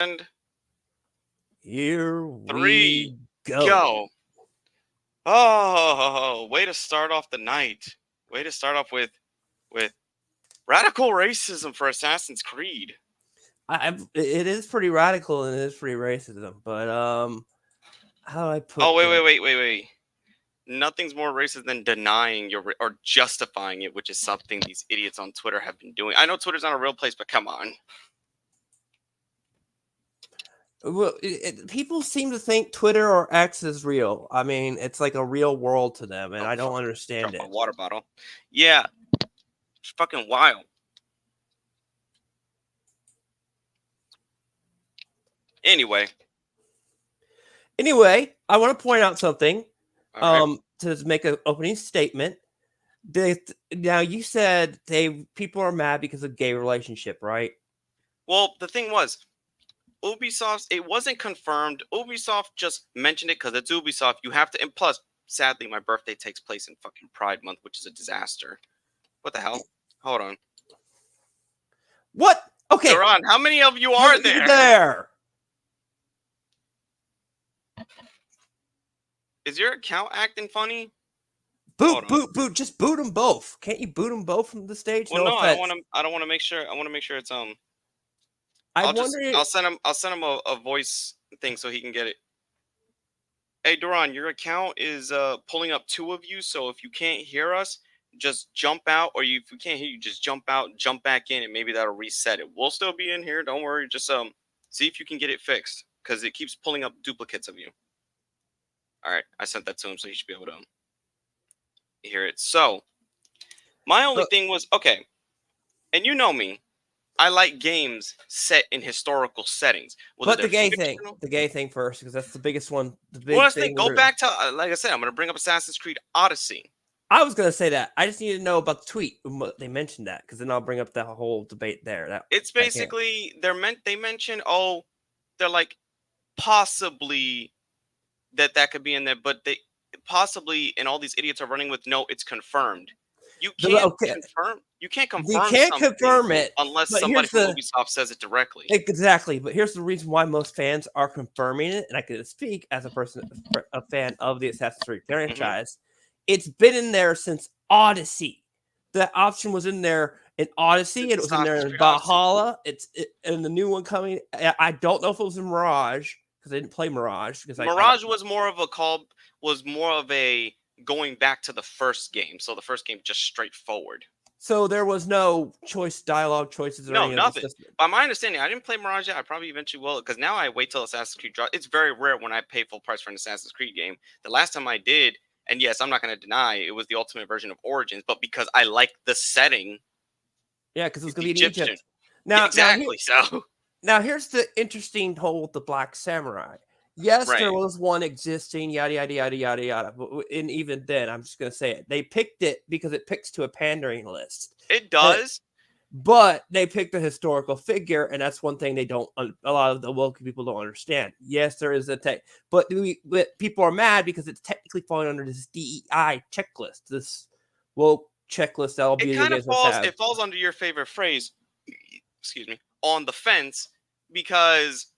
And Here three, we go. go. Oh, way to start off the night. Way to start off with radical racism for Assassin's Creed. It is pretty radical and it is pretty racism, but how do I Oh, put this? wait. Nothing's more racist than denying or justifying it, which is something these idiots on Twitter have been doing. I know Twitter's not a real place, but come on. Well, people seem to think Twitter or X is real. I mean, it's like a real world to them, and I don't understand Drop it. my water bottle. Yeah, it's fucking wild. Anyway, I want to point out something. all right. To make an opening statement. Now you said people are mad because of gay relationship, right? Well, the thing was, it wasn't confirmed. Ubisoft just mentioned it because it's Ubisoft. You have to, and plus, sadly, my birthday takes place in fucking Pride Month, which is a disaster. What the hell? Hold on. What? Okay. Duran, how many of you are there? Is your account acting funny? Boot. Just boot them both. Can't you boot them both from the stage? Well, no, I don't want to make sure. I want to make sure it's I'll send him a voice thing so he can get it. Hey, Duran, your account is pulling up two of you. So if you can't hear us, just jump out, or if we can't hear you, just jump out, jump back in, and maybe that'll reset it. We'll still be in here. Don't worry. Just see if you can get it fixed because it keeps pulling up duplicates of you. All right, I sent that to him, so he should be able to hear it. So my only thing was okay, and you know me. I like games set in historical settings. But the gay thing first, because that's the biggest one. Go back to, like I said, I'm going to bring up Assassin's Creed Odyssey. I was going to say that. I just need to know about the tweet. They mentioned that, because then I'll bring up the whole debate there. It's basically, they mentioned, they're like, possibly that could be in there, but they possibly, and all these idiots are running with, no, it's confirmed. You can't confirm. You can't confirm it unless somebody from Ubisoft says it directly. Exactly, but here's the reason why most fans are confirming it, and I can speak as a fan of the Assassin's Creed franchise. It's been in there since Odyssey. The option was in there in Odyssey. It was in there in Valhalla. And the new one coming. I don't know if it was in Mirage because I didn't play Mirage. Mirage was more of a going back to the first game. So the first game just straightforward. So there was no dialogue choices or anything. Nothing. By my understanding, I didn't play Mirage yet. I probably eventually will, because now I wait till Assassin's Creed drops. It's very rare when I pay full price for an Assassin's Creed game. The last time I did, and yes, I'm not going to deny, it was the ultimate version of Origins, but because I like the setting. Yeah, because it was going to be in Egypt. Now here's the interesting whole with the Black Samurai. Yes, there was one existing, yada, yada, yada, yada, yada. And even then, I'm just going to say it. They picked it because it picks to a pandering list. It does. But they picked a historical figure, and that's one thing a lot of the woke people don't understand. Yes, there is a tech, but people are mad because it's technically falling under this DEI checklist, this woke checklist that all beauty games have. It falls under your favorite phrase, excuse me, on the fence, because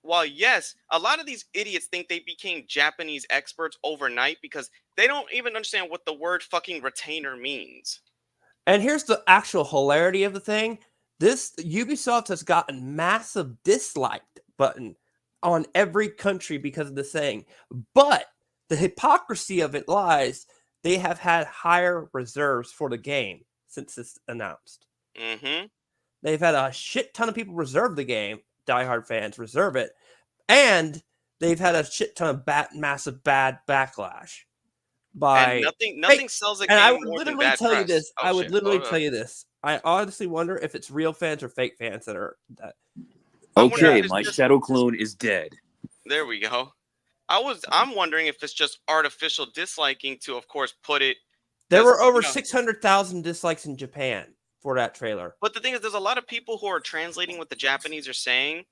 while yes, a lot of these idiots think they became Japanese experts overnight because they don't even understand what the word fucking retainer means. And here's the actual hilarity of the thing. This Ubisoft has gotten massive dislike button on every country because of the saying. But the hypocrisy of it lies, they have had higher reserves for the game since it's announced. Mm-hmm. They've had a shit ton of people reserve the game, diehard fans reserve it, and they've had a shit ton of massive bad backlash. And nothing sells a game more than bad press. I would literally tell you this. I honestly wonder if it's real fans or fake fans that are that. Okay, my shadow clone is dead. There we go. I'm wondering if it's just artificial disliking to, of course, put it. There were over 600,000 dislikes in Japan for that trailer. But the thing is, there's a lot of people who are translating what the Japanese are saying.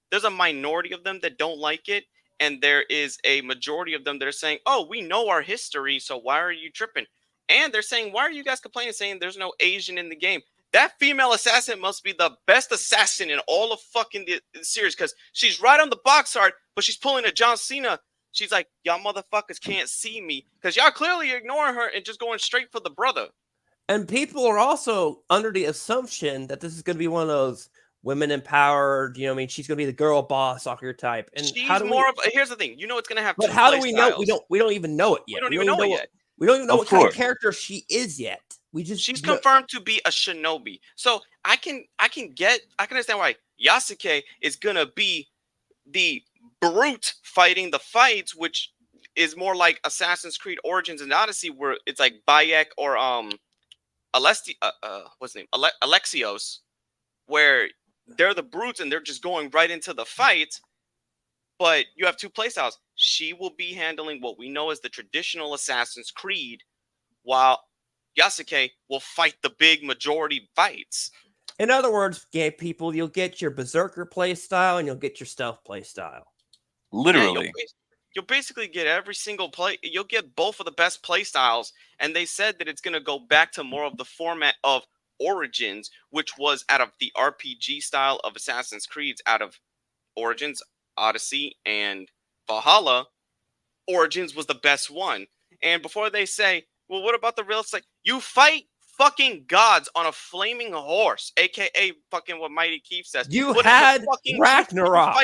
There's a minority of them that don't like it. And there is a majority of them that are saying, oh, we know our history, so why are you tripping? And they're saying, why are you guys complaining, saying there's no Asian in the game? that female assassin must be the best assassin in all of fucking the series because she's right on the box art, but she's pulling a John Cena. She's like, y'all motherfuckers can't see me because y'all clearly ignoring her and just going straight for the brother. And people are also under the assumption that this is going to be one of those women empowered, she's going to be the girl boss archetype. And she's here's the thing, it's going to have but how do we know? We don't even know it yet. We don't even know it yet. We don't even know what kind of character she is yet. She's confirmed to be a shinobi. So I can understand why Yasuke is going to be the brute fighting the fights, which is more like Assassin's Creed Origins and Odyssey, where it's like Bayek or what's his name? Alexios, where they're the brutes and they're just going right into the fight. But you have two playstyles. She will be handling what we know as the traditional Assassin's Creed, while Yasuke will fight the big majority fights. In other words, gay people, you'll get your berserker playstyle and you'll get your stealth playstyle. Literally. Yeah, you'll basically get every single play. You'll get both of the best playstyles. And they said that it's going to go back to more of the format of Origins, which was out of the RPG style of Assassin's Creed, out of Origins, Odyssey, and Valhalla. Origins was the best one. And before they say, well, what about the real? It's like, you fight fucking gods on a flaming horse, aka fucking what Mighty Keith says. You had Ragnarok.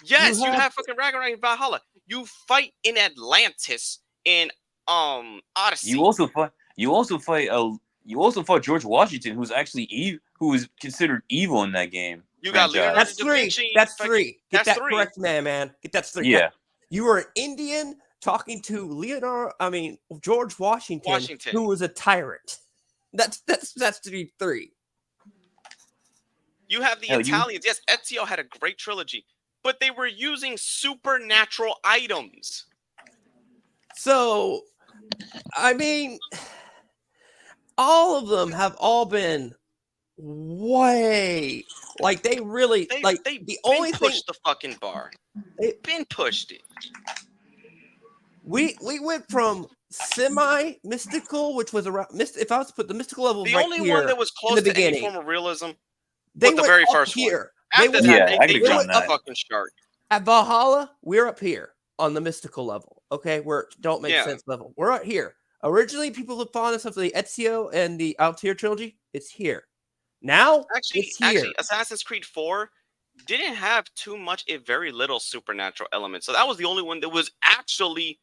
Yes, you have fucking Ragnarok in Valhalla. You fight in Atlantis in Odyssey. You also fought George Washington, who's actually who is considered evil in that game. You got Leonardo That's three. That's three. Get that correct, man. Get that three. Yeah. You were an Indian talking to George Washington, who was a tyrant. That's to be three. You have the Italians. Yes, Ezio had a great trilogy, but they were using supernatural items. So, all of them have all been way they really the only thing pushed the fucking bar. They've been pushed it. We went from semi-mystical, which was around if I was to put the mystical level the only one that was close to any form of realism was the very first here. One. After that, they went up fucking shark. At Valhalla, we're up here on the mystical level. Okay, where it don't make sense level. We're up here. Originally, people have fallen us of the Ezio and the Altair trilogy. It's here. Now, actually, Assassin's Creed 4 didn't have too much, very little supernatural elements. So that was the only one that was actually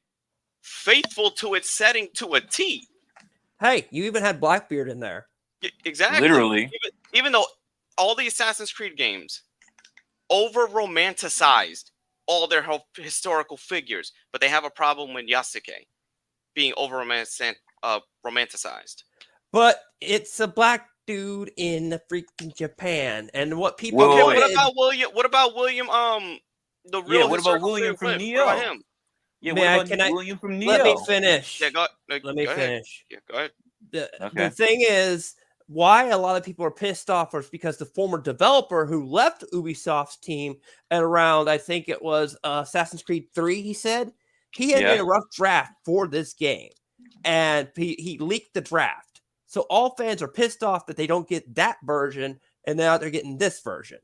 faithful to its setting to a T. Hey, you even had Blackbeard in there. Exactly. Literally. Even though all the Assassin's Creed games over-romanticized all their historical figures, but they have a problem with Yasuke being over-romanticized. But it's a black dude in freaking Japan, and what people. What about William? What about William? The real. What about William from Neo? What about him? Yeah, what about William from Neo? Let me finish. Yeah, let me finish. Yeah, go ahead. The thing is, why a lot of people are pissed off is because the former developer who left Ubisoft's team at around, I think it was Assassin's Creed 3, he said, he had made a rough draft for this game, and he leaked the draft. So all fans are pissed off that they don't get that version, and now they're getting this version.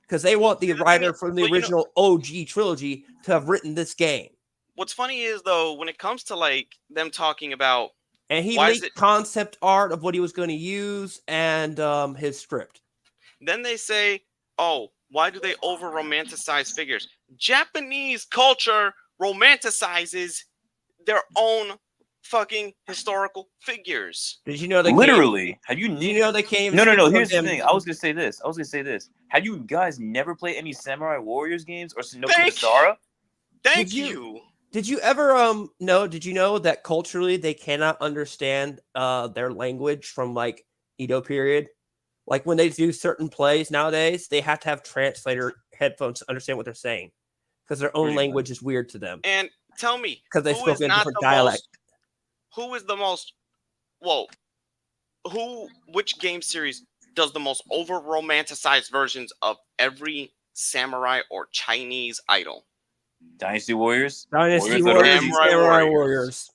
Because they want the writer from the original OG trilogy to have written this game. What's funny is, though, when it comes to them talking about... And he leaked concept art of what he was going to use and his script. Then they say, oh, why do they over-romanticize figures? Japanese culture romanticizes their own fucking historical figures. Did you know they literally? Did you know they came? No. Here's the thing. I was gonna say this. Have you guys never played any Samurai Warriors games or Shinobi Masara? Thank you. Did you ever know? Did you know that culturally they cannot understand their language from Edo period? Like when they do certain plays nowadays, they have to have translator headphones to understand what they're saying because their own language is weird to them. And tell me, because they spoke in different dialect. Who is the most? Well, which game series does the most over-romanticized versions of every samurai or Chinese idol? Dynasty Warriors. Samurai Warriors.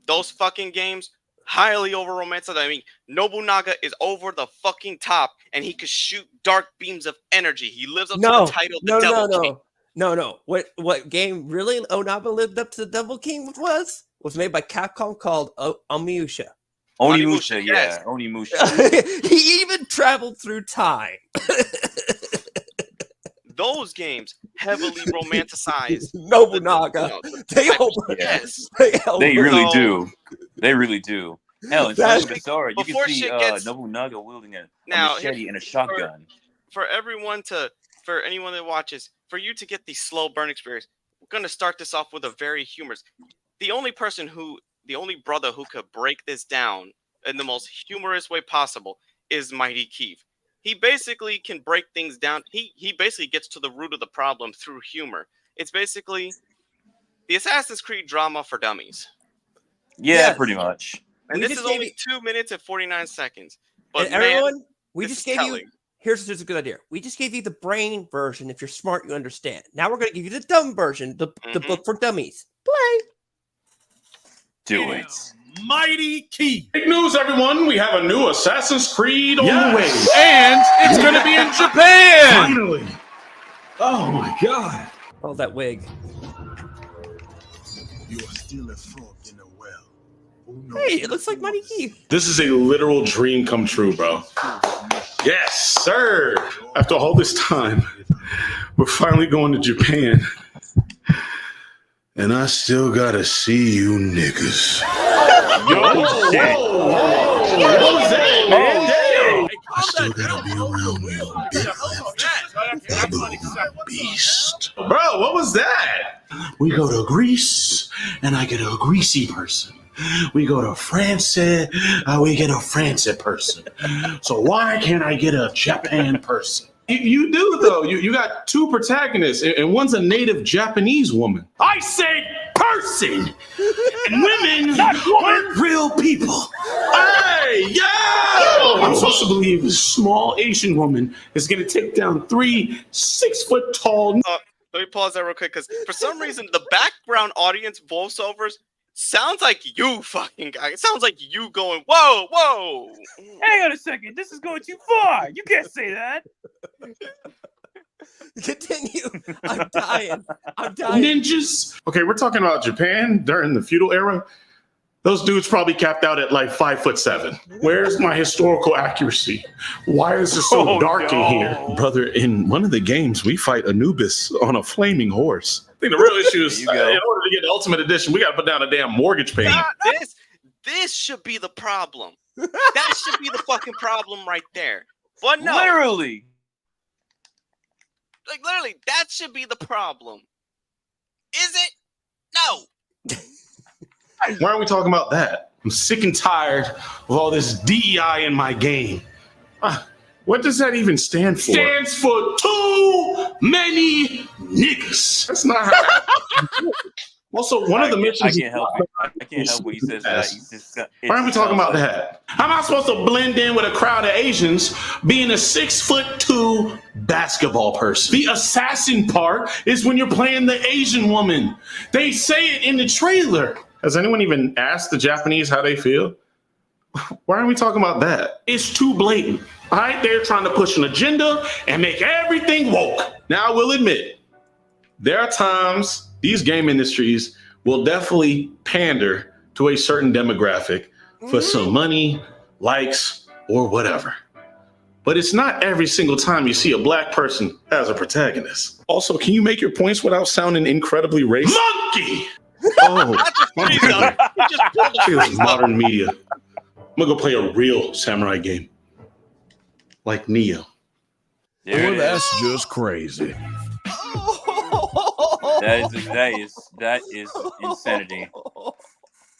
Those fucking games. highly over romanticized. I mean, Nobunaga is over the fucking top, and he could shoot dark beams of energy. He lives up to the title, the Devil King. No. What game really Onaba lived up to the Devil King was made by Capcom called Onimusha. Onimusha, yes. Yeah, Onimusha. He even traveled through time. Those games heavily romanticize Nobunaga. They really do. They really do. Hell, in Sorry, you can see Nobunaga wielding a machete and a shotgun. For anyone that watches, for you to get the slow burn experience, we're gonna start this off with a very humorous. The only brother who could break this down in the most humorous way possible is Mighty Keith. He basically can break things down. He basically gets to the root of the problem through humor. It's basically the Assassin's Creed drama for dummies. Yeah, pretty much. And this is only 2 minutes and 49 seconds. But and everyone, we just gave you. Here's a good idea. We just gave you the brain version. If you're smart, you understand. Now we're going to give you the dumb version, the book for dummies. Play. Do it. Mighty Key. Big news, everyone. We have a new Assassin's Creed on the way. And it's going to be in Japan. Finally. Oh, my God. Oh, that wig. You are still a frog in a well. Hey, it looks like Mighty Key. This is a literal dream come true, bro. Yes, sir. After all this time, we're finally going to Japan. And I still gotta see you niggas. Yo, shit. What was that, man? Damn. I still gotta be around you, big lipped baboon beast. Bro, what was that? We go to Greece, and I get a greasy person. We go to France, we get a Francis person. So why can't I get a Japan person? You do, though. You got two protagonists, and one's a native Japanese woman. I said person! And women aren't real people. Hey, yo! I'm supposed to believe a small Asian woman is going to take down 3 6-foot-tall... Let me pause that real quick, because for some reason, the background audience voiceovers sounds like you fucking guy. It sounds like you going, whoa, whoa. Hang on a second. This is going too far. You can't say that. Continue. I'm dying. Ninjas. Okay, we're talking about Japan during the feudal era. Those dudes probably capped out at like 5'7". Where's my historical accuracy? Why is it so dark in here? Brother, in one of the games, we fight Anubis on a flaming horse. I think the real issue is in order to get the Ultimate Edition, we got to put down a damn mortgage payment. This should be the problem. That should be the fucking problem right there. But no. Literally, that should be the problem. Is it? No. Why aren't we talking about that? I'm sick and tired of all this DEI in my game. What does that even stand for? Stands for too many niggas. That's not how that Also, one of the missions... I can't help when he says that. Why aren't we talking about that? How am I supposed to blend in with a crowd of Asians being a 6'2" basketball person? The assassin part is when you're playing the Asian woman. They say it in the trailer. Has anyone even asked the Japanese how they feel? Why aren't we talking about that? It's too blatant. All right, they're trying to push an agenda and make everything woke. Now, I will admit, there are times these game industries will definitely pander to a certain demographic for some money, likes, or whatever. But it's not every single time you see a black person as a protagonist. Also, can you make your points without sounding incredibly racist? Monkey! Oh, it's modern media. I'm gonna go play a real samurai game, like Neo. Well, that's just crazy. That is insanity.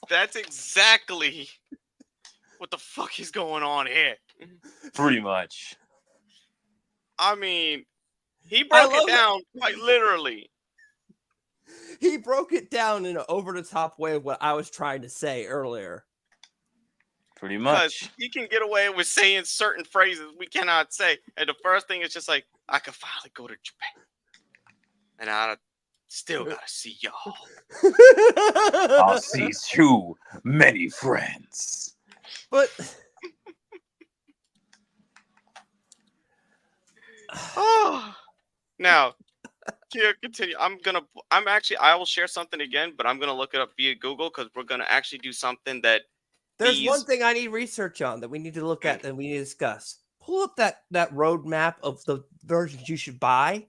That's exactly what the fuck is going on here. Pretty much. I mean, he broke it down quite literally. He broke it down in an over-the-top way of what I was trying to say earlier. Pretty much. Because he can get away with saying certain phrases we cannot say. And the first thing is just like, I could finally go to Japan. And I still gotta see y'all. I'll see too many friends. But now, here, continue. I will share something again, but I'm gonna look it up via Google because we're gonna actually do something that. There's one thing I need research on that we need to look at and we need to discuss. Pull up that roadmap of the versions you should buy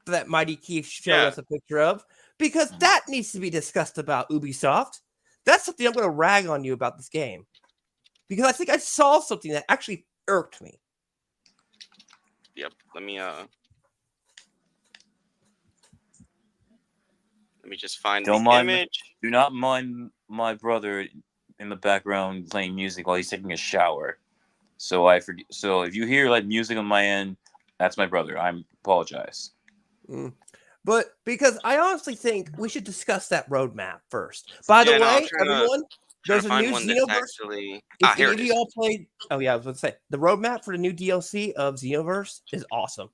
that Mighty Keith showed us a picture of, because that needs to be discussed about Ubisoft. That's something I'm going to rag on you about this game, because I think I saw something that actually irked me. Yep. Let me just find the image. Do not mind my brother in the background playing music while he's taking a shower. So I forget. So if you hear like music on my end, that's my brother. I apologize. But because I honestly think we should discuss that roadmap first. By the way, everyone, there's a new Xenoverse. Here it is. All played. Oh yeah, I was going to say the roadmap for the new DLC of Xenoverse is awesome.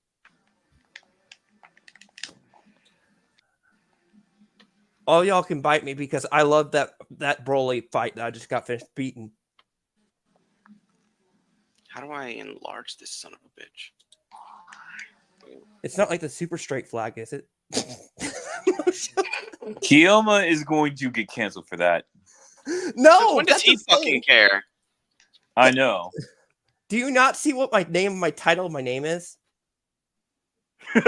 All y'all can bite me because I love that Broly fight that I just got finished beating. How do I enlarge this son of a bitch? It's not like the super straight flag, is it? Kiyoma is going to get canceled for that. No, when does he fucking care? I know. Do you not see what my title of my name is? I'm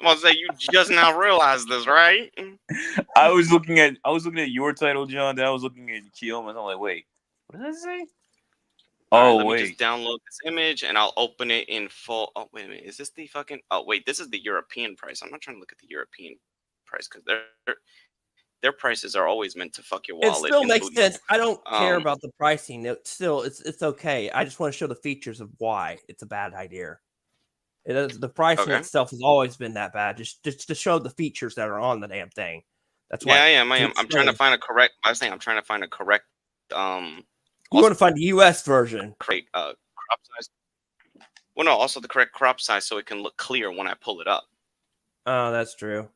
gonna say you just now realized this, right? I was looking at your title, John. Then I was looking at Kiyoma, and I'm like, wait, what did I say? Let me just download this image and I'll open it in full. Oh, wait a minute. Is this the fucking... Oh, wait. This is the European price. I'm not trying to look at the European price because their prices are always meant to fuck your wallet. It still makes sense. I don't care about the pricing. It's okay. I just want to show the features of why it's a bad idea. The pricing itself has always been that bad. Just to show the features that are on the damn thing. That's why. I am. I'm trying to find a correct... I was saying I'm trying to find a correct... You want to find the US version. Crop size. Well, no, also the correct crop size so it can look clear when I pull it up. Oh, that's true.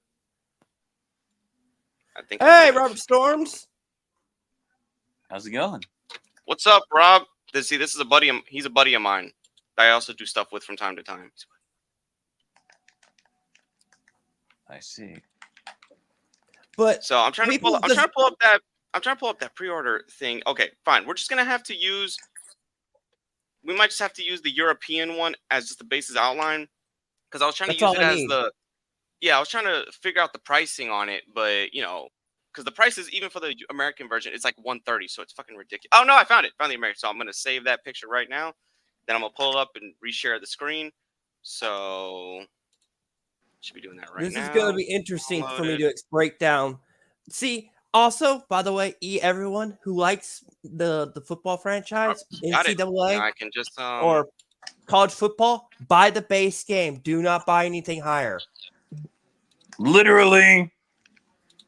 I think. Hey, Robert Storms. How's it going? What's up, Rob? This is a buddy. He's a buddy of mine that I also do stuff with from time to time. I see. But so I'm trying to pull up that pre-order thing. Okay, fine. We're just gonna have to use. We might just have to use the European one as just the basis outline, because I was trying to use it as the. Yeah, I was trying to figure out the pricing on it, but because the prices even for the American version, it's like $130, so it's fucking ridiculous. Oh no, I found it. Found the American. So I'm gonna save that picture right now. Then I'm gonna pull it up and reshare the screen. So should be doing that right now. This is gonna be interesting for me to break down. See. Also, by the way, everyone who likes the football franchise, NCAA, I can just or college football, buy the base game. Do not buy anything higher. Literally,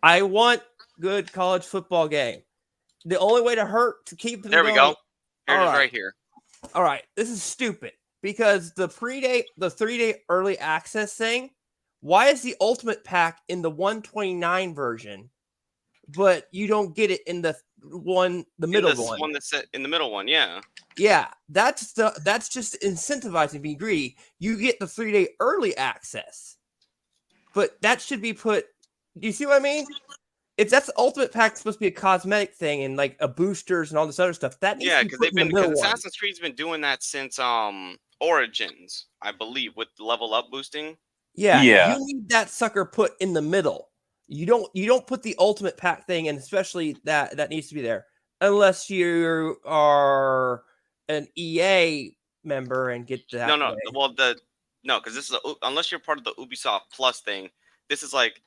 I want good college football game. The only way to keep them there we going, go. Here it is right here. All right, this is stupid because the 3-day early access thing. Why is the Ultimate Pack in the 129 version? But you don't get it in the middle one. One that's in the middle one, yeah. Yeah, that's just incentivizing being greedy. You get the 3-day early access, but that should be put. Do you see what I mean? If that's the Ultimate Pack supposed to be a cosmetic thing and like a boosters and all this other stuff, that needs to be put in the middle. Assassin's Creed's been doing that since Origins, I believe, with level up boosting. Yeah. You need that sucker put in the middle. You don't put the Ultimate Pack thing, and especially that needs to be there unless you are an EA member and get that. No. Well, because this is unless you're part of the Ubisoft Plus thing. This is like,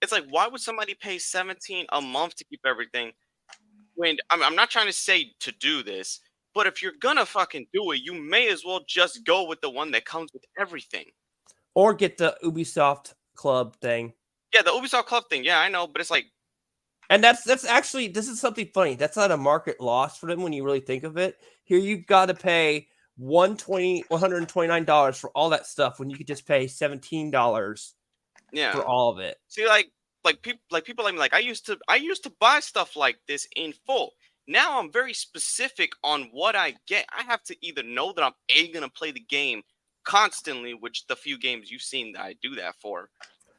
it's like, why would somebody pay $17 a month to keep everything? When I'm not trying to say to do this, but if you're gonna fucking do it, you may as well just go with the one that comes with everything, or get the Ubisoft Club thing. Yeah, the Ubisoft Club thing. Yeah, I know, but it's like, and that's actually, this is something funny. That's not a market loss for them when you really think of it. Here you've got to pay $129 for all that stuff when you could just pay $17. Yeah. For all of it. See, like, people like me, like I used to buy stuff like this in full. Now I'm very specific on what I get. I have to either know that I'm gonna play the game constantly, which the few games you've seen that I do that for.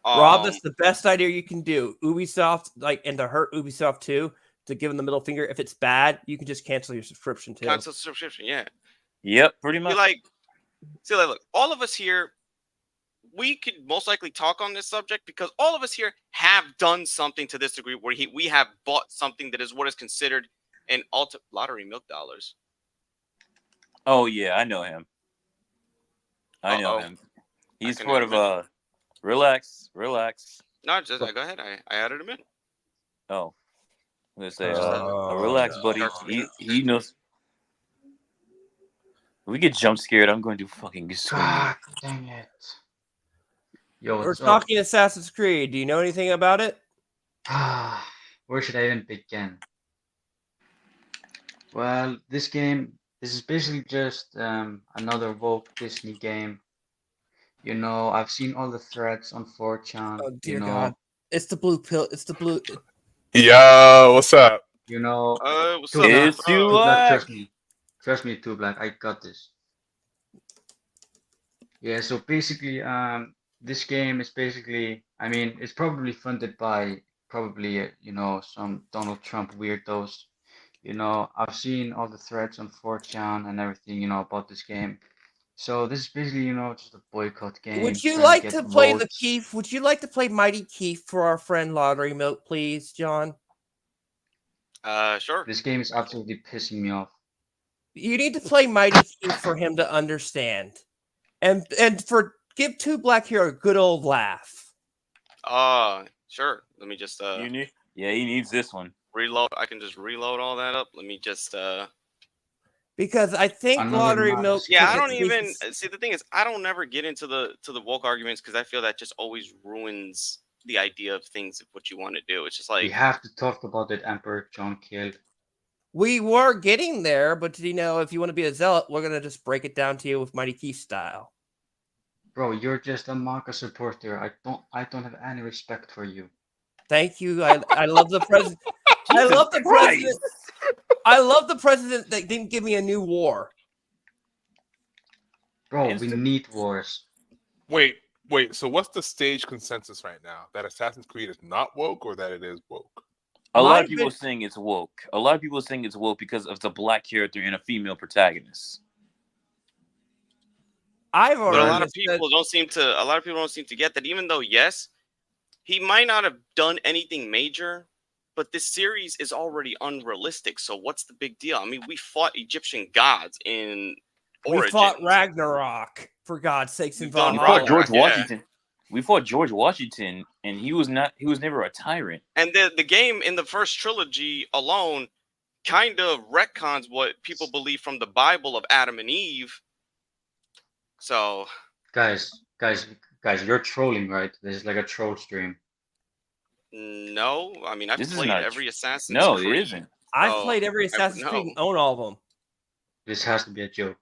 Rob, that's the best idea you can do. Ubisoft, and to hurt Ubisoft too, to give them the middle finger. If it's bad, you can just cancel your subscription too. Cancel subscription, yeah. Yep, pretty much. Look, all of us here, we could most likely talk on this subject because all of us here have done something to this degree where we have bought something that is what is considered an lottery milk dollars. Oh yeah, I know him. I know him. He's part of relax. No, just go ahead. I added him in. Oh, I'm gonna say relax, buddy. He knows. If we get jump scared, I'm going to fucking scream. God dang it. Yo, we're talking Assassin's Creed. Do you know anything about it? Where should I even begin? Well, this is basically just another woke Disney game. You know, I've seen all the threads on 4chan. Oh dear God! It's the blue pill. It's the blue. Yo, what's up? You know, what's Two up? Black, It's Two Black. Trust me, Two Black. I got this. Yeah. So basically, this game is basically. I mean, it's probably funded by some Donald Trump weirdos. You know, I've seen all the threads on 4chan and everything, about this game. So this is basically, just a boycott game. Would you like to play the Keef? Would you like to play Mighty Keef for our friend Lottery Milk, please, John? Sure. This game is absolutely pissing me off. You need to play Mighty Keef for him to understand, and give Two Black here a good old laugh. Sure. Let me just he needs this one. Reload. I can just reload all that up. Let me just because I think Lottery Milk. Yeah, I don't even see. The thing is, I don't never get into the woke arguments because I feel that just always ruins the idea of things of what you want to do. It's just like we have to talk about that Emperor John killed. We were getting there, but if you want to be a zealot, we're gonna just break it down to you with Mighty Keef style. Bro, you're just a Maka supporter. I don't have any respect for you. Thank you. I love the president. I love the president. I love the president that didn't give me a new war. Bro, we need wars. Wait. So what's the stage consensus right now? That Assassin's Creed is not woke or that it is woke? A lot of people saying it's woke. A lot of people saying it's woke because of the black character and a female protagonist. But a lot of people don't seem to get that. Even though, yes, he might not have done anything major, but this series is already unrealistic. So what's the big deal? I mean, we fought Egyptian gods in Origins. We fought Ragnarok, for God's sakes, in Valhalla. We fought George Washington. We fought George Washington, and he was never a tyrant. And the game in the first trilogy alone kind of retcons what people believe from the Bible of Adam and Eve. So, guys, you're trolling, right? This is like a troll stream. No, I mean I've played every Assassin's Creed. No, it isn't. I've played every Assassin's Creed and own all of them. This has to be a joke.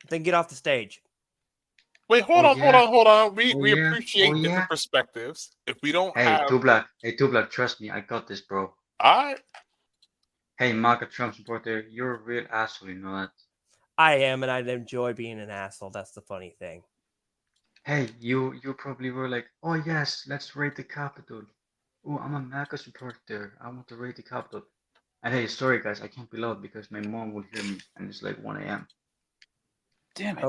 Then get off the stage. Wait, hold on. We appreciate different perspectives. If we don't have... Two Black, trust me, I got this, bro. Alright. Hey, Maka Trump supporter, you're a real asshole, you know that? I am, and I enjoy being an asshole. That's the funny thing. Hey, you probably were like, oh yes, let's raid the Capitol. Oh, I'm a Maka supporter. I want to raid the Capitol. And hey, sorry guys, I can't be loud because my mom will hear me, and it's like 1 a.m. Damn it.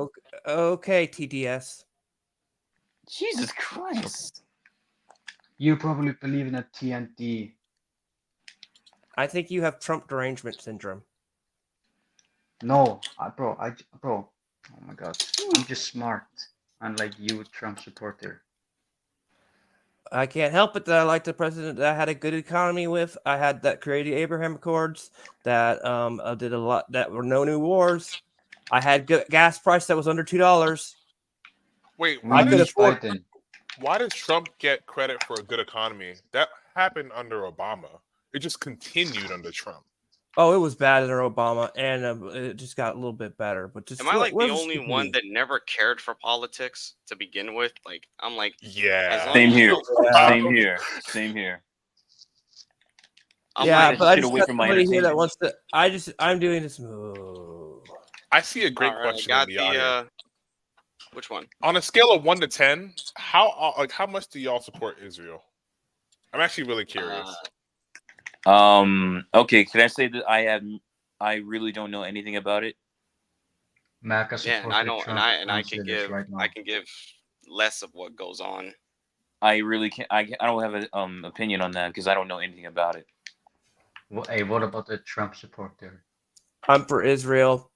Okay, TDS. Jesus Christ. You probably believe in a TNT. I think you have Trump derangement syndrome. No, bro. Oh my God. I'm just smart. Unlike you, Trump supporter. I can't help it that I like the president that I had a good economy with. I had that created the Abraham Accords that did a lot, that were no new wars. I had good gas price that was under $2. Wait, why does Trump get credit for a good economy? That happened under Obama. It just continued under Trump. Oh, it was bad under Obama, and it just got a little bit better. But just am I like the only one that never cared for politics to begin with? Like, I'm like, yeah, same here, Yeah. same here. Yeah, but I just away got from my somebody here that entertainment. wants to. I'm doing this. I see a great all right, question got in the audience. Which one? On a scale of 1 to 10, how much do y'all support Israel? I'm actually really curious. Okay, can I say that I really don't know anything about it? America Yeah, and I know, and I can give I can give less of what goes on. I really can't. I don't have an opinion on that because I don't know anything about it. Well, hey, what about the Trump supporter? I'm for Israel.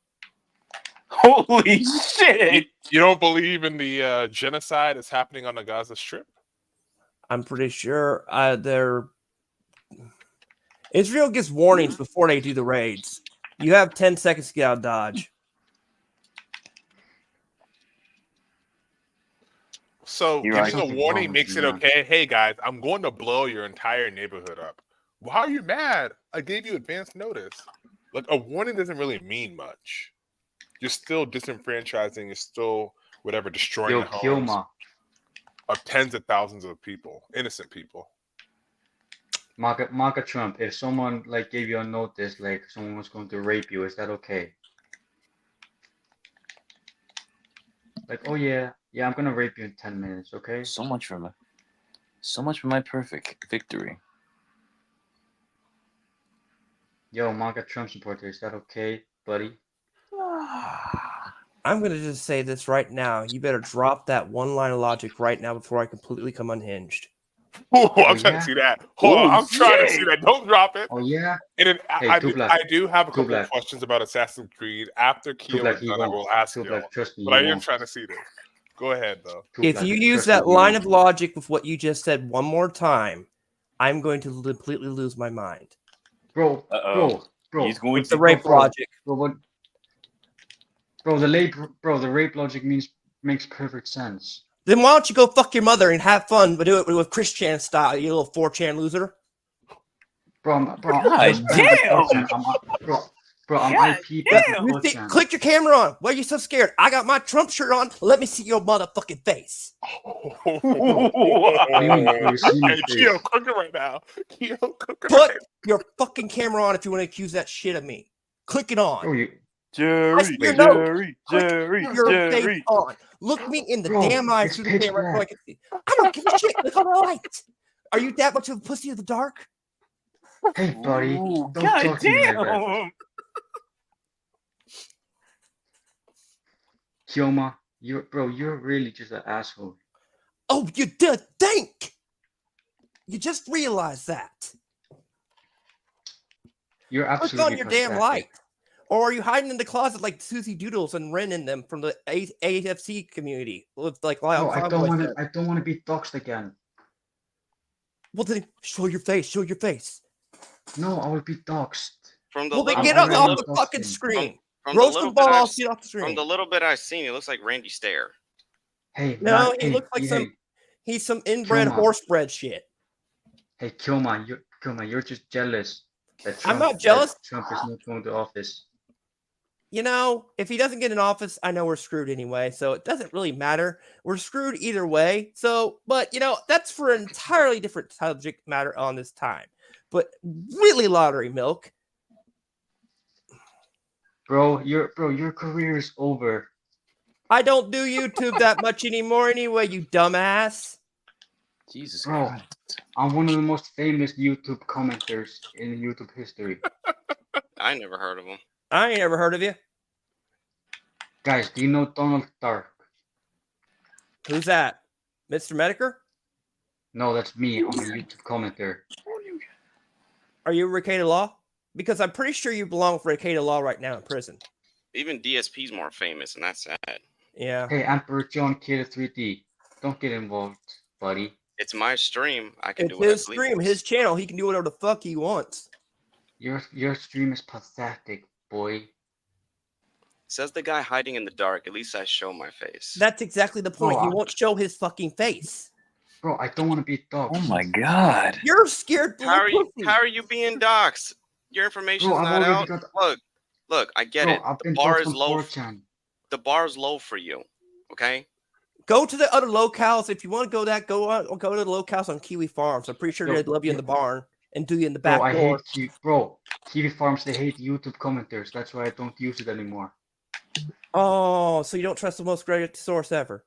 Holy shit! You don't believe in the genocide that's happening on the Gaza Strip? I'm pretty sure Israel gives warnings before they do the raids. You have 10 seconds to get out of Dodge. So You're giving right. a warning makes it okay. Hey guys, I'm going to blow your entire neighborhood up. Why are you mad? I gave you advance notice. Like, a warning doesn't really mean much. You're still disenfranchising. You're still destroying the homes of tens of thousands of people, innocent people. Mark Trump, if someone like gave you a notice, like someone was going to rape you, is that okay? Like, oh yeah, I'm gonna rape you in 10 minutes, okay? So much for my perfect victory. Yo, Mark Trump supporter, is that okay, buddy? I'm going to just say this right now. You better drop that one line of logic right now before I completely come unhinged. Oh, I'm trying to see that. Hold on, I'm trying to see that. Don't drop it. Oh yeah. And then Hey, I do have a couple of questions about Assassin's Creed. After Keo is done, I will ask you. But I am trying to see this. Go ahead, though. If you use that line of logic with what you just said one more time, I'm going to completely lose my mind. Bro. He's going to the rape logic. Bro, the rape logic makes perfect sense. Then why don't you go fuck your mother and have fun, but do it with Christian style, you little 4chan loser? Bro, God damn! I'm IP. Click your camera on. Why are you so scared? I got my Trump shirt on. Let me see your motherfucking face. Hey, Keo, cooking right now. Put your fucking camera on if you want to accuse that shit of me. Click it on. Jerry. Face on. Look me in the damn eyes through the camera so I can see. I don't give a shit. Click on the light. Are you that much of a pussy of the dark? Hey, buddy. Ooh, God damn. Kioma, you're really just an asshole. Oh, you did think. You just realized that. You're absolutely Click on your damn light. Or are you hiding in the closet like Susie Doodles and renting them from the AFC community with like Lyle? I don't want to be doxxed again. Well, then show your face. Show your face. No, I will be doxxed. Then get off the fucking screen. Roast the ball off. Get off the screen. From the little bit I've seen, he looks like Randy Stair. Hey, no, he looks like he's some inbred horsebred shit. Hey, Kilma, you're just jealous. I'm not jealous. Trump is not going to office. You know, if he doesn't get in office, I know we're screwed anyway. So it doesn't really matter. We're screwed either way. So, but you know, that's for an entirely different subject matter on this time. But really, lottery milk. Bro, your career is over. I don't do YouTube that much anymore anyway, you dumbass. Jesus Christ. I'm one of the most famous YouTube commenters in YouTube history. I never heard of him. I ain't ever heard of you. Guys, do you know Donald Duck? Who's that? Mr. Mediker? No, that's me. I'm a YouTube commenter. Are you Ricada Law? Because I'm pretty sure you belong for Ricada Law right now in prison. Even DSP's more famous, and that's sad. Yeah. Hey, Emperor John Kid 3D. Don't get involved, buddy. It's my stream. I can do whatever. It's his stream, his channel. He can do whatever the fuck he wants. Your stream is pathetic, boy. Says the guy hiding in the dark. At least I show my face. That's exactly the point. He won't show his fucking face. Bro, I don't want to be doxxed. Oh my god. You're scared. How are you being doxxed? Your information's not out. Look, I get it. The bar is low. The bar is low for you. Okay. Go to the other locales if you want to go. Go to the locales on Kiwi Farms. I'm pretty sure they'd love you in the barn and do you in the back door. Kiwi Farms, they hate YouTube commenters. That's why I don't use it anymore. Oh, so you don't trust the most great source ever?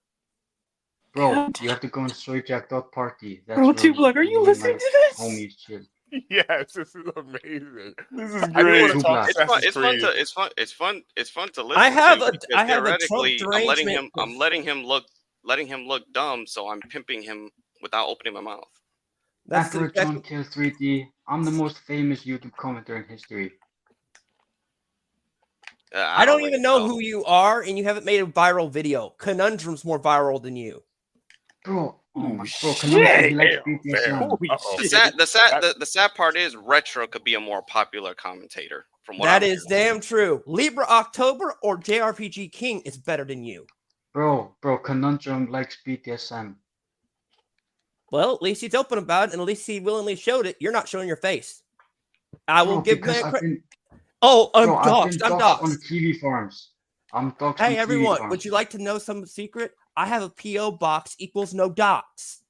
Bro, you have to go on soyjack.party. That's Bro, Two Black, are you listening to this? Homies chill. Yes, this is amazing. This is great. It's fun to listen. I have to a Trump derangement. I'm letting him look dumb, so I'm pimping him without opening my mouth. After John Kill 3D, I'm the most famous YouTube commenter in history. I don't even know who you are, and you haven't made a viral video. Conundrum's more viral than you. Bro, The sad part is Retro could be a more popular commentator. From what that is damn true. Libra October or JRPG King is better than you. Bro, Conundrum likes BDSM. Well, at least he's open about it, and at least he willingly showed it. You're not showing your face. I will give man credit. I'm doxxed. I'm doxxed. On TV Farms. I'm doxxed. Hey, everyone, would you like to know some secret? I have a P.O. box equals no docs.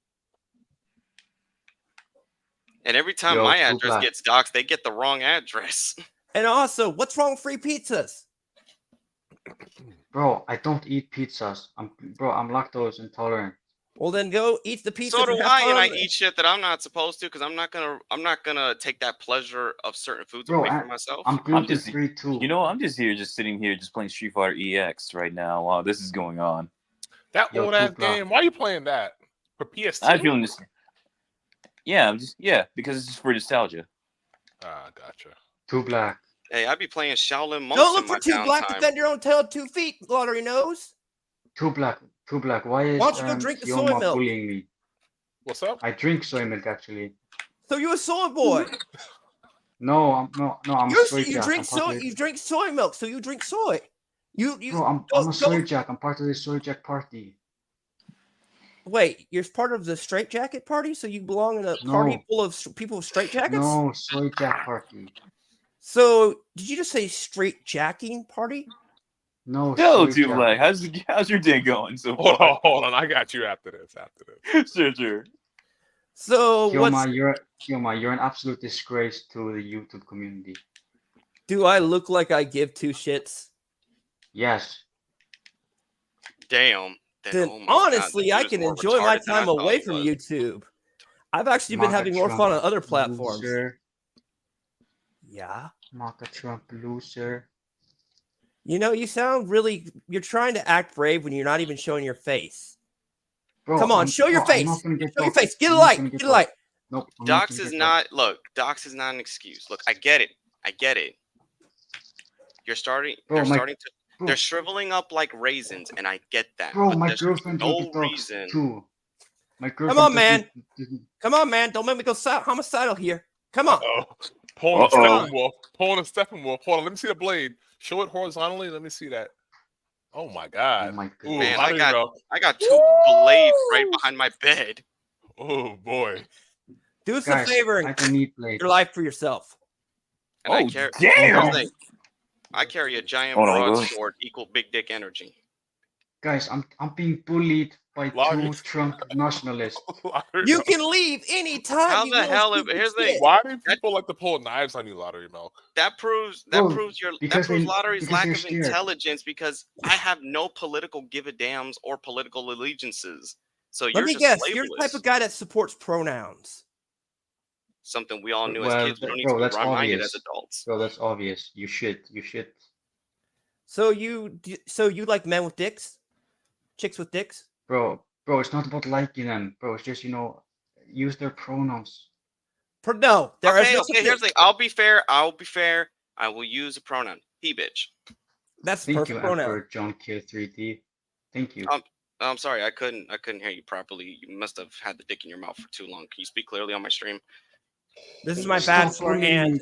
And every time my address gets doxed, they get the wrong address. And also, what's wrong with free pizzas? Bro, I don't eat pizzas. I'm lactose intolerant. Well, then go eat the pizza. So do I, and I eat shit that I'm not supposed to because I'm not gonna take that pleasure of certain foods away from myself. I'm just free too. You know, I'm just sitting here, playing Street Fighter EX right now while this is going on. That old ass game. Why are you playing that for PS2? I'm feeling this. Yeah, because it's just for nostalgia. Gotcha. Too Black. Hey, I'd be playing Shaolin Monks. Don't look for Too Black to defend your own tail 2 feet, lottery nose. Too Black. Why is don't you go drink the soy milk? Bullying me? What's up? I drink soy milk actually. So you a soy boy? No, I'm a soy jack. You drink soy milk, so you drink soy. I'm a soy jack. I'm part of the soy jack party. Wait, you're part of the straight jacket party, so you belong in a party full of people with straight jackets? No, soy jack party. So did you just say straight jacking party? No, Too Black. How's your day going so far? Hold on, I got you after this. Sure. So Kioma, you're an absolute disgrace to the YouTube community. Do I look like I give 2 shits? Yes. Damn. Then honestly, I can enjoy my time away from YouTube. I've actually been having more fun on other platforms. Loser. Yeah. Maka Trump loser. You know, you're trying to act brave when you're not even showing your face. Bro, come on, show your face. Show your face. Get a light. Nope. Dox is not an excuse. Look, I get it. They're shriveling up like raisins, and I get that. Bro, but my girlfriend no reason. Too. My girlfriend. Come on, man. Don't make me go homicidal here. Come on. Pulling a Steppenwolf. Hold on, let me see the blade. Show it horizontally. Let me see that. Oh my god. Oh my god. Ooh, man, I got 2 blades right behind my bed. Oh boy. Do us a favor and your life for yourself. And damn. I carry a giant broadsword equal big dick energy. Guys, I'm being bullied by 2 Trump nationalists. You can leave anytime. How the hell? Here's the thing. Why do people like to pull knives on you, Lottery Milk? That proves Lottery's lack of intelligence because I have no political give a dams or political allegiances. So let me guess, you're the type of guy that supports pronouns. Something we all knew as kids. We don't need to be reminded as adults. Bro, that's obvious. You should. So you like men with dicks? Chicks with dicks? Bro, it's not about liking them. Bro, it's just, use their pronouns. No. Okay, here's the thing. I'll be fair. I will use a pronoun. He bitch. That's Thank perfect you, pronoun. Emperor John Kill 3D. Thank you. I'm sorry. I couldn't hear you properly. You must have had the dick in your mouth for too long. Can you speak clearly on my stream? This is my bachelor hand.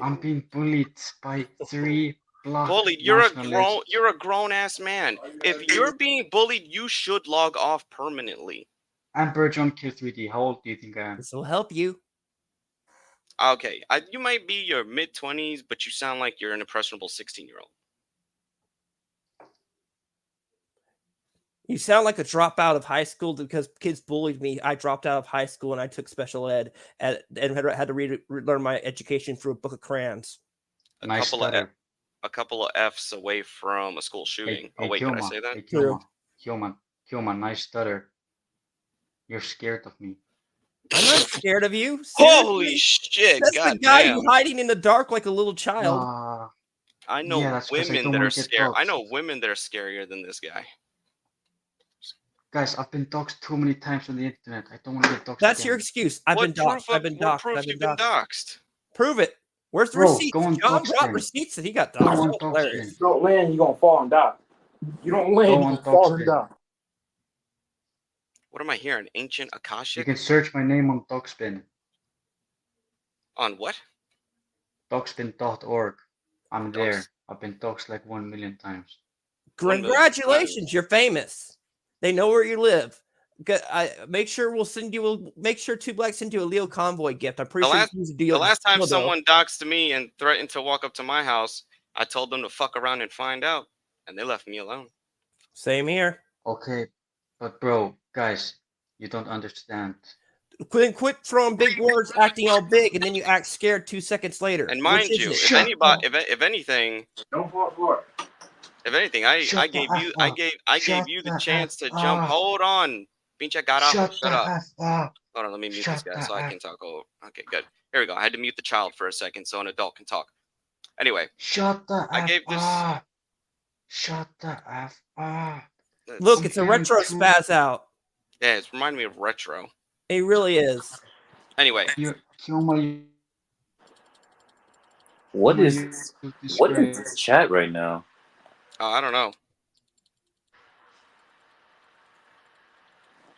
I'm being bullied by 3 black bullied. You're a grown ass man. If you're being bullied, you should log off permanently. Emperor John Kill 3D. How old do you think I am? This will help you. Okay, you might be your mid-20s, but you sound like you're an impressionable 16-year-old. You sound like a dropout of high school because kids bullied me. I dropped out of high school and I took special ed and had to learn my education through a book of crayons. A couple of F's away from a school shooting. Hey, wait, Kilma, did I say that? Hey, Kilma, nice stutter. You're scared of me. I'm not scared of you. Holy shit! That's God the guy damn. who's hiding in the dark like a little child. I know women that are scared. I know women that are scarier than this guy. Guys, I've been doxxed too many times on the internet. I don't want to get doxxed. That's your excuse. I've been doxxed. What proof you've been doxxed? Prove it. Where's the receipts? Go on John brought Doxspin. receipts that he got Go on doxxed. Doxspin. You don't land, you're gonna fall and die. You don't land, you're gonna fall and die. What am I hearing? Ancient Akashic? You can search my name on Doxspin. On what? Doxspin.org. I'm there. I've been doxxed like 1 million times. Congratulations, you're famous. They know where you live. Make sure Two Blacks send you a Leo Convoy gift. I'm pretty sure the last time someone doxed me and threatened to walk up to my house, I told them to fuck around and find out, and they left me alone. Same here. Okay, but bro, guys, you don't understand. Quit throwing big words, acting all big, and then you act scared 2 seconds later. And mind you, if anything, don't fall for it. If anything, I gave you the chance to jump. Hold on. Pinche got off. Shut up. Hold on, let me mute this guy so I can talk. Oh, okay, good. Here we go. I had to mute the child for a second so an adult can talk. Anyway. Shut the F up. Look, it's a retro spaz out. Yeah, it's reminding me of retro. It really is. Anyway. What is this chat right now? I don't know.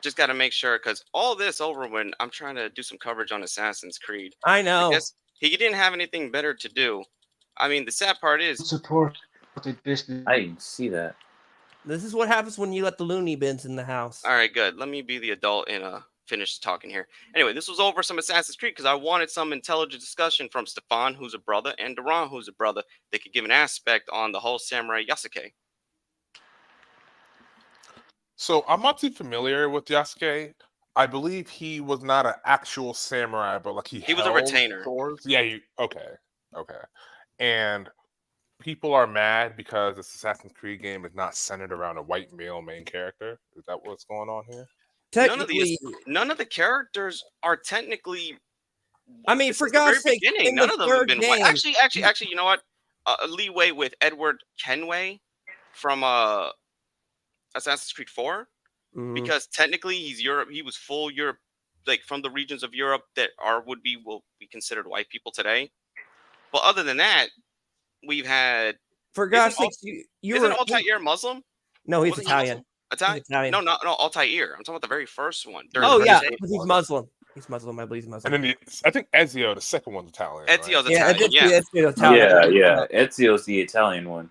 Just got to make sure, because all this over when I'm trying to do some coverage on Assassin's Creed. I know. Because he didn't have anything better to do. I mean, the sad part is... Supported business. I didn't see that. This is what happens when you let the loony bins in the house. All right, good. Let me be the adult and finish talking here. Anyway, this was over some Assassin's Creed because I wanted some intelligent discussion from Stefan, who's a brother, and Duran, who's a brother, that could give an aspect on the whole Samurai Yasuke. So I'm not too familiar with Yasuke. I believe he was not an actual samurai, but like he was a retainer. Swords. Yeah, okay. And people are mad because this Assassin's Creed game is not centered around a white male main character. Is that what's going on here? None of the characters are technically. I mean, for God's sake, none of them have been white. Actually, you know what? Leeway with Edward Kenway from Assassin's Creed 4, because technically he's Europe. He was full Europe, like from the regions of Europe that will be considered white people today. But other than that, we've had. For God's sake, isn't Altair Muslim? No, he's Italian. Italian? No, Altair. I'm talking about the very first one. He's Muslim. He's Muslim. I believe he's Muslim. And then I think Ezio, the second one's Italian. Ezio's right? Italian. Ezio's Italian. Yeah. Ezio's the Italian one.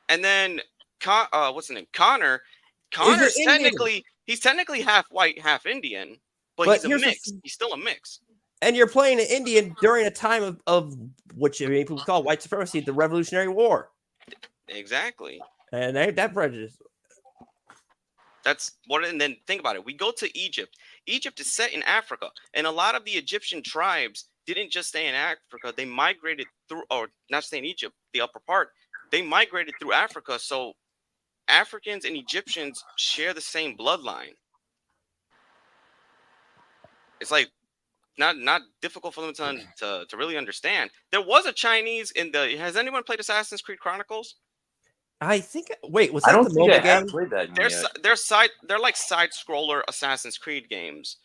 And then what's his name? Connor's technically half white, half Indian, but he's a mix. He's still a mix. And you're playing an Indian during a time of what people call white supremacy, the Revolutionary War. Exactly. And that prejudice. That's what. And then think about it. We go to Egypt. Egypt is set in Africa, and a lot of the Egyptian tribes didn't just stay in Africa. They migrated through, or not stay in Egypt, the upper part. They migrated through Africa. So Africans and Egyptians share the same bloodline. It's like not difficult for them to really understand. There was a Chinese in the. Has anyone played Assassin's Creed Chronicles? I think. Wait, was that the mobile game? Played that they're like side scroller Assassin's Creed games.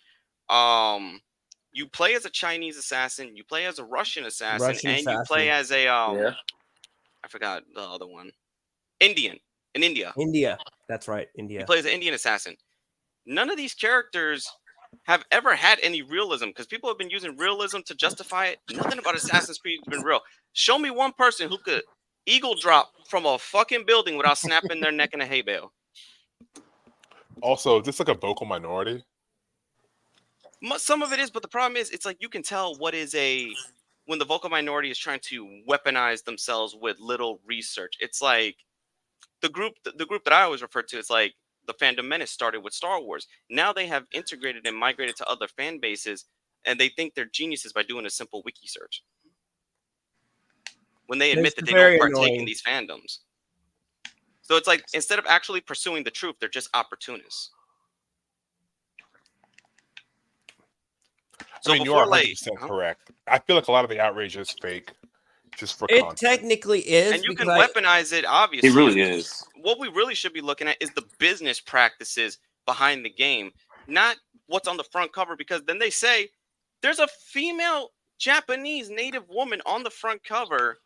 You play as a Chinese assassin, you play as a Russian assassin, you play as a I forgot the other one. Indian in India. India. That's right, India. You play as an Indian assassin. None of these characters have ever had any realism because people have been using realism to justify it. Nothing about Assassin's Creed has been real. Show me one person who could eagle drop from a fucking building without snapping their neck in a hay bale. Also, is this like a vocal minority? Some of it is, but the problem is, it's like you can tell when the vocal minority is trying to weaponize themselves with little research. It's like the group that I always refer to. It's like the Fandom Menace started with Star Wars. Now they have integrated and migrated to other fan bases, and they think they're geniuses by doing a simple wiki search. When they admit that they don't partake in these fandoms. So it's like, instead of actually pursuing the truth, they're just opportunists. So I mean, you are 100% correct. I feel like a lot of the outrage is fake, just for content. It technically is. And you can weaponize it, obviously. It really is. What we really should be looking at is the business practices behind the game, not what's on the front cover, because then they say there's a female Japanese native woman on the front cover,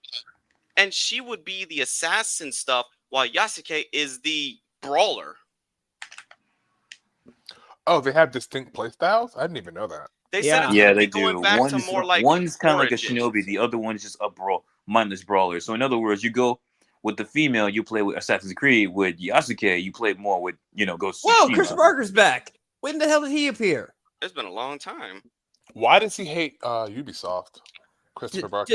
and she would be the assassin stuff, while Yasuke is the brawler. Oh, they have distinct playstyles? I didn't even know that. They they do. One's kind of like a origins. shinobi. The other one's just a mindless brawler. So in other words, you go with the female, you play with Assassin's Creed. With Yasuke, you play more with, Ghost of Whoa, Tsushima. Chris Barker's back. When the hell did he appear? It's been a long time. Why does he hate Ubisoft? Christopher Barker.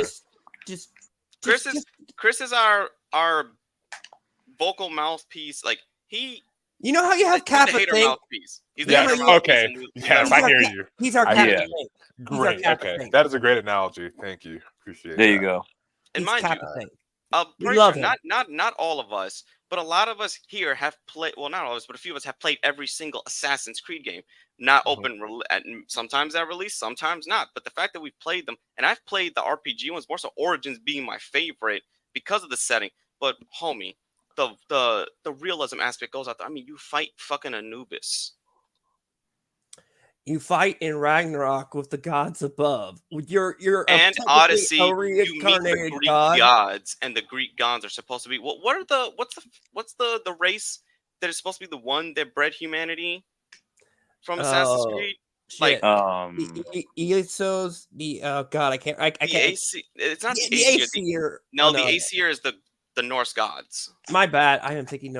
Chris is our vocal mouthpiece. Like, he. You know how you have Kappa thing? Mouthpiece. He's okay. Yes, I hear you. He's our Kappa thing. Great. Okay, that is a great analogy. Thank you. Appreciate it. There you go. And mind you, we love him. Not all of us, but a lot of us here have played. Well, not all of us, but a few of us have played every single Assassin's Creed game. Not open. Sometimes at release, sometimes not. But the fact that we've played them, and I've played the RPG ones more so, Origins being my favorite because of the setting. But homie, the realism aspect goes out there. I mean, you fight fucking Anubis. You fight in Ragnarok with the gods above. You're and Odyssey. You meet the Greek god. gods, and the Greek gods are supposed to be. What's the race that is supposed to be the one that bred humanity from Assassin's Creed? Like Eosos. God, I can't. It's not the Aesir. No, the Aesir is the Norse gods. My bad. I am thinking.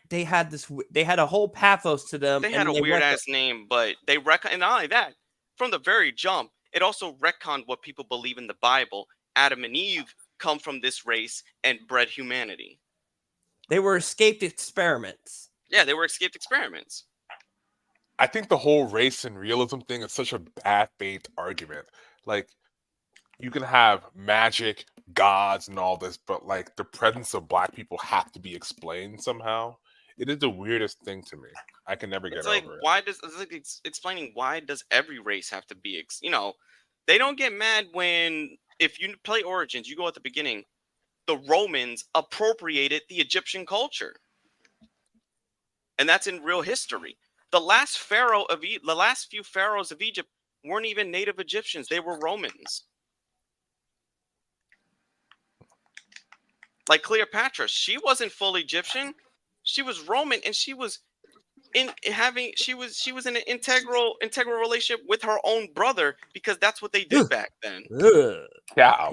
They had this. They had a whole pathos to them. They had a weird ass name, but they and not only that, from the very jump, it also retconned what people believe in the Bible. Adam and Eve come from this race and bred humanity. They were escaped experiments. Yeah, they were escaped experiments. I think the whole race and realism thing is such a bad faith argument. Like, you can have magic, gods, and all this, but like the presence of black people have to be explained somehow. It is the weirdest thing to me. I can never get over it. It's explaining why does every race have to be? They don't get mad when, if you play Origins, you go at the beginning. The Romans appropriated the Egyptian culture, and that's in real history. The last few pharaohs of Egypt weren't even native Egyptians; they were Romans. Like Cleopatra, she wasn't full Egyptian; she was Roman, and she was in an integral relationship with her own brother, because that's what they did back then. That's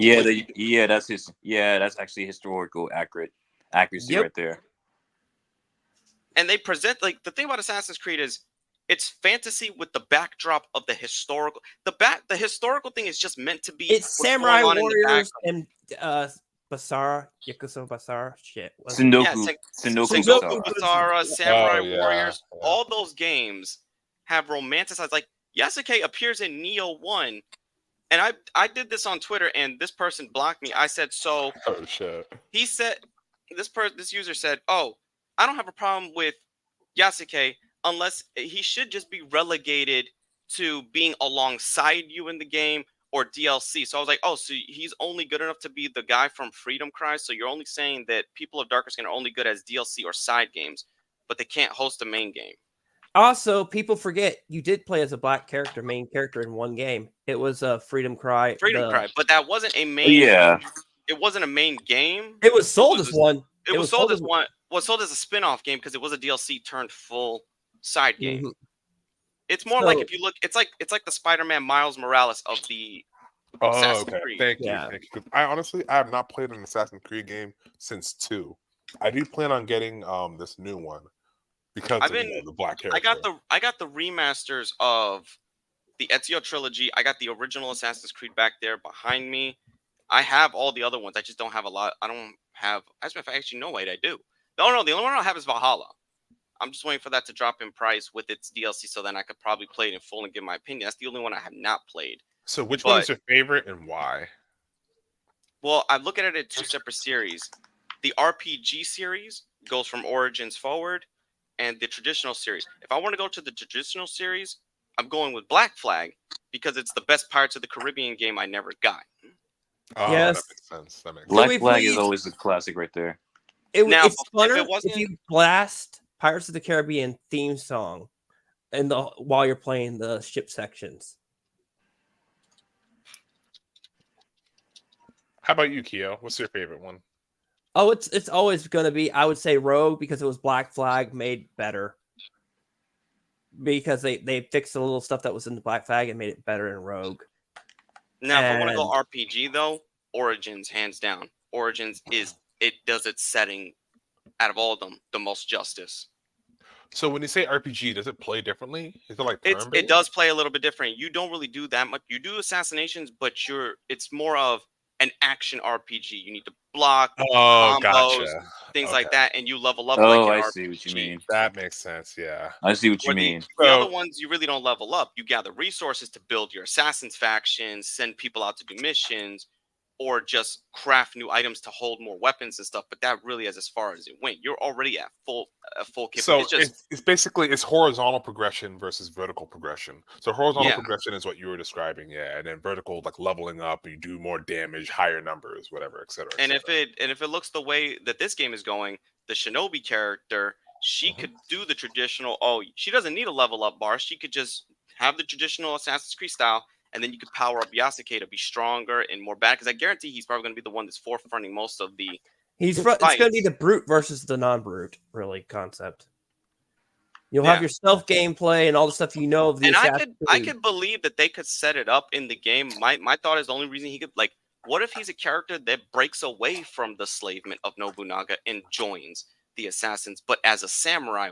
actually historical accuracy right there. And they present, like, the thing about Assassin's Creed is it's fantasy with the backdrop of the historical. The historical thing is just meant to be. It's samurai warriors and Basara, Yakuza Basara, shit. Sengoku Basara, Samurai Warriors. All those games have romanticized. Like, Yasuke appears in Neo 1, and I did this on Twitter, and this person blocked me. I said, so. Oh shit. He said, this user said, oh, I don't have a problem with Yasuke unless he should just be relegated to being alongside you in the game or DLC. So I was like, oh, so he's only good enough to be the guy from Freedom Cry. So you're only saying that People of Darker Skin are only good as DLC or side games, but they can't host a main game. Also, people forget you did play as a black character, main character in one game. It was Freedom Cry. Cry, but that wasn't a main. Yeah, it wasn't a main game. It was sold as one. It was sold as one. Was sold as a spin-off game because it was a DLC turned full side game. Mm-hmm. It's more like, if you look, it's like the Spider-Man Miles Morales of the Assassin's Creed. Thank you. I have not played an Assassin's Creed game since 2. I do plan on getting this new one because of the black character. I got the remasters of the Ezio trilogy. I got the original Assassin's Creed back there behind me. I have all the other ones. I just don't have a lot. I don't have. As a matter of fact, actually, no, wait, I do. No, the only one I don't have is Valhalla. I'm just waiting for that to drop in price with its DLC, so then I could probably play it in full and give my opinion. That's the only one I have not played. So which one is your favorite and why? Well, I look at it in two separate series. The RPG series goes from Origins forward, and the traditional series. If I want to go to the traditional series, I'm going with Black Flag because it's the best Pirates of the Caribbean game I never got. Oh, yes. That makes sense. Black Flag is always a classic right there. It's funner if you blast Pirates of the Caribbean theme song while you're playing the ship sections. How about you, Keo? What's your favorite one? Oh, it's always going to be, I would say, Rogue, because it was Black Flag made better. Because they fixed the little stuff that was in the Black Flag and made it better in Rogue. Now, if I want to go RPG, though, Origins, hands down. Origins does its setting, out of all of them, the most justice. So when you say RPG, does it play differently? Is it like it does play a little bit different. You don't really do that much. You do assassinations, but it's more of an action RPG. You need to block, combos, gotcha. things like that, and you level up. I see what you mean. That makes sense. Yeah, I see what you mean. The other ones, you really don't level up. You gather resources to build your assassins factions, send people out to do missions, or just craft new items to hold more weapons and stuff. But that really is as far as it went. You're already at full capability. So it's basically horizontal progression versus vertical progression. So horizontal progression is what you were describing, and then vertical, like leveling up, you do more damage, higher numbers, whatever, etc. And if it looks the way that this game is going, the Shinobi character, she could do the traditional. Oh, she doesn't need a level up bar. She could just have the traditional Assassin's Creed style. And then you could power up Yasuke to be stronger and more bad. Because I guarantee he's probably going to be the one that's forefronting most of the. It's going to be the brute versus the non-brute, really, concept. You'll have your stealth gameplay and all the stuff of the. And I could believe that they could set it up in the game. My thought is the only reason he could what if he's a character that breaks away from the enslavement of Nobunaga and joins the assassins, but as a samurai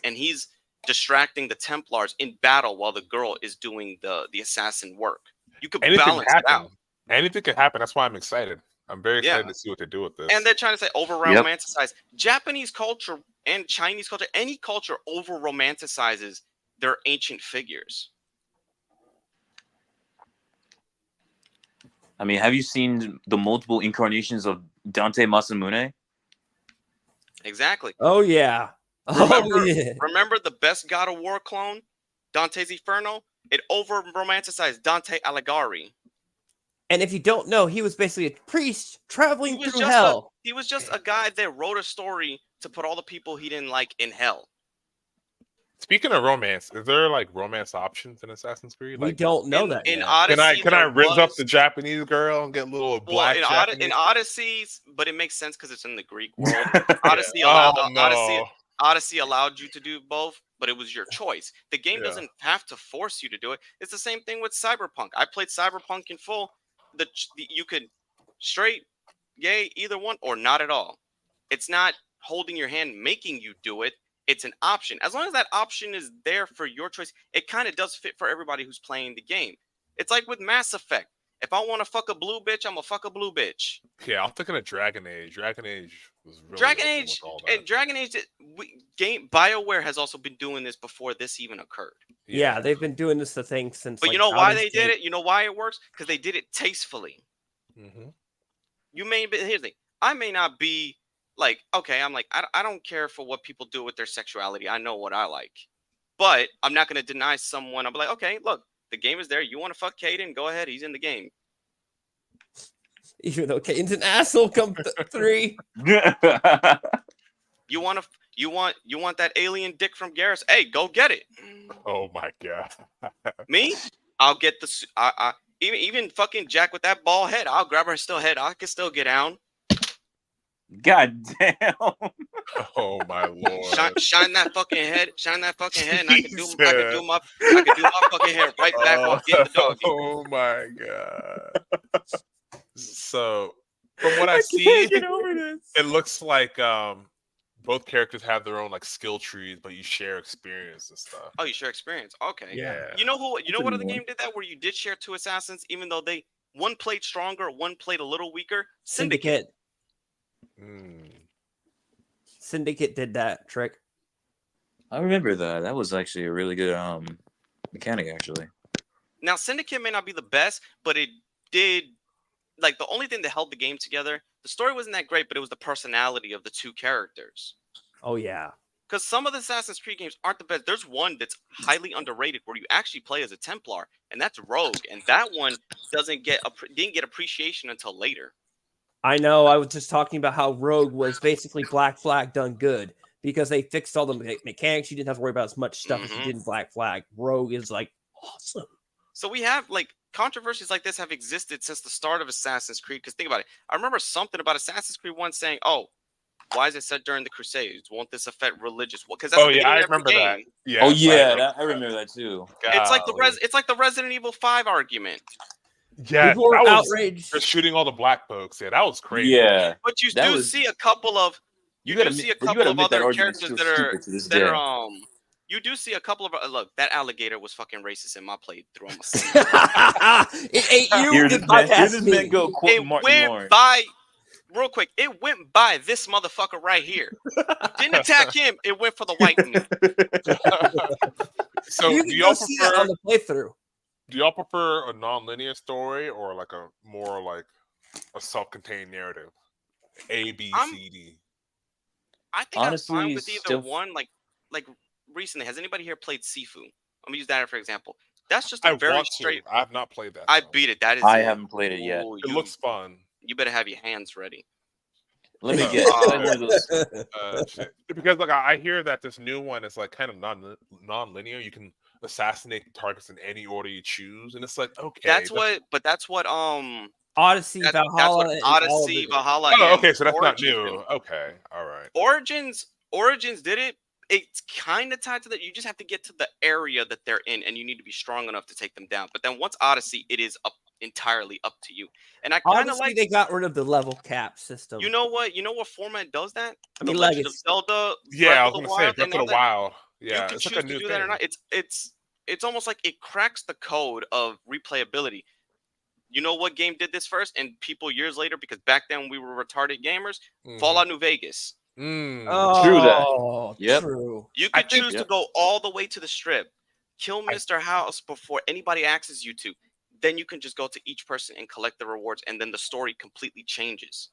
and he's distracting the Templars in battle while the girl is doing the assassin work. You could balance it out. Anything could happen. That's why I'm excited. I'm very excited to see what they do with this. And they're trying to say over-romanticize. Japanese culture and Chinese culture, any culture over-romanticizes their ancient figures. I mean, have you seen the multiple incarnations of Dante Masamune? Exactly. Oh, yeah. Remember the best God of War clone, Dante's Inferno? It over-romanticized Dante Alighieri. And if you don't know, he was basically a priest traveling through hell. He was just a guy that wrote a story to put all the people he didn't like in hell. Speaking of romance, is there romance options in Assassin's Creed? We don't know that. In Odyssey, can I rinse up the Japanese girl and get a little black? In Odyssey, but it makes sense because it's in the Greek world. Odyssey allowed you to do both, but it was your choice. The game doesn't have to force you to do it. It's the same thing with Cyberpunk. I played Cyberpunk in full. You could straight, gay, either one, or not at all. It's not holding your hand, making you do it. It's an option. As long as that option is there for your choice, it kind of does fit for everybody who's playing the game. It's like with Mass Effect. If I want to fuck a blue bitch, I'm gonna fuck a blue bitch. Yeah, I'm thinking of Dragon Age. Dragon Age was really Dragon Age. BioWare has also been doing this before this even occurred. Yeah, they've been doing this thing since. But you know why they did it? You know why it works? Because they did it tastefully. Mm-hmm. Here's the thing. I may not be I don't care for what people do with their sexuality. I know what I like. But I'm not going to deny someone. I'll be like, okay, look, the game is there. You want to fuck Caden? Go ahead. He's in the game. Even though Caden's an asshole, come 3. You want that alien dick from Garrus? Hey, go get it. Oh my god. Me? I'll get even fucking Jack with that bald head. I'll grab her still head. I can still get down. God damn. Oh my lord. Shine that fucking head. And I can do my fucking hair right back off the dog. Oh my god. So from what I see, it looks like both characters have their own like skill trees, but you share experience and stuff. Oh, you share experience. Okay. Yeah. You know what other game did that where you did share two assassins, even though one played stronger, one played a little weaker? Syndicate. Syndicate did that trick. I remember that. That was actually a really good mechanic, actually. Now, Syndicate may not be the best, but it did, like, the only thing that held the game together, the story wasn't that great, but it was the personality of the two characters. Oh, yeah. Because some of the Assassin's Creed games aren't the best. There's one that's highly underrated where you actually play as a Templar, and that's Rogue. And that one didn't get appreciation until later. I know. I was just talking about how Rogue was basically Black Flag done good because they fixed all the mechanics. You didn't have to worry about as much stuff as you did in Black Flag. Rogue is like awesome. So we have like controversies like this have existed since the start of Assassin's Creed. Because think about it. I remember something about Assassin's Creed 1 saying, "Oh, why is it set during the Crusades? Won't this affect religious?" Because I remember that. Yeah. Oh yeah, I remember that too. It's like the Resident Evil 5 argument. Yeah, people were outraged. They're shooting all the black folks. Yeah, that was crazy. Yeah, but you do see a couple of other characters that are You do see a couple of look. That alligator was fucking racist in my playthrough. It ate you. Here's this man go quoting Martin Lawrence. By real quick. It went by this motherfucker right here. Didn't attack him. It went for the white man. So you do y'all see that on the playthrough? Do y'all prefer a non-linear story or like a more like a self-contained narrative? A, B, C, D. I think honestly, I'm fine with either one. Like recently, has anybody here played Sifu? I'm gonna use that for example. That's just a very straight. I have not played that. I beat it. I haven't played it yet. It looks fun. You better have your hands ready. Let me get shit. Because like I hear that this new one is like kind of non-linear. You can assassinate targets in any order you choose, and it's like okay. That's what Odyssey, Valhalla. Valhalla. Oh, okay, so that's not new. Okay, all right. Origins did it. It's kind of tied to that. You just have to get to the area that they're in, and you need to be strong enough to take them down. But then once Odyssey, it is entirely up to you. And I kind of like they got rid of the level cap system. You know what format does that? The Legend of Zelda. Yeah, I was gonna say Breath of the Wild. Yeah, you can choose to do that or not. It's almost like it cracks the code of replayability. You know what game did this first? And people years later, because back then we were retarded gamers, Fallout New Vegas. Oh, true that. Yep. True. You could choose to go all the way to the strip, kill Mr. House before anybody accesses you to. Then you can just go to each person and collect the rewards, and then the story completely changes.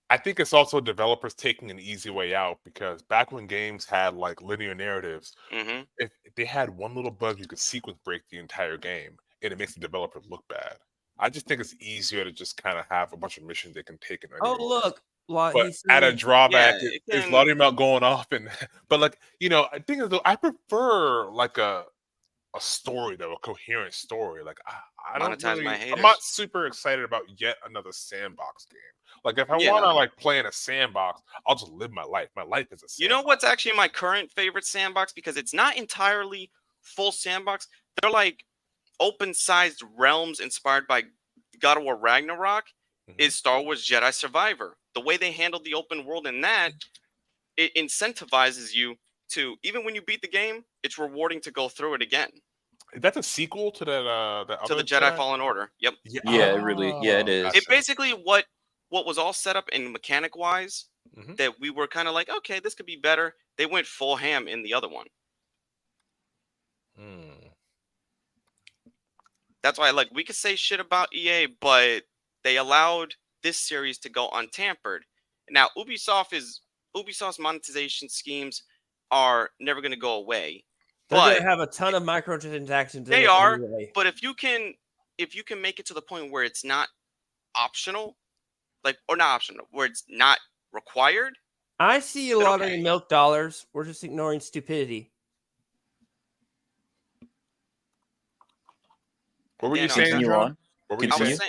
I think it's also developers taking an easy way out because back when games had like linear narratives, if they had one little bug, you could sequence break the entire game, and it makes the developer look bad. I just think it's easier to just kind of have a bunch of missions they can take. Look. But at a drawback, is letting them out going off, but like I think I prefer like a story though, a coherent story. Like I don't really, I'm not super excited about yet another sandbox game. Like if I want to like play in a sandbox, I'll just live my life. My life is a sandbox. You know what's actually my current favorite sandbox because it's not entirely full sandbox. They're like open-sized realms inspired by God of War Ragnarok. Is Star Wars Jedi Survivor. The way they handled the open world in that, it incentivizes you to, even when you beat the game, it's rewarding to go through it again. That's a sequel to that to the Jedi Fallen Order. Yep. It is. It basically what was all set up in mechanic wise that we were kind of like, okay, this could be better. They went full ham in the other one. That's why we could say shit about EA, but they allowed this series to go untampered. Now, Ubisoft's monetization schemes are never going to go away. They're going to have a ton of microtransactions. They are, anyway. But if you can make it to the point where it's not optional, or not optional, where it's not required. I see a lot of milk dollars. We're just ignoring stupidity. What were you saying, John? What were you saying?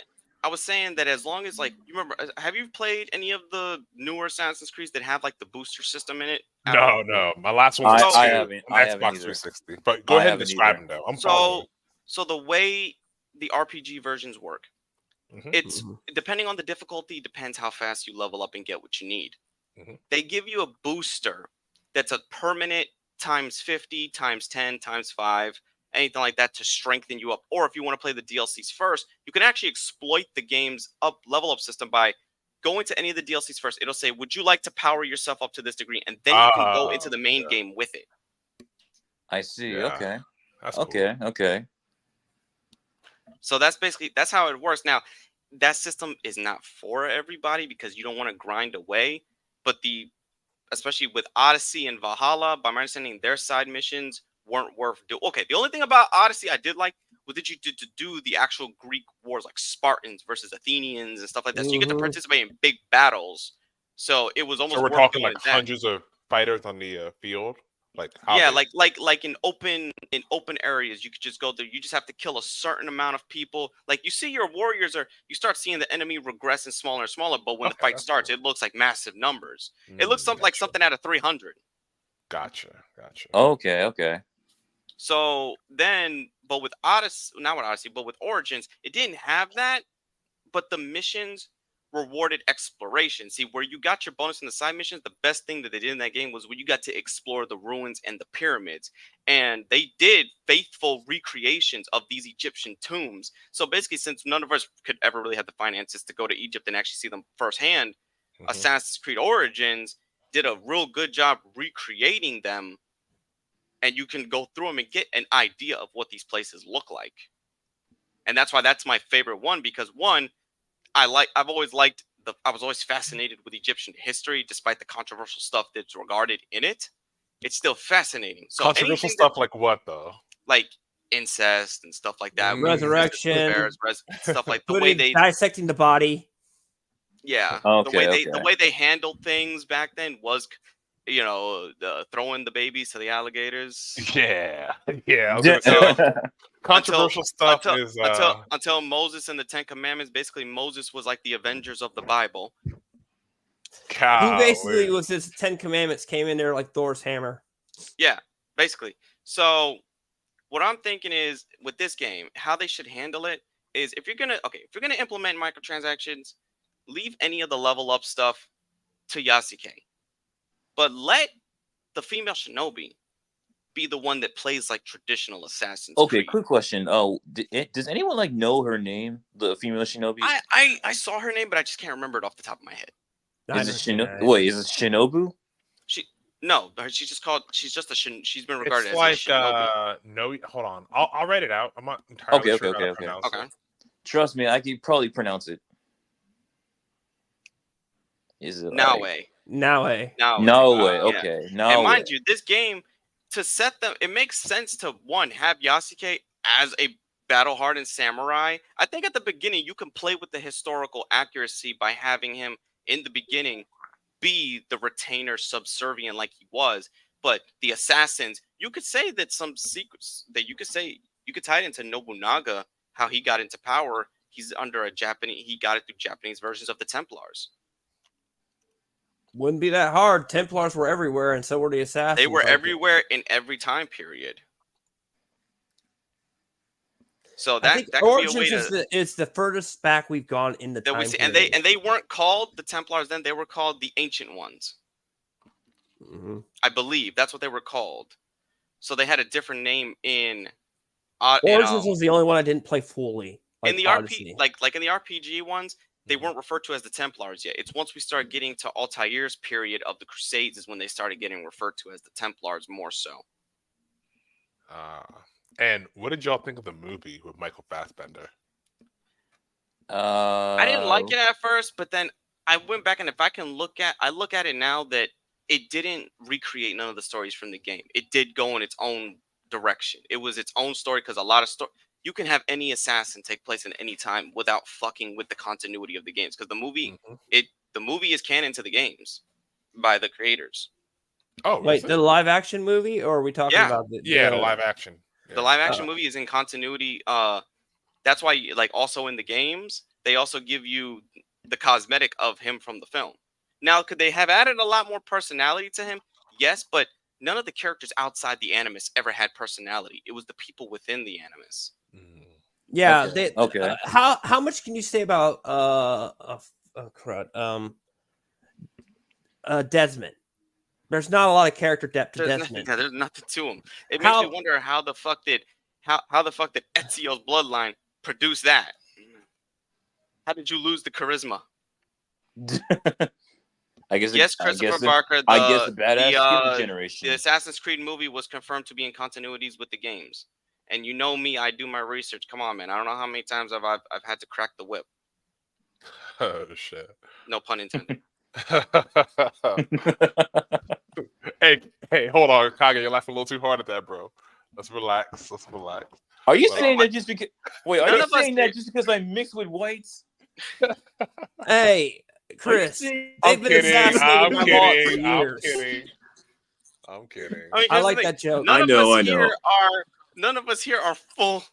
I was saying that as long as you remember, have you played any of the newer Assassin's Creed that have the booster system in it? No. My last one was Xbox 360. But go ahead and describe them though. So the way the RPG versions work, it's depending on the difficulty, depends how fast you level up and get what you need. they give you a booster that's a permanent times 50, times 10, times 5, anything like that to strengthen you up. Or if you want to play the DLCs first, you can actually exploit the game's level up system by going to any of the DLCs first. It'll say, would you like to power yourself up to this degree? And then you can go into the main game with it. I see. Yeah. Okay. That's okay. Cool. Okay. So that's how it works. Now, that system is not for everybody because you don't want to grind away. But especially with Odyssey and Valhalla, by my understanding, their side missions weren't worth doing. Okay, the only thing about Odyssey I did like was that you did to do the actual Greek wars, like Spartans versus Athenians and stuff like that. So you get to participate in big battles. So it was almost. So we're worth talking doing like that. hundreds of fighters on the field. Like like in open areas, you could just go there. You just have to kill a certain amount of people. Like you see your warriors you start seeing the enemy regress and smaller, but when the fight starts, it looks like massive numbers. It looks like something out of 300. Gotcha. Okay. So then, but with Odyssey, but with Origins, it didn't have that. But the missions rewarded exploration. See, where you got your bonus in the side missions, the best thing that they did in that game was when you got to explore the ruins and the pyramids. And they did faithful recreations of these Egyptian tombs. So basically, since none of us could ever really have the finances to go to Egypt and actually see them firsthand, Assassin's Creed Origins did a real good job recreating them. And you can go through them and get an idea of what these places look like. And that's why that's my favorite one, because one, I was always fascinated with Egyptian history, despite the controversial stuff that's regarded in it. It's still fascinating. So controversial stuff like what though? Like incest and stuff like that. Resurrection, stuff like the way they dissecting the body. Yeah, the way they handled things back then was, throwing the babies to the alligators. Yeah. Controversial stuff until Moses and the 10 Commandments. Basically, Moses was like the Avengers of the Bible. He basically was his 10 Commandments came in there like Thor's hammer. Yeah, basically. So what I'm thinking is with this game, how they should handle it is if you're gonna implement microtransactions, leave any of the level up stuff to Yasuke, but let the female shinobi be the one that plays like traditional Assassin's Creed. Quick question. Does anyone know her name? The female shinobi? I saw her name, but I just can't remember it off the top of my head. Is it Shinobu? She's just she's been regarded it's as a shinobi. No, hold on. I'll write it out. I'm not entirely sure how to pronounce it. Trust me, I can probably pronounce it. Is it Naue? Okay. And mind you, this game, to set them, it makes sense to have Yasuke as a battle-hardened samurai. I think at the beginning you can play with the historical accuracy by having him in the beginning be the retainer subservient like he was. But the assassins, you could say that some secrets that you could tie it into Nobunaga, how he got into power. He's under he got it through Japanese versions of the Templars. Wouldn't be that hard. Templars were everywhere, and so were the assassins. They were everywhere in every time period. So that could be a way to. It's the furthest back we've gone in the time period. And they weren't called the Templars then; they were called the Ancient Ones. Mm-hmm. I believe that's what they were called. So they had a different name in. Origins was the only one I didn't play fully. In the RPG, in the RPG ones, they weren't referred to as the Templars yet. It's once we start getting to Altair's period of the Crusades is when they started getting referred to as the Templars more so. And what did y'all think of the movie with Michael Fassbender? I didn't like it at first, but then I went back and I look at it now that it didn't recreate none of the stories from the game. It did go in its own direction. It was its own story because a lot of you can have any assassin take place in any time without fucking with the continuity of the games. Because the movie is canon to the games by the creators. Oh, wait, the live action movie, or are we talking about the live action? Yeah. The live action movie is in continuity. That's why, also in the games, they also give you the cosmetic of him from the film. Now, could they have added a lot more personality to him? Yes, but none of the characters outside the Animus ever had personality. It was the people within the Animus. Yeah. Okay. How much can you say about Desmond. There's not a lot of character depth to Desmond. There's nothing to him. It makes me wonder how the fuck did Ezio's bloodline produce that? How did you lose the charisma? Christopher Barker. The badass generation. The Assassin's Creed movie was confirmed to be in continuities with the games. And you know me, I do my research. Come on, man. I don't know how many times I've had to crack the whip. Oh shit. No pun intended. Hey, hold on, Kage. You're laughing a little too hard at that, bro. Let's relax. Are you saying that just because? Wait, are you saying that just because I'm mixed with whites? Hey, Chris. I'm kidding. I'm kidding. I mean, I like that joke. I know. None of us here are full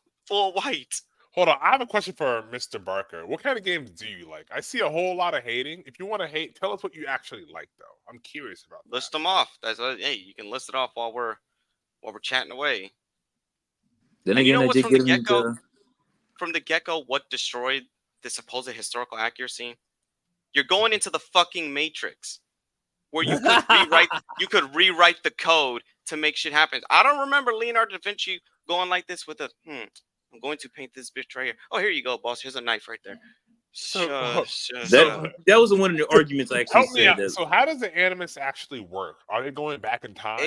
white. Hold on, I have a question for Mr. Barker. What kind of games do you like? I see a whole lot of hating. If you want to hate, tell us what you actually like, though. I'm curious about that. List them off. Hey, you can list it off while we're chatting away. Then again, I did get into... From the get-go, what destroyed the supposed historical accuracy? You're going into the fucking Matrix, where you could rewrite the code to make shit happen. I don't remember Leonardo da Vinci going like this with I'm going to paint this bitch right here. Oh, here you go, boss. Here's a knife right there. That was one of the arguments I actually said. That... So how does the animus actually work? Are they going back in time?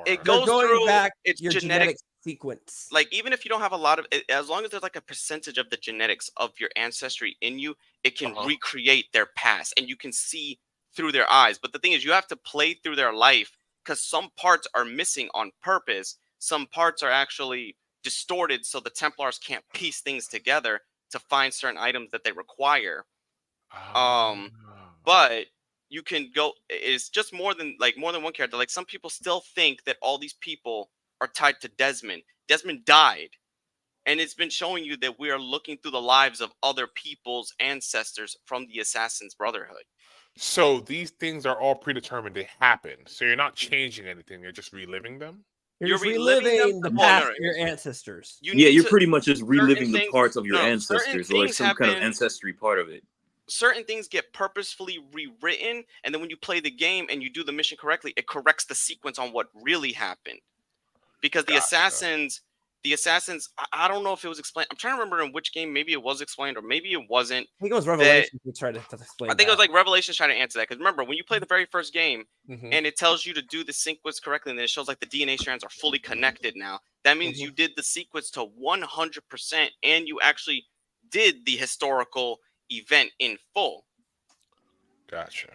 It goes through back its your genetic sequence. Like, even if you don't have a lot of it, as long as there's like a percentage of the genetics of your ancestry in you, it can recreate their past and you can see through their eyes. But the thing is, you have to play through their life because some parts are missing on purpose. Some parts are actually distorted so the Templars can't piece things together to find certain items that they require. But you can go, it's just more than one character. Like, some people still think that all these people are tied to Desmond. Desmond died. And it's been showing you that we are looking through the lives of other people's ancestors from the Assassin's Brotherhood. So these things are all predetermined. They happen. So you're not changing anything. You're just reliving them. You're reliving the past of your ancestors. You're pretty much just reliving the parts of your ancestors, or like some kind of ancestry part of it. Certain things get purposefully rewritten, and then when you play the game and you do the mission correctly, it corrects the sequence on what really happened. Because the assassins, I don't know if it was explained. I'm trying to remember in which game. Maybe it was explained, or maybe it wasn't. I think it was Revelations. We tried to explain. I think it was like Revelations trying to answer that. Because remember, when you play the very first game and it tells you to do the sequence correctly, and then it shows like the DNA strands are fully connected now. That means you did the sequence to 100%, and you actually did the historical event in full. Gotcha.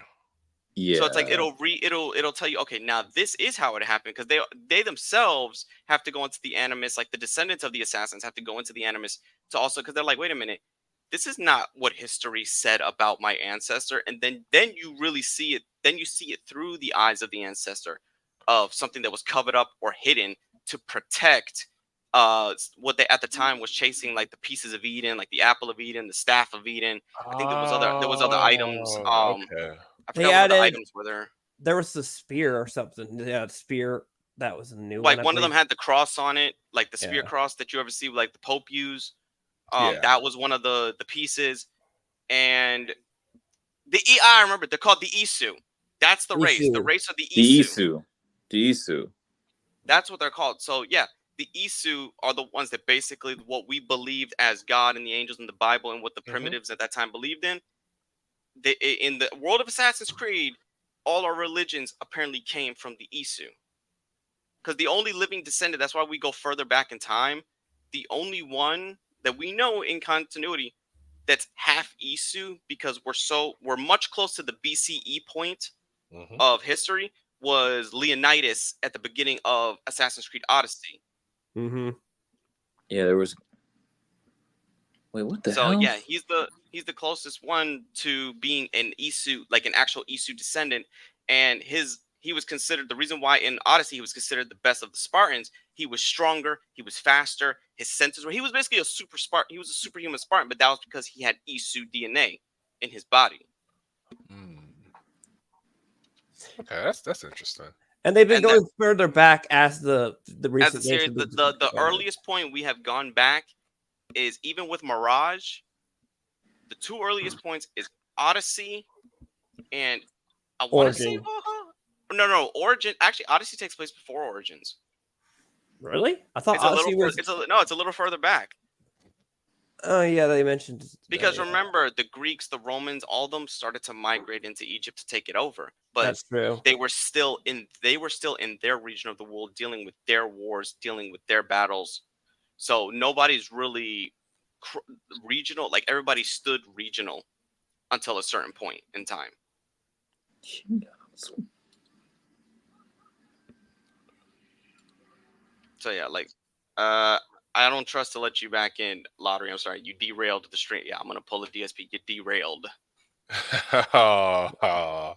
Yeah. So it's like it'll tell you, okay, now this is how it happened, because they themselves have to go into the animus, like the descendants of the assassins have to go into the animus to also, because they're like, wait a minute, this is not what history said about my ancestor. And then you really see it. Then you see it through the eyes of the ancestor of something that was covered up or hidden to protect what they at the time was chasing, like the pieces of Eden, like the apple of Eden, the staff of Eden. I think there was other items. Okay. I forgot what the items were there. There was the spear or something. Yeah, spear. That was a new one. Like, one of them had the cross on it, like the spear cross that you ever see, like the Pope use. That was one of the pieces. And I remember, they're called the Isu. That's the race. The race of the Isu. The Isu. That's what they're called. So yeah, the Isu are the ones that basically what we believed as God and the angels in the Bible and what the primitives at that time believed in. In the world of Assassin's Creed, all our religions apparently came from the Isu. Because the only living descendant, that's why we go further back in time, the only one that we know in continuity that's half Isu, because we're much close to the BCE point of history, was Leonidas at the beginning of Assassin's Creed Odyssey. Yeah, there was. Wait, what the hell? So yeah, he's the closest one to being an Isu, like an actual Isu descendant, and he was considered, the reason why in Odyssey he was considered the best of the Spartans. He was stronger, he was faster, his senses were. He was basically a super Spartan. He was a superhuman Spartan, but that was because he had Isu DNA in his body. Okay, that's interesting. And they've been going further back as the recent series. The earliest point we have gone back is even with Mirage. The two earliest points is Odyssey and I want to say no. Origin actually Odyssey takes place before Origins. Really? I thought It's Odyssey was. It's a little further back. Oh yeah, they mentioned. Because remember, the Greeks, the Romans, all of them started to migrate into Egypt to take it over. But that's true. They were still in their region of the world, dealing with their wars, dealing with their battles. So nobody's really regional. Like everybody stood regional until a certain point in time. So yeah, like I don't trust to let you back in, Lottery. I'm sorry, you derailed the stream. Yeah, I'm gonna pull a DSP. You derailed.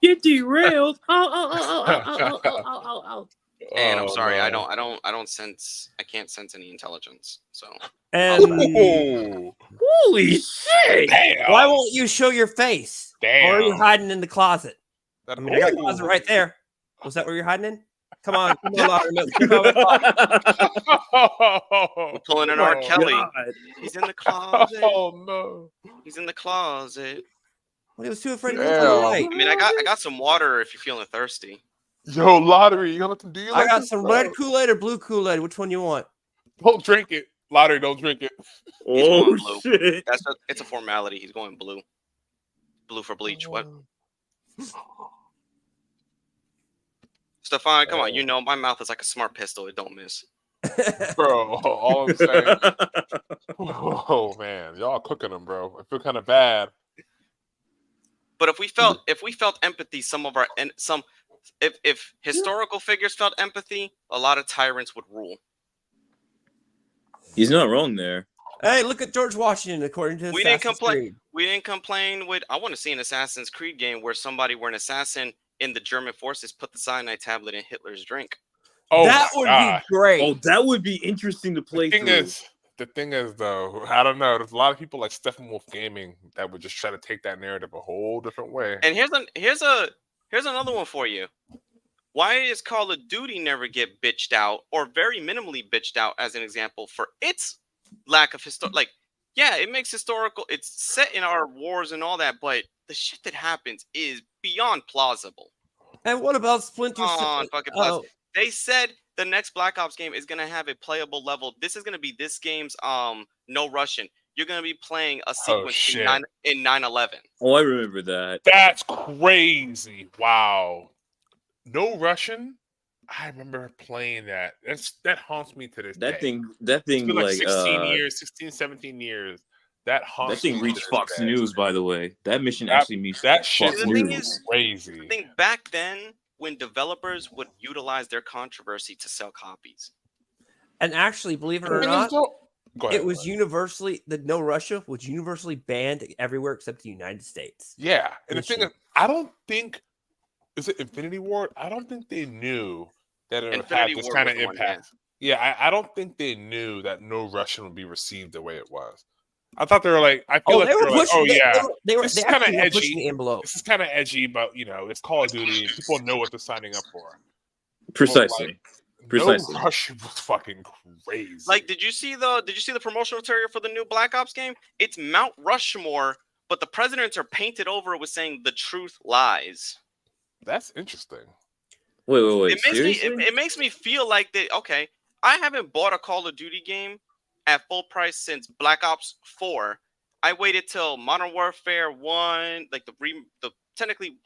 Get derailed. Oh. And I'm sorry, no. I can't sense any intelligence. So. And Holy shit! Damn. Why won't you show your face? Damn. Or are you hiding in the closet? That, I mean, I got a closet right there. Was that where you're hiding in? Come on, Lottery. We're pulling an R. Kelly. God. He's in the closet. Oh no. He's in the closet. Well, he was too afraid to look on the light. I mean, I got some water if you're feeling thirsty. Yo, Lottery, you gonna let them do you? I got some red Kool-Aid or blue Kool-Aid. Which one you want? Don't drink it, Lottery. Don't drink it. He's going blue. Shit! It's a formality. He's going blue. Blue for bleach. What? Stefan, come on. You know my mouth is like a smart pistol. It don't miss. Bro, all I'm saying. Oh man, y'all cooking them, bro. I feel kind of bad. But if we felt empathy, if historical figures felt empathy, a lot of tyrants would rule. He's not wrong there. Hey, look at George Washington. According to We didn't complain with. I want to see an Assassin's Creed game where an assassin in the German forces put the cyanide tablet in Hitler's drink. Oh, that would be great. Oh, that would be interesting to play. The thing is, though, I don't know. There's a lot of people like Stephen Wolf Gaming that would just try to take that narrative a whole different way. And here's another one for you. Why does Call of Duty never get bitched out, or very minimally bitched out, as an example, for its lack of Like, yeah, it makes historical. It's set in our wars and all that, but the shit that happens is beyond plausible. And what about Splinter Cell? They said the next Black Ops game is gonna have a playable level. This is gonna be this game's no Russian. You're gonna be playing a sequence in 9/11. Oh, I remember that. That's crazy! Wow, no Russian. I remember playing that. That haunts me to this day. That thing, it's been 16, 17 years. That thing reached Fox News, by the way. That mission actually meets that shit. The thing is crazy. I think back then, when developers would utilize their controversy to sell copies. And actually, believe it or not, it was universally No Russia was universally banned everywhere except the United States. Yeah, and the thing is, I don't think is it Infinity Ward. I don't think they knew that it would have this kind of impact. Yeah, I don't think they knew that no Russian would be received the way it was. I thought they were like, I feel like they were like, oh yeah, this is kind of edgy. This is kind of edgy, but it's Call of Duty. People know what they're signing up for. Precisely. No Russian was fucking crazy. Like, did you see the promotional material for the new Black Ops game? It's Mount Rushmore, but the presidents are painted over with saying the truth lies. That's interesting. Wait. It makes me feel like that. Okay, I haven't bought a Call of Duty game at full price since Black Ops 4. I waited till Modern Warfare 1, like the technically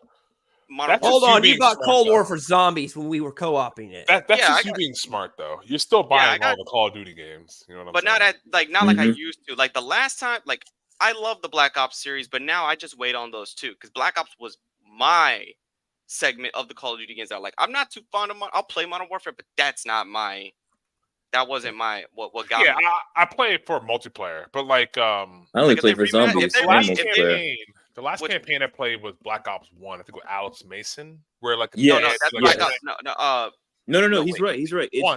Modern Hold on, you bought Cold War for Zombies when we were co-oping it. That's just you being smart though. You're still buying all the Call of Duty games. You know what I'm saying? Not like I used to. Like the last time, like I love the Black Ops series, but now I just wait on those two because Black Ops was my segment of the Call of Duty games that I like. I'm not too fond of I'll play Modern Warfare, but that wasn't my what got me. Yeah, I play it for multiplayer, but like I only play for zombies. The last campaign I played was Black Ops 1. I think with Alex Mason, where like No, he's right. He's right. I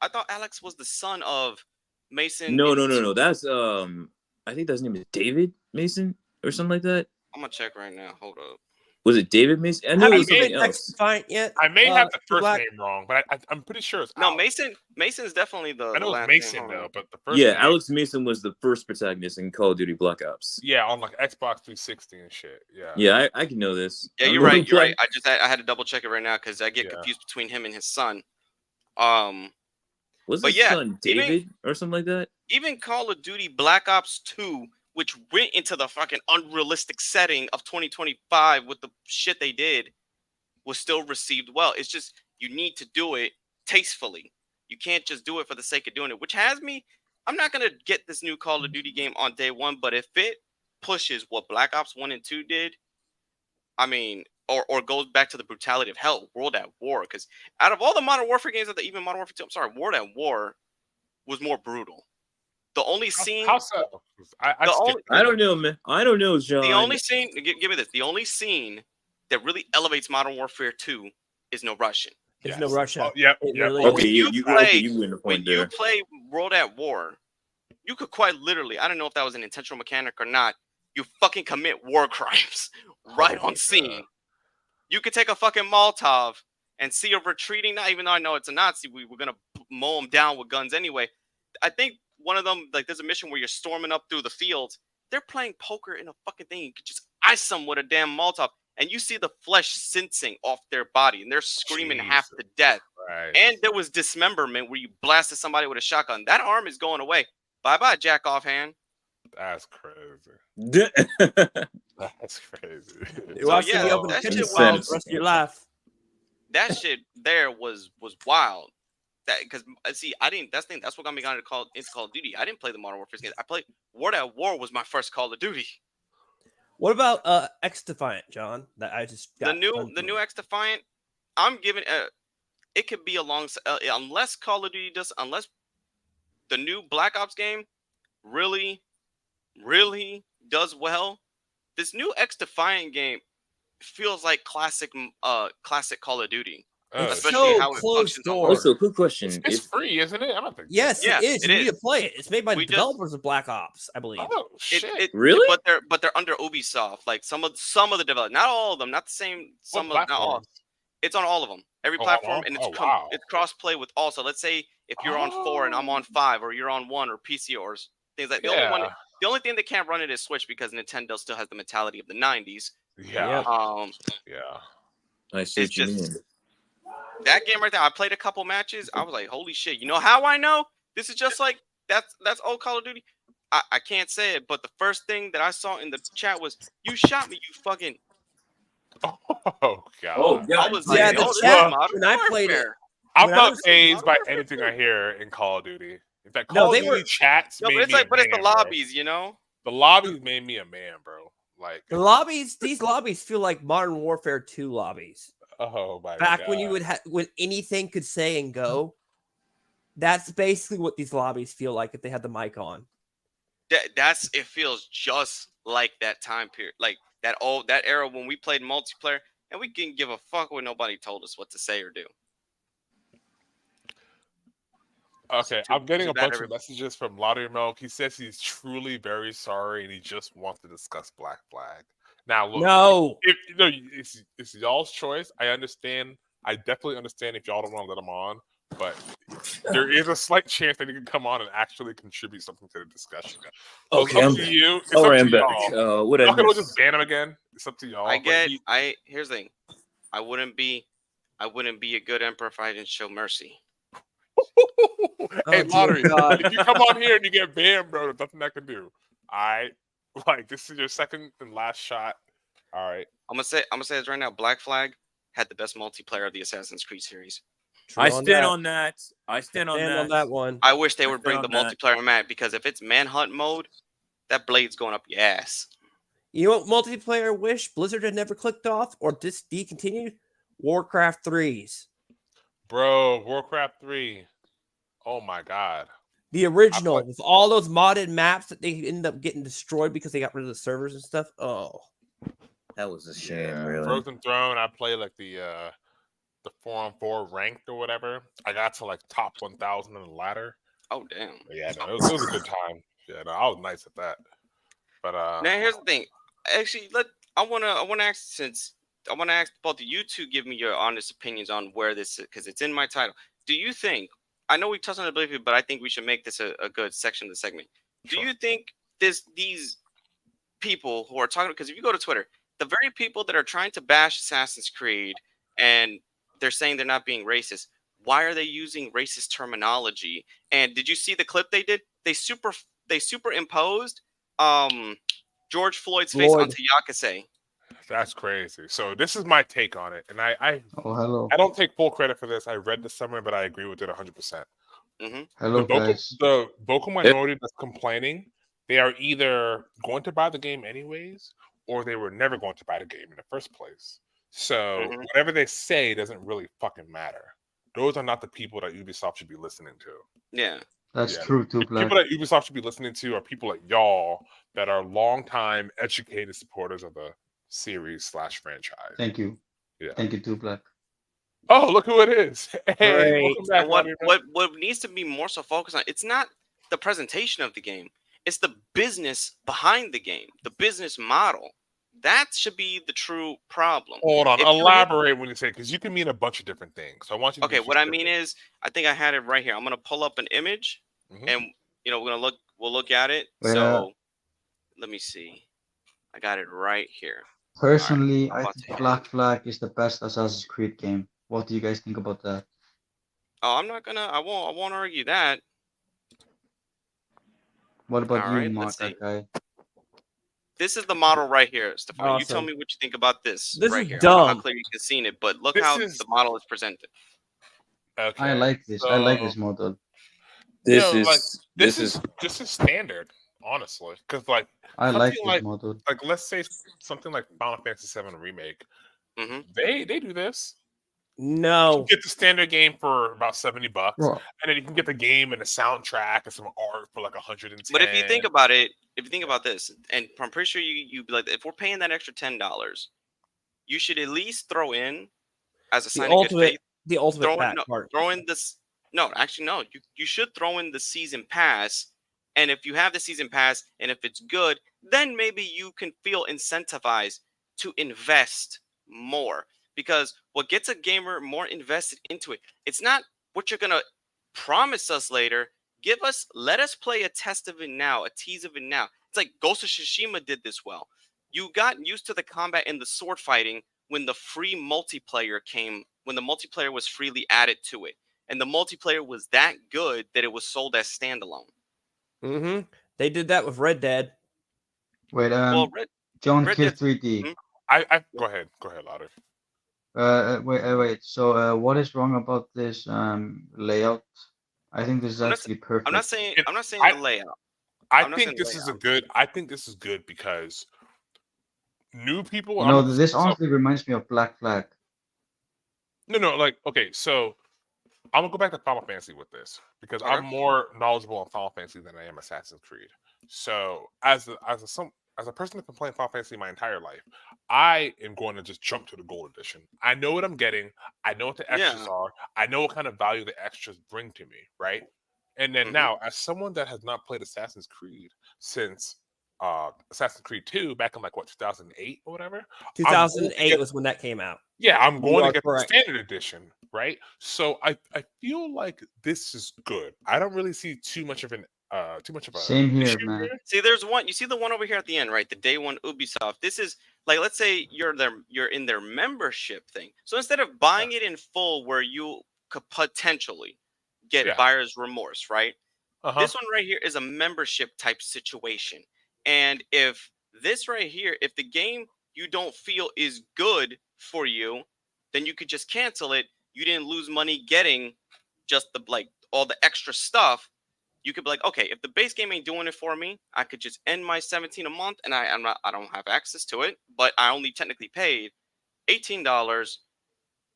thought Alex was the son of Mason. No. That's I think his name is David Mason or something like that. I'm gonna check right now. Hold up. Was it David Mason? I knew it was something else. Yet? I may have the first name wrong, but I'm pretty sure it's no Alex. Mason's definitely the. I know it's Mason though, but the first. Yeah, name, Alex Mason was the first protagonist in Call of Duty Black Ops. Yeah, on like Xbox 360 and shit. Yeah. Yeah, I can know this. Yeah, you're right. You're right. I had to double check it right now because I get confused between him and his son. Was his son David or something like that? Even Call of Duty Black Ops 2, which went into the fucking unrealistic setting of 2025 with the shit they did, was still received well. It's just you need to do it tastefully. You can't just do it for the sake of doing it, which has me. I'm not gonna get this new Call of Duty game on day one, but if it pushes what Black Ops 1 and 2 did, I mean, or goes back to the brutality of hell, World at War, because out of all the Modern Warfare games, even Modern Warfare 2, I'm sorry, World at War was more brutal. The only scene. How so? I don't know, man. I don't know, John. The only scene. Give me this. The only scene that really elevates Modern Warfare 2 is No Russian. There's no Russian. Oh, yep. Okay, you win the point when there. you play World at War, you could quite literally. I don't know if that was an intentional mechanic or not. You fucking commit war crimes right on scene. God. You could take a fucking Molotov and see a retreating. Not even though I know it's a Nazi, we're gonna mow them down with guns anyway. I think one of them, like, there's a mission where you're storming up through the field. They're playing poker in a fucking thing. You could just ice them with a damn Molotov, and you see the flesh sensing off their body, and they're screaming half to death. Right. And there was dismemberment where you blasted somebody with a shotgun. That arm is going away. Bye-bye, jack off hand. That's crazy. That's crazy. So yeah, that shit wild the rest of your life. That shit there was wild. That because see, I didn't. That's what got me into Call of Duty. I didn't play the Modern Warfare games. I played World at War was my first Call of Duty. What about X Defiant, John? That I just got the new X Defiant. I'm giving it could be unless Call of Duty unless the new Black Ops game really does well. This new X Defiant game feels like classic Call of Duty. Especially how it functions. Also, quick question: it's free, isn't it? I don't think. Yes, it is. You need to play it. It's made by the developers of Black Ops, I believe. Oh shit! Really? But they're under Ubisoft. Like some of the developers, not all of them, not the same. Not all. It's on all of them, every platform, and it's cross-play with all. So let's say if you're on 4 and I'm on 5, or you're on 1 or PC or things like that. The only thing that can't run it is Switch because Nintendo still has the mentality of the 90s. Yeah. I see what you mean. That game right there, I played a couple matches. I was like, holy shit. You know how I know? This is just like, that's old Call of Duty. I can't say it, but the first thing that I saw in the chat was, you shot me, you fucking. Oh, God. Oh, God. I was like, the chat, when I played it. I'm not fazed by anything I hear in Call of Duty. In fact, Call of Duty chats made me but it's the lobbies, you know? The lobbies made me a man, bro. Like the lobbies, these lobbies feel like Modern Warfare 2 lobbies. Oh my god! Back when you would when anything could say and go, that's basically what these lobbies feel like if they had the mic on. It feels just like that time period, like that era when we played multiplayer and we didn't give a fuck when nobody told us what to say or do. Okay, I'm getting a bunch of messages from Lottery Milk. He says he's truly very sorry and he just wants to discuss Black Flag. Now, look, no, it's y'all's choice. I understand. I definitely understand if y'all don't want to let him on, but there is a slight chance that he can come on and actually contribute something to the discison. Okay, it's up to you. It's all right, up I'm to back. y'all. What y'all can just ban him again. It's up to y'all. Here's the thing. I wouldn't be a good emperor if I didn't show mercy. Hey, Lottery, if you come on here and you get banned, bro, there's nothing I can do. This is your second and last shot. All right. I'm gonna say this right now. Black Flag had the best multiplayer of the Assassin's Creed series. I stand on that. I stand on that one. I wish they would bring the multiplayer map because if it's manhunt mode, that blade's going up your ass. You know what multiplayer wish Blizzard had never clicked off or discontinued? Warcraft 3s. Bro, Warcraft 3. Oh my god. The original with all those modded maps that they ended up getting destroyed because they got rid of the servers and stuff. Oh, that was a shame, really. Frozen Throne, I play like the 4-on-4 ranked or whatever. I got to like top 1,000 on the ladder. Oh damn. But yeah, no, it was a good time. Yeah, no, I was nice at that. But now here's the thing. Actually, I wanna ask, since to ask both of you to give me your honest opinions on where this is, because it's in my title. Do you think? I know we touched on it briefly, but I think we should make this a good section of the segment. Do you think these people who are talking? Because if you go to Twitter, the very people that are trying to bash Assassin's Creed and they're saying they're not being racist, why are they using racist terminology? And did you see the clip they did? They superimposed George Floyd's face onto Yakase. That's crazy. So this is my take on it, and I don't take full credit for this. I read this somewhere, but I agree with it 100%. Hello, guys. The vocal minority that's complaining, they are either going to buy the game anyways, or they were never going to buy the game in the first place. So whatever they say doesn't really fucking matter. Those are not the people that Ubisoft should be listening to. Yeah. That's true too, Black. People that Ubisoft should be listening to are people like y'all that are longtime educated supporters of the series/franchise. Thank you. Yeah. Thank you too, Black. Oh, look who it is. Hey, and what needs to be more so focused on, it's not the presentation of the game. It's the business behind the game, the business model. That should be the true problem. Hold on, elaborate when you say, because you can mean a bunch of different things. So I want you to what I mean is, I think I had it right here. I'm gonna pull up an image, and we'll look at it. So let me see. I got it right here. Personally, I think Black Flag is the best Assassin's Creed game. What do you guys think about that? Oh, I won't argue that. What about you, Mark, that guy? This is the model right here, Stefan. Awesome. You tell me what you think about this. This right is here. dumb. I don't know how clear you can see it, but look how the model is presented. Okay. I like this. I like this model. This is standard, honestly, because I like this model. Like, let's say something like Final Fantasy VII Remake. They do this. No, you get the standard game for about $70, and then you can get the game and the soundtrack and some art for like $110. But if you think about it, this, and I'm pretty sure you'd be like, if we're paying that extra $10, you should at least throw in as a sign of good faith. The ultimate part. Throw in this. No, actually, no. You should throw in the season pass, and if you have the season pass, and if it's good, then maybe you can feel incentivized to invest more. Because what gets a gamer more invested into it, it's not what you're gonna promise us later. Let us play a test of it now, a tease of it now. It's like Ghost of Tsushima did this well. You got used to the combat and the sword fighting when the free multiplayer came, when the multiplayer was freely added to it. And the multiplayer was that good that it was sold as standalone. They did that with Red Dead. Wait, John Kill 3D. I go ahead, louder. Wait. So, what is wrong about this layout? I think this is actually perfect. I'm not saying the layout. I think this is good because new people. No, this honestly reminds me of Black Flag. No. Like, okay, so I'm gonna go back to Final Fantasy with this because I'm more knowledgeable on Final Fantasy than I am Assassin's Creed. So, as a person that's been playing Final Fantasy my entire life, I am going to just jump to the Gold Edition. I know what I'm getting. I know what the extras are. I know what kind of value the extras bring to me, right? And then now, as someone that has not played Assassin's Creed since Assassin's Creed 2, back in 2008 or whatever? 2008 was when that came out. Yeah, I'm going to get the standard edition, right? So I feel like this is good. I don't really see too much of a same here, man. See, there's one. You see the one over here at the end, right? The day one Ubisoft. This is like, let's say you're in their membership thing. So instead of buying it in full, where you could potentially get buyer's remorse, right? This one right here is a membership type situation. And if this right here, if the game you don't feel is good for you, then you could just cancel it. You didn't lose money getting just all the extra stuff. You could be like, okay, if the base game ain't doing it for me, I could just end my $17 a month, and I don't have access to it, but I only technically paid $18.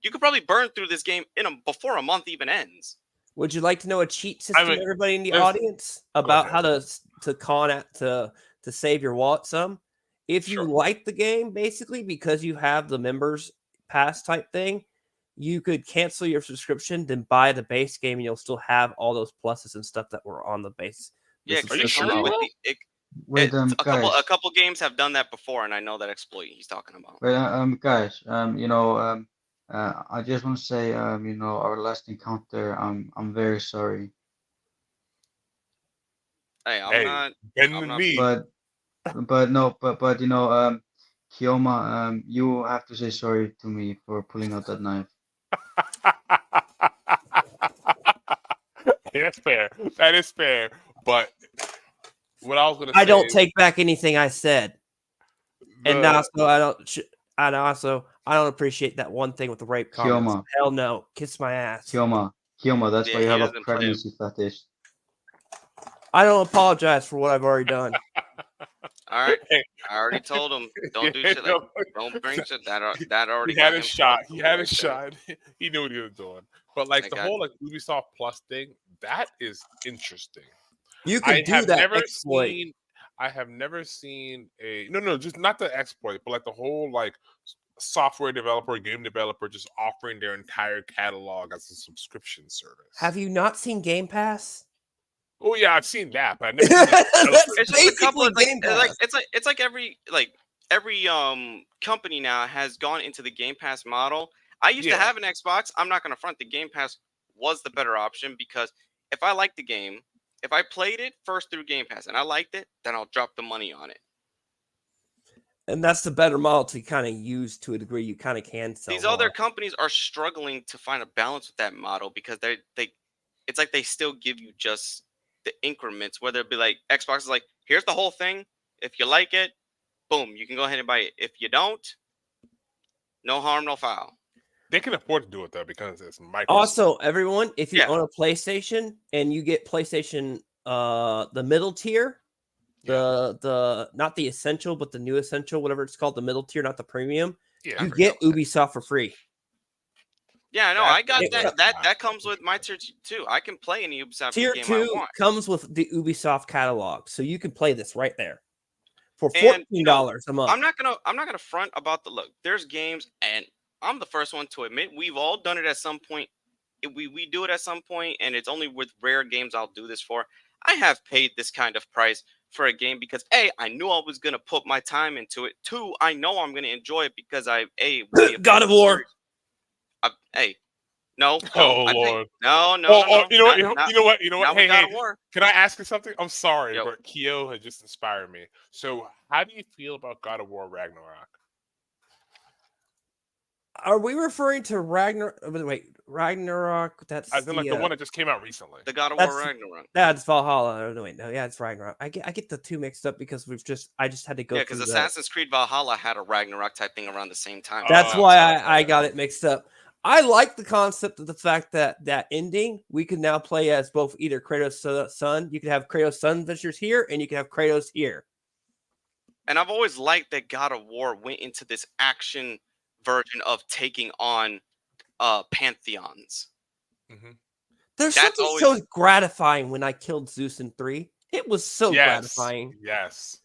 You could probably burn through this game before a month even ends. Would you like to know a cheat system, everybody in the audience, about how to save your wallet some? If you like the game, basically, because you have the members pass type thing, you could cancel your subscription, then buy the base game, and you'll still have all those pluses and stuff that were on the base. Yeah, are you sure? Wait, a guys. couple games have done that before, and I know that exploit he's talking about. Wait, guys. I just want to say, our last encounter. I'm very sorry. Hey, I'm not. But Kioma, you have to say sorry to me for pulling out that knife. That's fair. That is fair. But what I was going to say, I don't take back anything I said, and also I don't appreciate that one thing with the rape comments. Kioma. Hell no, kiss my ass. Kioma, that's why you have a pregnancy fetish. I don't apologize for what I've already done. All right, I already told him don't do shit. Don't bring shit that already. He had a shot. He had a shot. He knew what he was doing. But like the whole Ubisoft Plus thing, that is interesting. You can do that exploit. I have never seen just not the exploit, but like the whole like software developer, game developer just offering their entire catalog as a subscription service. Have you not seen Game Pass? Oh yeah, I've seen that, but I've never seen it's just a couple of it's like every company now has gone into the Game Pass model. I used to have an Xbox. I'm not going to front. The Game Pass was the better option because if I liked the game, if I played it first through Game Pass and I liked it, then I'll drop the money on it. And that's the better model to kind of use to a degree. You kind of can sell. These other companies are struggling to find a balance with that model because it's like they still give you just the increments, whether it be like Xbox is like, here's the whole thing. If you like it, boom, you can go ahead and buy it. If you don't, no harm, no foul. They can afford to do it though because it's Microsoft. Also, everyone, if you own a PlayStation and you get PlayStation, the middle tier, the not the essential, but the new essential, whatever it's called, the middle tier, not the premium, you get Ubisoft for free. Yeah, no, I got that. That comes with my tier 2. I can play any Ubisoft tier game 2 I want. Comes with the Ubisoft catalog, so you can play this right there for $14 a month. I'm not gonna front about the look. There's games, and I'm the first one to admit we've all done it at some point. We do it at some point, and it's only with rare games I'll do this for. I have paid this kind of price for a game because A, I knew I was gonna put my time into it. 2, I know I'm gonna enjoy it because God of War. No. Lord. No. You know what? Hey, can I ask you something? I'm sorry, but Kyo had just inspired me. So, how do you feel about God of War Ragnarok? Are we referring to Ragnarok? That's the one that just came out recently. The God of War Ragnarok. That's Valhalla. It's Ragnarok. I get the two mixed up because I just had to go. Yeah, because Assassin's Creed Valhalla had a Ragnarok type thing around the same time. That's why I got it mixed up. I like the concept of the fact that ending, we can now play as both either Kratos' son. You can have Kratos' son adventures here, and you can have Kratos here. And I've always liked that God of War went into this action version of taking on pantheons. Mm-hmm. There's something so gratifying when I killed Zeus in 3. It was so gratifying. Yes.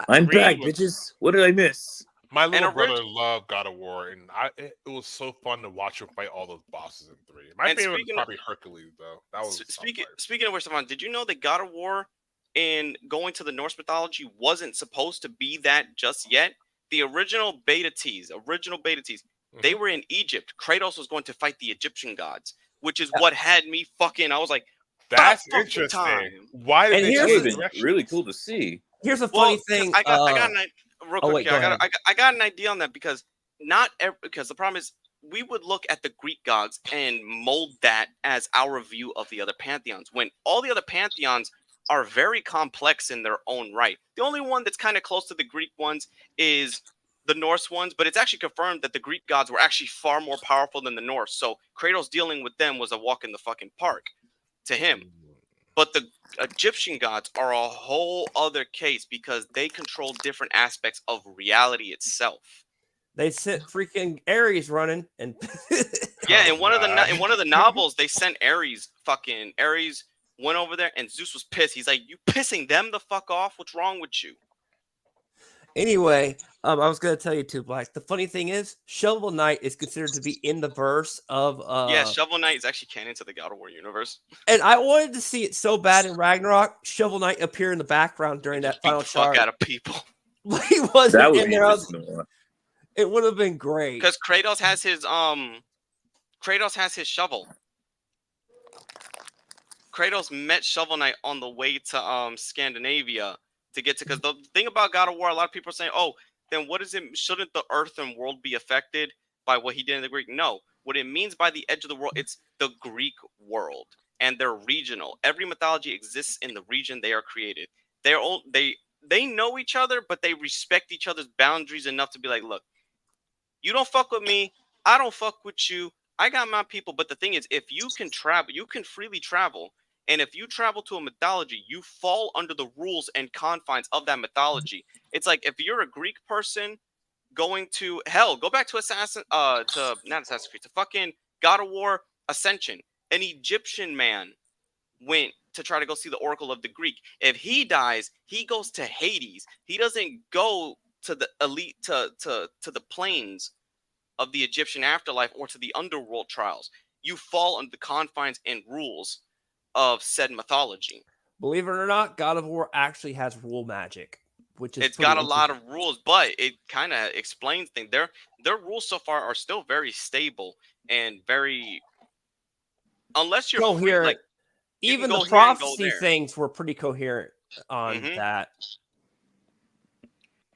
I'm back, bitches. What did I miss? My little brother loved God of War, and it was so fun to watch him fight all those bosses in 3. My favorite was probably Hercules, though. That was speaking of which, Stefan, did you know that God of War, in going to the Norse mythology, wasn't supposed to be that just yet? The original beta tease, they were in Egypt. Kratos was going to fight the Egyptian gods, which is what had me fucking. I was like, "That's interesting." Why? And here's really cool to see. Here's a funny thing. I got an idea. Real quick, I got an idea on that because because the problem is we would look at the Greek gods and mold that as our view of the other pantheons when all the other pantheons are very complex in their own right. The only one that's kind of close to the Greek ones is the Norse ones, but it's actually confirmed that the Greek gods were actually far more powerful than the Norse. So Kratos dealing with them was a walk in the fucking park to him. But the Egyptian gods are a whole other case because they control different aspects of reality itself. They sent freaking Ares running, and in one of the novels they sent Ares. Fucking Ares went over there, and Zeus was pissed. He's like, "You pissing them the fuck off? What's wrong with you?" Anyway, I was gonna tell you too, Black. The funny thing is, Shovel Knight is considered to be in the verse of Yeah, Shovel Knight is actually canon to the God of War universe. And I wanted to see it so bad in Ragnarok. Shovel Knight appear in the background during that final fuck chart. Out of people. But he wasn't in there. It would have been great. Because Kratos has his shovel. Kratos met Shovel Knight on the way to Scandinavia to get to, because the thing about God of War, a lot of people are saying, oh, then what is it? Shouldn't the earth and world be affected by what he did in the Greek? No. What it means by the edge of the world, it's the Greek world, and they're regional. Every mythology exists in the region they are created. They know each other, but they respect each other's boundaries enough to be like, look, you don't fuck with me, I don't fuck with you. I got my people. But the thing is, if you can travel, you can freely travel. And if you travel to a mythology, you fall under the rules and confines of that mythology. It's like if you're a Greek person going to hell, go back to to fucking God of War Ascension. An Egyptian man went to try to go see the Oracle of the Greek. If he dies, he goes to Hades. He doesn't go to the elite to the planes of the Egyptian afterlife or to the underworld trials. You fall under the confines and rules of said mythology. Believe it or not, God of War actually has rule magic, which is it's got a lot of rules, but it kind of explains things. Their rules so far are still very stable and very, unless you're coherent. Free, like, even the prophecy things were pretty coherent on that.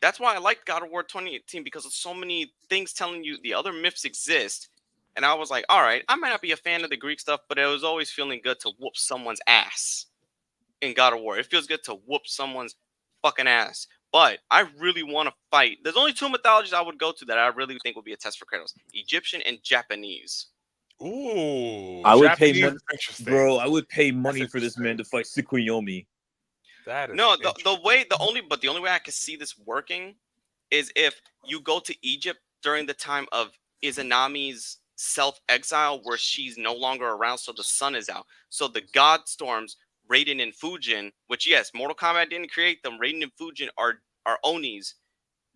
That's why I liked God of War 2018, because of so many things telling you the other myths exist. And I was like, all right, I might not be a fan of the Greek stuff, but it was always feeling good to whoop someone's ass in God of War. It feels good to whoop someone's fucking ass. But I really want to fight. There's only two mythologies I would go to that I really think would be a test for Kratos: Egyptian and Japanese. Ooh, I would pay money, bro. I would pay money for this man to fight Tsukuyomi. That is no, the only way I could see this working is if you go to Egypt during the time of Izanami's self-exile, where she's no longer around, so the sun is out. So the god storms, Raiden and Fujin, which yes, Mortal Kombat didn't create them. Raiden and Fujin are Onis.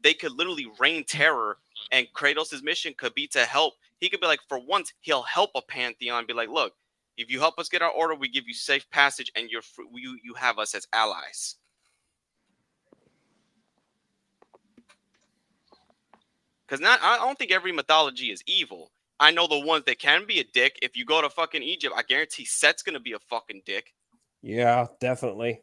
They could literally rain terror, and Kratos' mission could be to help. He could be like, for once, he'll help a pantheon. Be like, look, if you help us get our order, we give you safe passage, and you have us as allies. Because I don't think every mythology is evil. I know the ones that can be a dick. If you go to fucking Egypt, I guarantee Set's gonna be a fucking dick. Yeah, definitely.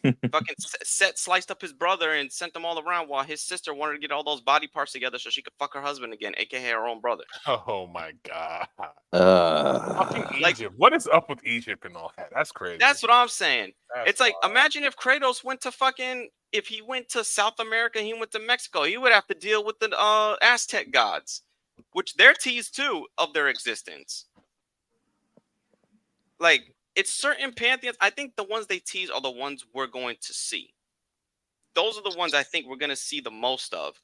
Fucking Set sliced up his brother and sent them all around while his sister wanted to get all those body parts together so she could fuck her husband again, aka her own brother. Oh my god. Fucking Egypt. What is up with Egypt and all that? That's crazy. That's what I'm saying. It's like, imagine if Kratos went to if he went to South America, he went to Mexico, he would have to deal with the Aztec gods, which they're teased too of their existence. Like, it's certain pantheons. I think the ones they tease are the ones we're going to see. Those are the ones I think we're going to see the most of.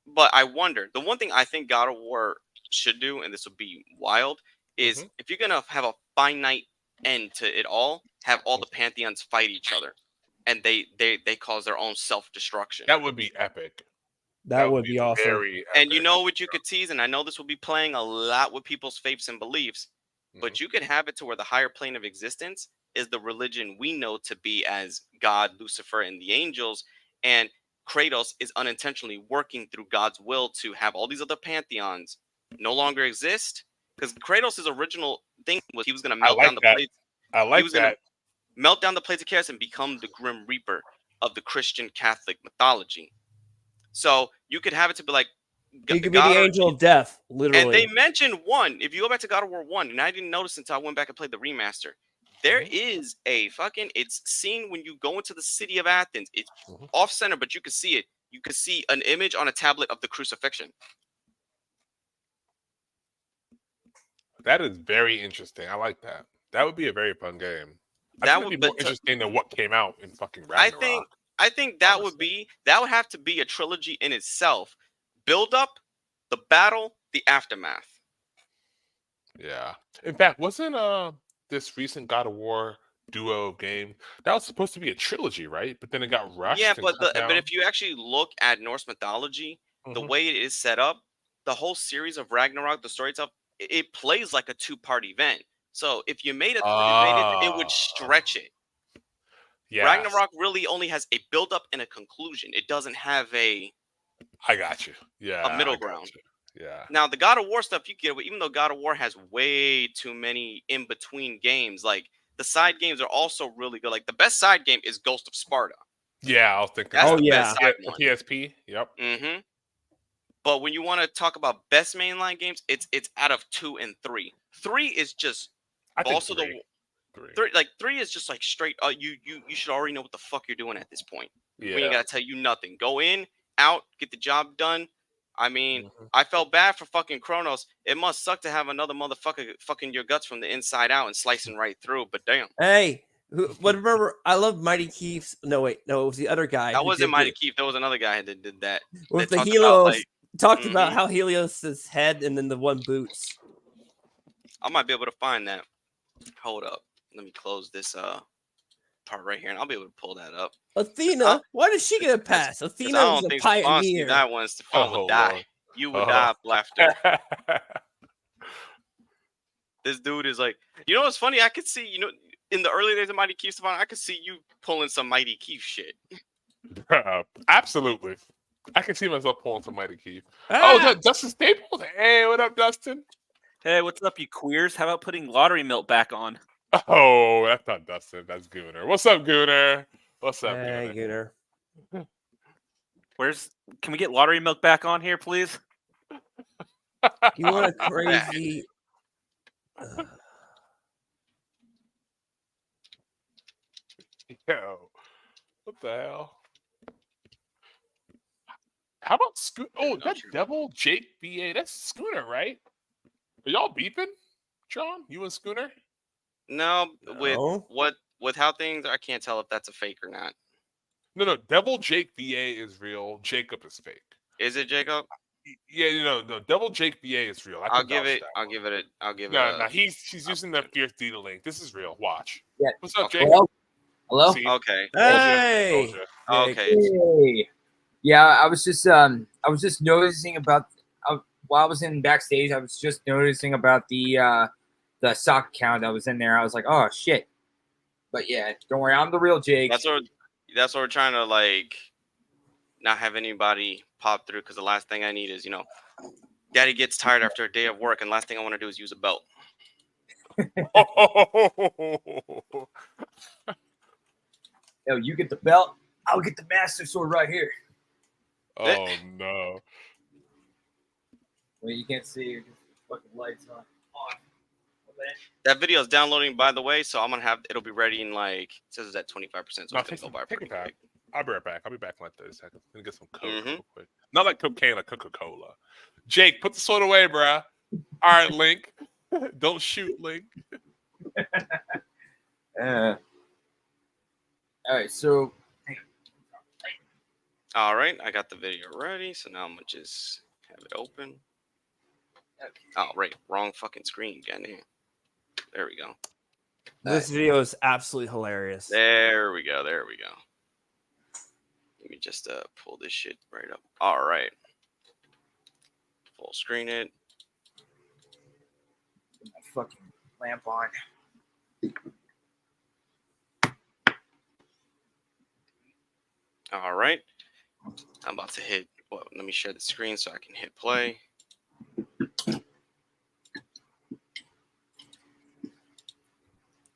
But I wonder, the one thing I think God of War should do, and this would be wild, is if you're going to have a finite end to it all, have all the pantheons fight each other. And they cause their own self-destruction. That would be epic. That would be awesome. Very epic. And you know what you could tease, and I know this will be playing a lot with people's faiths and beliefs, but you could have it to where the higher plane of existence is the religion we know to be as God, Lucifer, and the angels. And Kratos is unintentionally working through God's will to have all these other pantheons no longer exist. Because Kratos' original thing was he was going to melt down the plates. I like that. Melt down the plates of chaos and become the Grim Reaper of the Christian Catholic mythology. So you could have it to be like, he could be the angel of death, literally. And they mentioned one. If you go back to God of War 1, and I didn't notice until I went back and played the remaster, there is a it's seen when you go into the city of Athens. It's off center, but you can see it. You can see an image on a tablet of the crucifixion. That is very interesting. I like that. That would be a very fun game. That would be more interesting than what came out in fucking Ragnarok. I think that would have to be a trilogy in itself. Build up, the battle, the aftermath. Yeah. In fact, wasn't this recent God of War duo game. That was supposed to be a trilogy, right? But then it got rushed. Yeah, and but cut down. if you actually look at Norse mythology, the way it is set up, the whole series of Ragnarok, the story itself, it plays like a 2-part event. So if you made it would stretch it. Yeah. Ragnarok really only has a build up and a conclusion. It doesn't have a I got you. Yeah. A middle ground. Yeah. Now the God of War stuff you get, even though God of War has way too many in between games, like the side games are also really good. Like the best side game is Ghost of Sparta. Yeah, I was thinking. That's the best side the one. PSP. Yep. Mm-hmm. But when you want to talk about best mainline games, it's out of 2 and 3. 3 is just also the 3 is just like straight. You should already know what the fuck you're doing at this point. Yeah. We ain't gotta tell you nothing. Go in, out, get the job done. I mean, I felt bad for fucking Kronos. It must suck to have another motherfucker fucking your guts from the inside out and slicing right through. But damn. Hey, whatever. I love Mighty Keith's. No, wait, no, it was the other guy. That wasn't Mighty Keith. There was another guy that did that. With the Helios. Talked about how Helios's head and then the one boots. I might be able to find that. Hold up. Let me close this part right here, and I'll be able to pull that up. Athena, why did she get a pass? Athena was a pioneer. That one, Stefan would die. Lord. You would die of laughter. This dude is like, you know what's funny? I could see, in the early days of Mighty Keith, Stefan, I could see you pulling some Mighty Keith shit. Absolutely. I can see myself pulling some Mighty Keith. Oh, that Dustin Staples? Hey, what up, Dustin? Hey, what's up, you queers? How about putting lottery milk back on? Oh, that's not Dustin. That's Gooner. What's up, Gooner? What's up, Gooner? Can we get lottery milk back on here, please? You want a crazy... Yo, what the hell? How about Scooter? Oh, that Devil Jake BA. That's Scooter, right? Are y'all beefing, John? You and Scooter? No, with how things, I can't tell if that's a fake or not. No. Devil Jake BA is real. Jacob is fake. Is it Jacob? Yeah, no. Devil Jake BA is real. I'll give it. No, he's using the Fierce Dita link. This is real. Watch. Yeah. What's up, Okay. Jacob? Hello. See? Okay. Hey. Okay. Hey. Yeah, I was just noticing about while I was in backstage. I was just noticing about the sock account that was in there. I was like, oh shit. But yeah, don't worry, I'm the real Jake. That's what we're trying to like not have anybody pop through, because the last thing I need is, Daddy gets tired after a day of work, and last thing I want to do is use a belt. Yo, you get the belt, I'll get the master sword right here. Oh no. Well, you can't see, just fucking lights on. That video is downloading, by the way, so I'm gonna have it'll be ready in like, it says it's at 25%, so it's gonna go by pretty quick. I'll be right back. I'll be back in like 30 seconds. Let me get some Coke real quick. Not like cocaine, like Coca-Cola. Jake, put the sword away, bruh. All right, Link. Don't shoot, Link. All right, so. All right, I got the video ready, so now I'm gonna just have it open. Okay. Oh, right, wrong fucking screen again. There we go. This video is absolutely hilarious. There we go. Let me just pull this shit right up. All right. Full screen it. Put my fucking lamp on. All right. I'm about to hit. Well, let me share the screen so I can hit play.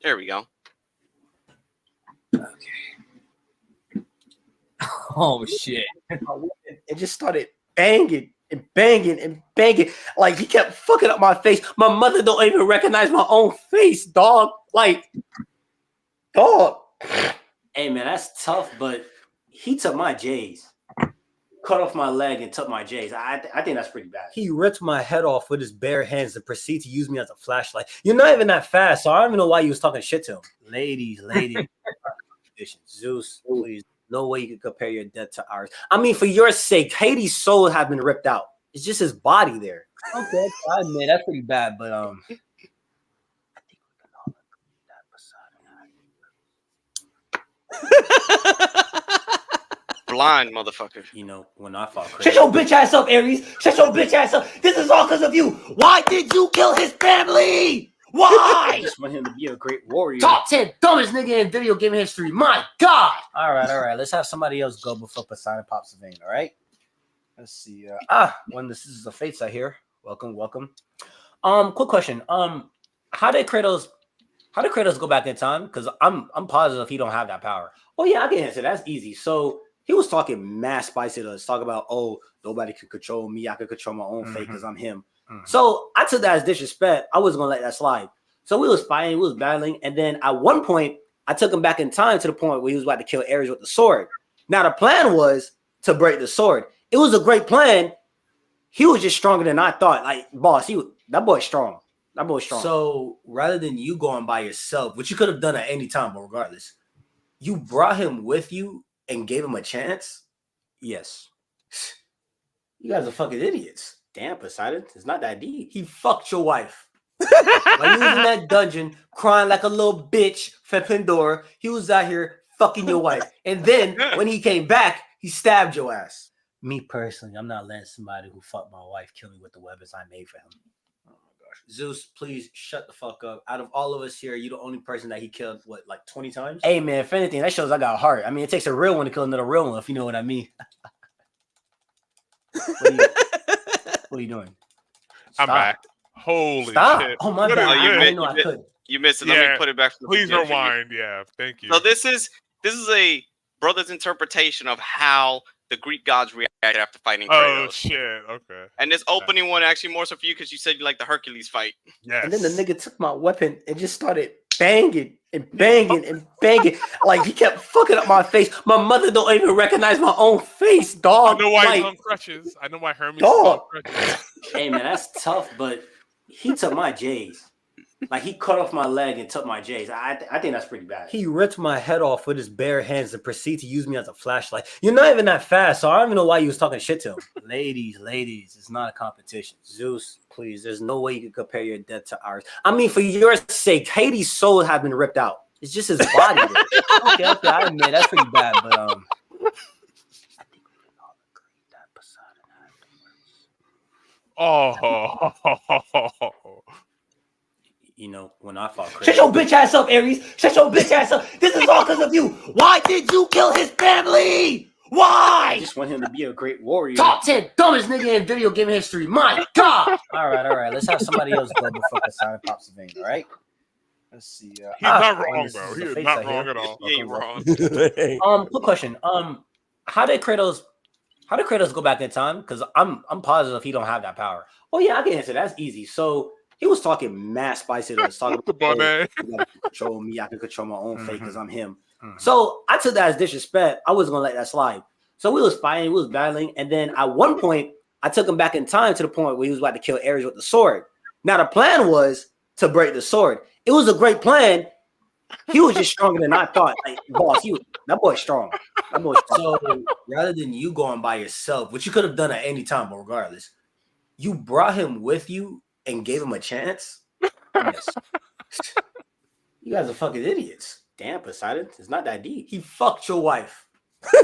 There we go. Okay. Oh shit! It just started banging and banging and banging. Like he kept fucking up my face. My mother don't even recognize my own face, dog. Like, dog. Hey man, that's tough. But he took my J's, cut off my leg and took my J's. I think that's pretty bad. He ripped my head off with his bare hands and proceeded to use me as a flashlight. You're not even that fast, so I don't even know why you was talking shit to him. Ladies. Zeus, please. No way you can compare your death to ours. I mean, for your sake, Hades' soul has been ripped out. It's just his body there. Okay, I admit that's pretty bad, but I think we can all agree that Blind motherfucker. You know, when I fought Kratos. Shut your bitch ass up, Ares. Shut your bitch ass up. This is all because of you. Why did you kill his family? Why? I just want him to be a great warrior. Top 10 dumbest nigga in video game history. My God. All right. Let's have somebody else go before Poseidon pops the vein. All right. Let's see. When this is the Fates, I hear. Welcome. Quick question. How did Kratos go back in time? Because I'm positive he don't have that power. Oh yeah, I can answer. That's easy. So he was talking mad spicy to us, talking about, oh, nobody can control me. I can control my own fate because I'm him. So I took that as disrespect. I wasn't gonna let that slide. So we was fighting, we was battling, and then at one point I took him back in time to the point where he was about to kill Ares with the sword. Now the plan was to break the sword. It was a great plan. He was just stronger than I thought. Like, boss, that boy's strong. That boy's strong. So rather than you going by yourself, which you could have done at any time, but regardless, you brought him with you and gave him a chance? Yes. You guys are fucking idiots. Damn, Poseidon, it's not that deep. He fucked your wife. While you was in that dungeon crying like a little bitch for Pandora, he was out here fucking your wife. And then when he came back, he stabbed your ass. Me personally, I'm not letting somebody who fucked my wife kill me with the weapons I made for him. Oh my gosh. Zeus, please shut the fuck up. Out of all of us here, you're the only person that he killed, what, like 20 times? Hey man, if anything, that shows I got heart. I mean, it takes a real one to kill another real one, if you know what I mean. What are you doing? Stop. I'm back. Holy shit. Oh my God. I didn't know I could. You missed it. Let me put it back. Please rewind. Yeah, thank you. So this is a brother's interpretation of how the Greek gods reacted after fighting Kratos. Oh shit. Okay. And this opening one actually more so for you because you said you like the Hercules fight. Yes. And then the nigga took my weapon and just started banging and banging and banging. Like he kept fucking up my face. My mother don't even recognize my own face, dog. I know why like, he's on crutches. I know why Hermes is on crutches. Hey man, that's tough, but he took my J's. Like he cut off my leg and took my J's. I think that's pretty bad. He ripped my head off with his bare hands and proceeded to use me as a flashlight. You're not even that fast, so I don't even know why you was talking shit to him. Ladies, it's not a competition. Zeus, please, there's no way you can compare your death to ours. I mean, for your sake, Hades' soul has been ripped out. It's just his body. Okay, I admit that's pretty bad, but I think we all agree that Poseidon had the worst. Oh. You know, when I fought Kratos. Shut your bitch ass up, Ares. Shut your bitch ass up. This is all because of you. Why did you kill his family? Why? I just want him to be a great warrior. Top 10 dumbest nigga in video game history. My God. All right. Let's have somebody else go before Poseidon pops the vein. All right. Let's see. He's not wrong, bro. He is not wrong at all. He ain't wrong. Quick question. How did Kratos go back in time? Because I'm positive he don't have that power. Oh yeah, I can answer. That's easy. So he was talking mad spicy to us, talking about, oh, you gotta control me. I can control my own fate because I'm him. So I took that as disrespect. I wasn't gonna let that slide. So we was fighting, we was battling, and then at one point I took him back in time to the point where he was about to kill Ares with the sword. Now the plan was to break the sword. It was a great plan. He was just stronger than I thought. Like, boss, that boy's strong. So rather than you going by yourself, which you could have done at any time, but regardless, you brought him with you and gave him a chance? Yes. You guys are fucking idiots. Damn, Poseidon, it's not that deep. He fucked your wife. He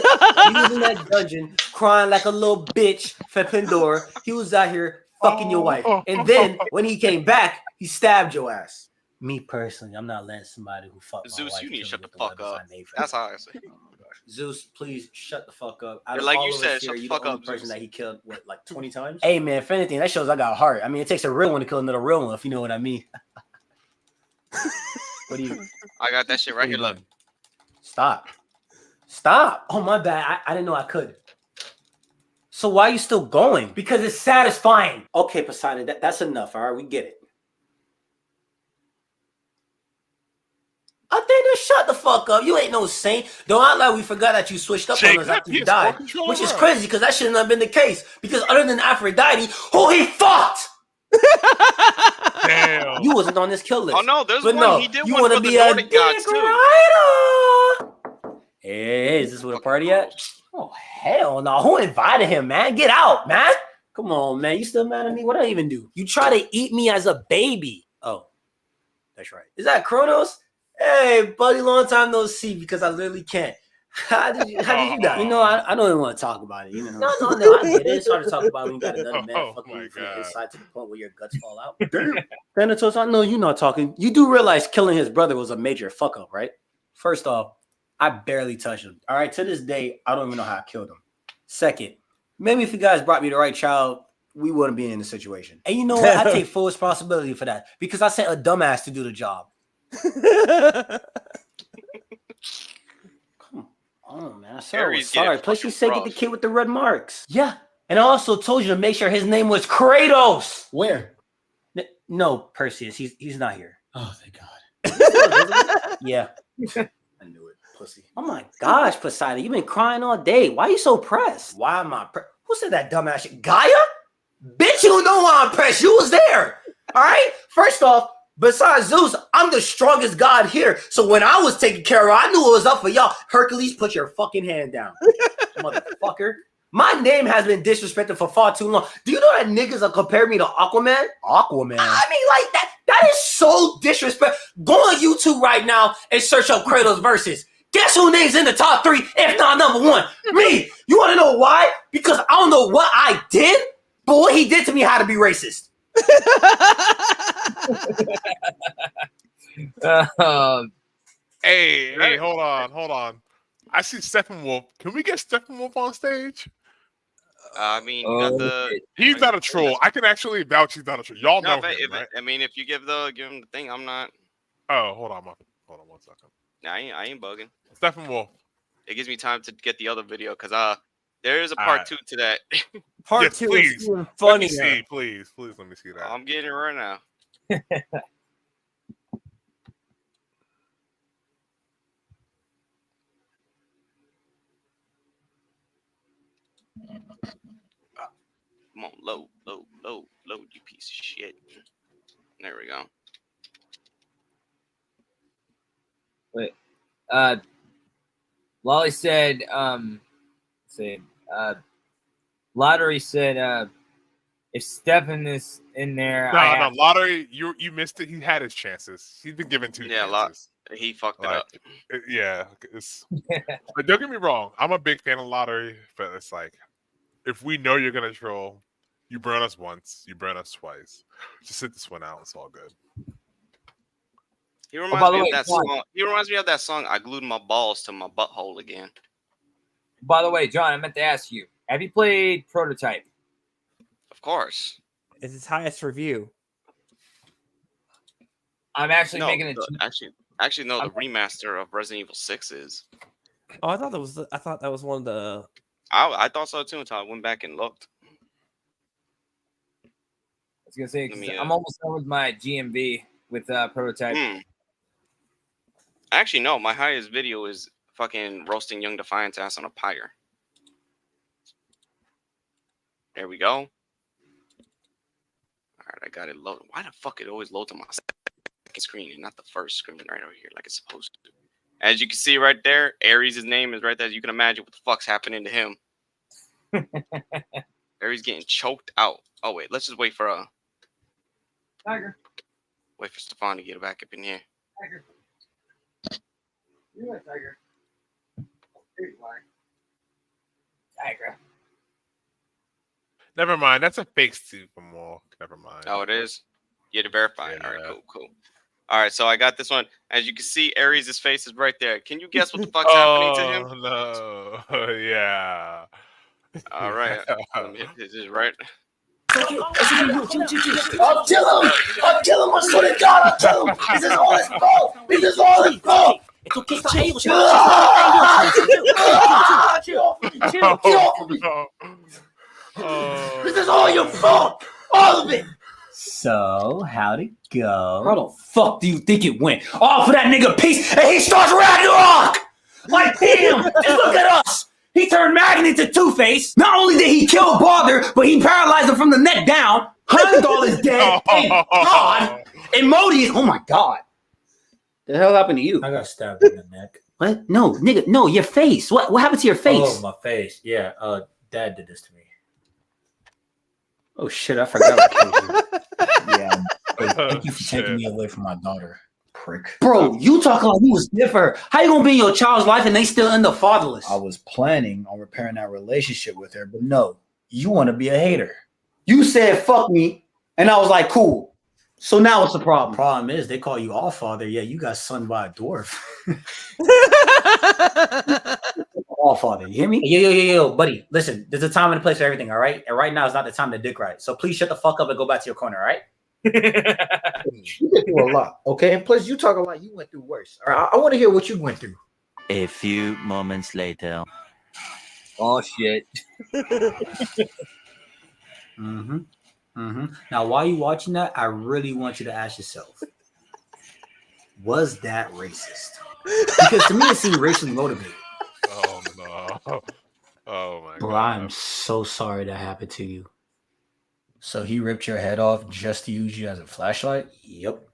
was in that dungeon crying like a little bitch for Pandora. He was out here fucking your wife. And then when he came back, he stabbed your ass. Me personally, I'm not letting somebody who fucked my wife. Zeus, you need to shut the fuck up. That's how I say. Oh my gosh. Zeus, please shut the fuck up. Like you said, shut the fuck up. Person that he killed what, like 20 times? Hey man, if anything, that shows I got heart. I mean, it takes a real one to kill another real one, if you know what I mean. What do you? I got that shit right here. Look. Stop. Oh my bad. I didn't know I could. So why are you still going? Because it's satisfying. Okay, Poseidon, that's enough. All right, we get it. I think just shut the fuck up. You ain't no saint. Don't act like we forgot that you switched up on us after you died. Which is crazy because that shouldn't have been the case. Because other than Aphrodite, who he fucked? Damn. You wasn't on this kill list. Oh no, there's but one. No, he did you one want for to the be Nordic gods too. Hey, is this where the party at? Oh hell no! Who invited him, man? Get out, man! Come on, man. You still mad at me? What did I even do? You try to eat me as a baby. Oh, that's right. Is that Kronos? Hey, buddy, long time no see because I literally can't. How did you die? You know, I don't even want to talk about it. You know, no. I get it. It's hard to talk about when you got another man fucking you from the inside to the point where your guts fall out. Damn. Thanatos, I know you're not talking. You do realize killing his brother was a major fuck up, right? First off, I barely touched him. All right, to this day, I don't even know how I killed him. Second, maybe if you guys brought me the right child, we wouldn't be in the situation. And you know what? I take full responsibility for that because I sent a dumbass to do the job. Oh man, sorry. Plus, you said get the kid with the red marks. Yeah, and I also told you to make sure his name was Kratos. Where? No, Perseus. He's not here. Oh, thank God. Yeah, I knew it, pussy. Oh my gosh, Poseidon, you've been crying all day. Why are you so pressed? Why am I? Who said that dumbass shit? Gaia? Bitch, you know why I'm pressed. You was there. All right. First off. Besides Zeus, I'm the strongest god here. So when I was taking care of, I knew it was up for y'all. Hercules, put your fucking hand down, motherfucker. My name has been disrespected for far too long. Do you know that niggas are comparing me to Aquaman? Aquaman. I mean, like that is so disrespectful. Go on YouTube right now and search up Kratos versus. Guess who names in the top 3, if not number 1? Me. You want to know why? Because I don't know what I did, but what he did to me had to be racist. Hey, hold on. I see Steppenwolf. Can we get Steppenwolf on stage? I mean, he's not a troll. I can actually vouch he's not a troll. Y'all know him, right? I mean, if you give him the thing, I'm not. Oh, hold on 1 second. Nah, I ain't bugging. Steppenwolf. It gives me time to get the other video because there is a part 2 to that. Part 2 is even funny. Please, let me see that. I'm getting it right now. Come on, load, you piece of shit. There we go. Wait, Lolly said, Lottery said, if Stefan is in there, no, Lottery, you missed it. He had his chances. He's been given 2 chances. He fucked it up. Yeah, but don't get me wrong. I'm a big fan of Lottery, but it's like, if we know you're gonna troll, you burn us once, you burn us twice. Just sit this one out. It's all good. He reminds me of that song. He reminds me of that song. I glued my balls to my butthole again. By the way, John, I meant to ask you: have you played Prototype? Of course. It's his highest review. I'm actually making it. Actually, no. The remaster of Resident Evil 6 is. Oh, I thought that was one of the. I thought so too until I went back and looked. I was gonna say I'm almost done with my GMV with Prototype. Actually, no. My highest video is fucking roasting Young Defiant's ass on a pyre. There we go. All right, I got it loaded. Why the fuck it always loads on my second screen and not the first screen right over here like it's supposed to? As you can see right there, Ares' name is right there. You can imagine what the fuck's happening to him. Ares getting choked out. Oh wait, let's just wait for Tiger. Wait for Stefan to get back up in here. Tiger. You're a tiger. There you are. Tiger. Never mind. That's a fake suit from Wall. Never mind. Oh, it is? You had to verify it. All right, cool. All right, so I got this one. As you can see, Ares' face is right there. Can you guess what the fuck's happening to him? Oh, no. Yeah. All right. This is right. I'll kill him! I'll kill him! I swear to God, I'll kill him! This is all his fault! This is all his fault! This is all your fault! All of it! So, how'd it go? How the fuck do you think it went? All for that nigga Peace, and he starts Ragnarok! Like, damn! Just look at us! He turned Magnet into Two-Face. Not only did he kill Baldur, but he paralyzed him from the neck down. Heimdall is dead. Thank God. And Modi is, oh my God. The hell happened to you? I got stabbed in the neck. What? No, nigga, no, your face. What happened to your face? Oh, my face. Yeah, Dad did this to me. Oh shit, I forgot. Yeah. Thank you for taking me away from my daughter. prick. Bro, you talking like you was there for her. How you gonna be in your child's life and they still end up fatherless? I was planning on repairing that relationship with her, but no, you want to be a hater. You said fuck me, and I was like, cool. So now what's the problem? Problem is, they call you all father. Yeah, you got son by a dwarf. All father, you hear me? Yo, buddy. Listen, there's a time and a place for everything, all right? And right now is not the time to dick ride. So please shut the fuck up and go back to your corner, all right? You went through a lot, okay? And plus, you talk a lot. You went through worse. All right, I want to hear what you went through. A few moments later. Oh shit. Now, while you watching that, I really want you to ask yourself, was that racist? Because to me, it seemed racially motivated. Oh no! Oh my Bro, god! I'm so sorry that happened to you. So he ripped your head off just to use you as a flashlight? Yep.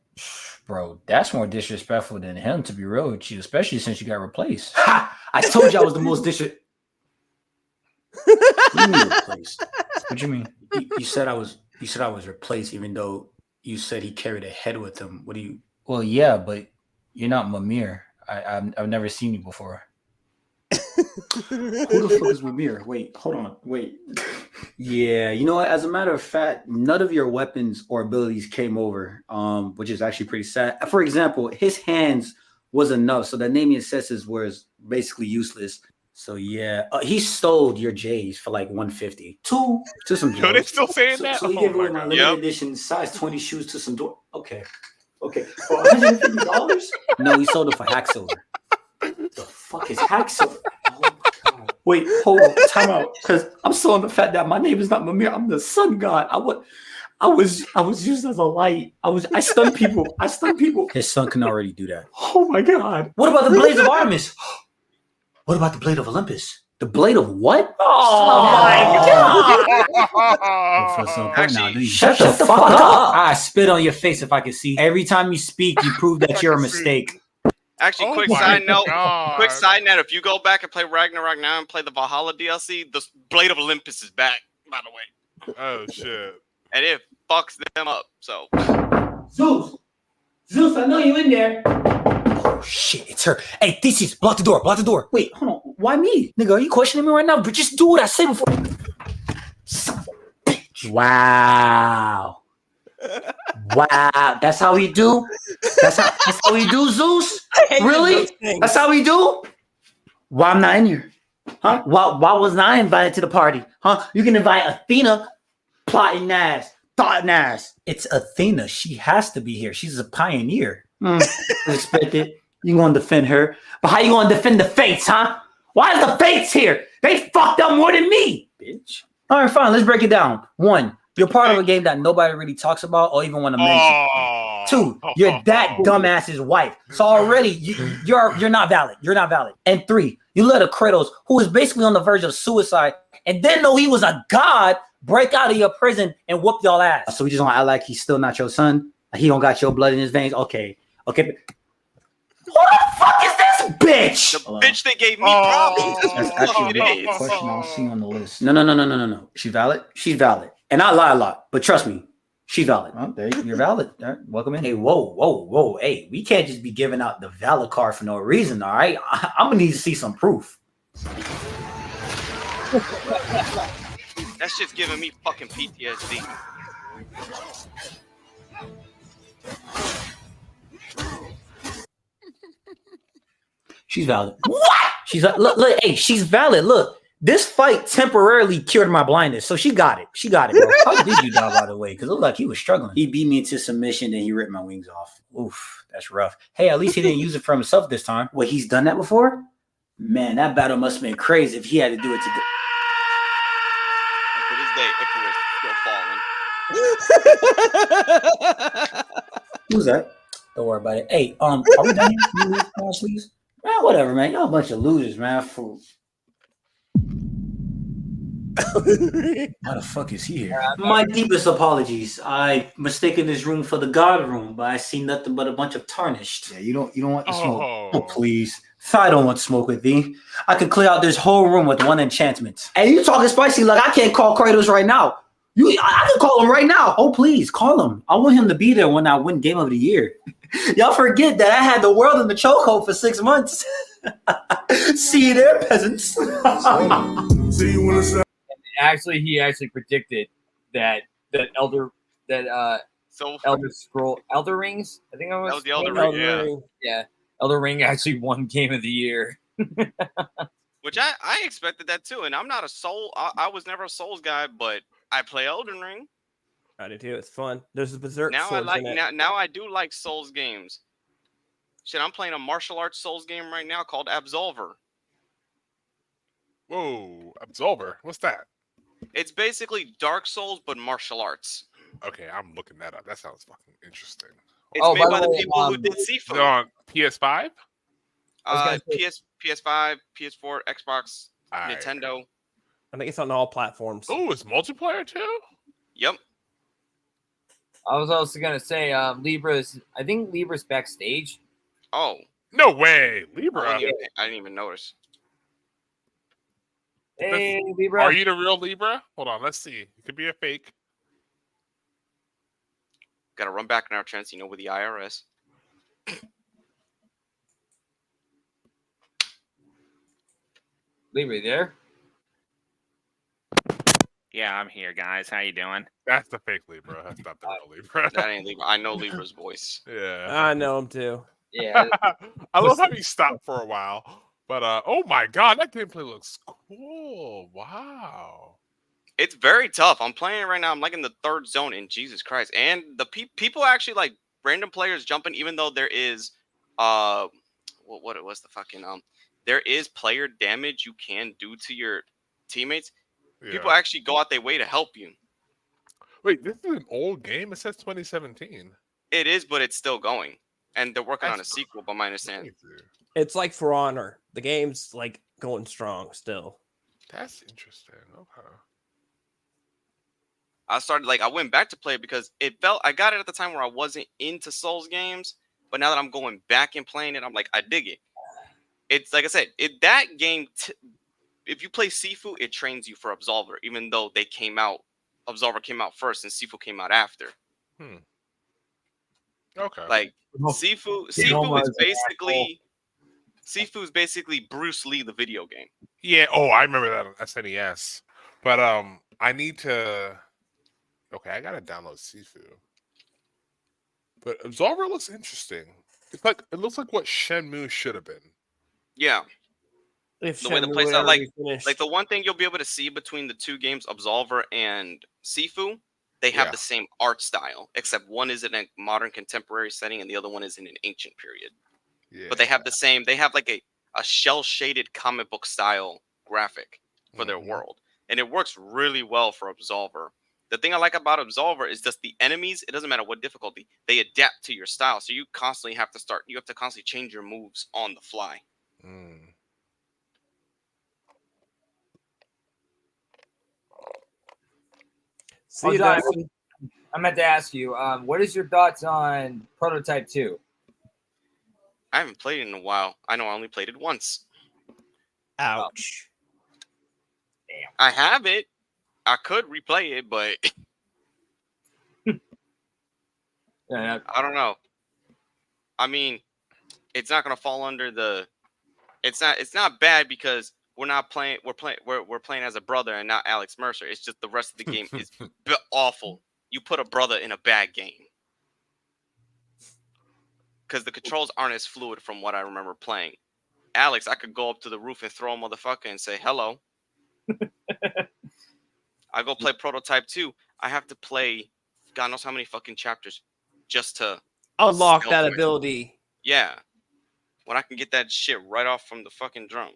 Bro, that's more disrespectful than him, to be real with you, especially since you got replaced. Ha! I told you I was the most disrespectful. What you mean? You said I was replaced, even though you said he carried a head with him. What do you? Well, yeah, but you're not Mimir. I've never seen you before. Who the fuck is Mimir? Wait, hold on. Wait. Yeah, you know what? As a matter of fact, none of your weapons or abilities came over, which is actually pretty sad. For example, his hands was enough, so the naming assessors was basically useless. So yeah, he stole your J's for like 150 to some. Yo, they still saying that? So he gave away my limited edition size 20 shoes to some door. Okay, for $150? No, he sold it for hack silver. The fuck is hack silver? Oh my god! Wait, hold on, time out, because I'm still on the fact that my name is not Mimir. I'm the sun god. I was used as a light. I stunned people. His son can already do that. Oh my god! What about the Blades of Artemis? What about the Blade of Olympus? The Blade of what? Oh my god! Actually, shut the fuck up! I spit on your face if I could see. Every time you speak, you prove that you're a mistake. Actually, quick side note. If you go back and play Ragnarok now and play the Valhalla DLC, the Blade of Olympus is back, by the way. Oh shit! And it fucks them up. So Zeus, I know you in there. Oh shit, it's her. Hey, Theseus, block the door. Wait, hold on. Why me? Nigga, are you questioning me right now? But just do what I say before. Son of a bitch. Wow. That's how we do? That's how we do, Zeus? Really? That's how we do? Why I'm not in here? Huh? Why wasn't I invited to the party? Huh? You can invite Athena, plotting ass, thought ass. It's Athena. She has to be here. She's a pioneer. Expected. You gonna defend her? But how you gonna defend the Fates, huh? Why is the Fates here? They fucked up more than me, bitch. All right, fine. Let's break it down. 1, you're part of a game that nobody really talks about or even want to mention. 2, you're that dumbass's wife. So already you're not valid. You're not valid. And 3, you let a Kratos who is basically on the verge of suicide and then know he was a god break out of your prison and whoop y'all ass. So we just gonna act like he's still not your son? He don't got your blood in his veins? Okay. Who the fuck is this bitch? The bitch that gave me problems. That's actually a question I'll see on the list. No. She valid? She's valid. And I lie a lot, but trust me, she's valid. Well, there you're valid. All right, welcome in. Hey, whoa. Hey, we can't just be giving out the valid card for no reason, all right? I'm gonna need to see some proof. That shit's giving me fucking PTSD. She's valid. What? She's look, hey, she's valid. Look, this fight temporarily cured my blindness, so she got it. Bro. How did you die, by the way? Because it looked like he was struggling. He beat me into submission, then he ripped my wings off. Oof, that's rough. Hey, at least he didn't use it for himself this time. Wait, he's done that before? Man, that battle must have been crazy if he had to do it today. To this day, Icarus still falling. Who's that? Don't worry about it. Hey, are we done here? Can you leave, please? Man, whatever, man. Y'all a bunch of losers, man. Why the fuck is he here? My deepest apologies. I mistaken this room for the god room, but I see nothing but a bunch of tarnished. Yeah, you don't want the smoke. Oh, please. I don't want smoke with thee. I could clear out this whole room with one enchantment. And you talking spicy like I can't call Kratos right now. I can call him right now. Oh, please call him. I want him to be there when I win Game of the Year. Y'all forget that I had the world in the chokehold for 6 months. See you there, peasants. Actually, he actually predicted that Elder Rings. I think it was the Elder Ring. Yeah, Elder Ring actually won Game of the Year. Which I expected that too, and I'm not a Soul. I was never a Souls guy, but I play Elden Ring. I do too. It's fun. There's a Berserk Now swords in it. Now I do like Souls games. Shit, I'm playing a martial arts Souls game right now called Absolver. Whoa, Absolver. What's that? It's basically Dark Souls but martial arts. Okay, I'm looking that up. That sounds fucking interesting. It's made by the people who did Sifu. On PS5? PS5, PS4, Xbox, Nintendo. I think it's on all platforms. Oh, it's multiplayer too? Yep. I was also gonna say, Libra's backstage. Oh. No way. Libra. I didn't even notice. Hey, Libra. Are you the real Libra? Hold on, let's see. It could be a fake. Gotta run back in our chance, with the IRS. Libra, there? Yeah, I'm here, guys. How you doing? That's the fake Libra. That's not the real Libra. That ain't Libra. I know Libra's voice. Yeah. I know him too. Yeah. I love how he stopped for a while. But oh my god, that gameplay looks cool. Wow. It's very tough. I'm playing it right now. I'm like in the 3rd zone, and Jesus Christ. And the people actually like random players jumping, even though there is what it was the fucking there is player damage you can do to your teammates. Yeah. People actually go out their way to help you. Wait, this is an old game? It says 2017. It is, but it's still going. And they're working on a sequel, by my understanding. It's like For Honor. The game's like going strong still. That's interesting. Okay. I went back to play it because I got it at the time where I wasn't into Souls games, but now that I'm going back and playing it, I'm like, I dig it. It's like I said, that game, if you play Sifu, it trains you for Absolver, even though Absolver came out first and Sifu came out after. Okay. Like Sifu is basically Bruce Lee, the video game. Yeah. Oh, I remember that on SNES. But I need to. Okay, I gotta download Sifu. But Absolver looks interesting. It looks like what Shenmue should have been. Yeah. If the way the plays out, like the one thing you'll be able to see between the two games, Absolver and Sifu, they have the same art style, except one is in a modern contemporary setting and the other one is in an ancient period. Yeah. But they have like a shell-shaded comic book style graphic for their world. And it works really well for Absolver. The thing I like about Absolver is just the enemies, it doesn't matter what difficulty, they adapt to your style. So you constantly have to constantly change your moves on the fly. See, I meant to ask you, what is your thoughts on Prototype 2? I haven't played it in a while. I know I only played it once. Ouch. Damn. I have it. I could replay it, but I don't know. I mean, it's not gonna fall under the. It's not bad because we're playing as a brother and not Alex Mercer. It's just the rest of the game is awful. You put a brother in a bad game because the controls aren't as fluid from what I remember playing. Alex, I could go up to the roof and throw a motherfucker and say hello. I go play Prototype 2. I have to play God knows how many fucking chapters just to unlock that ability. Yeah. When I can get that shit right off from the fucking drum.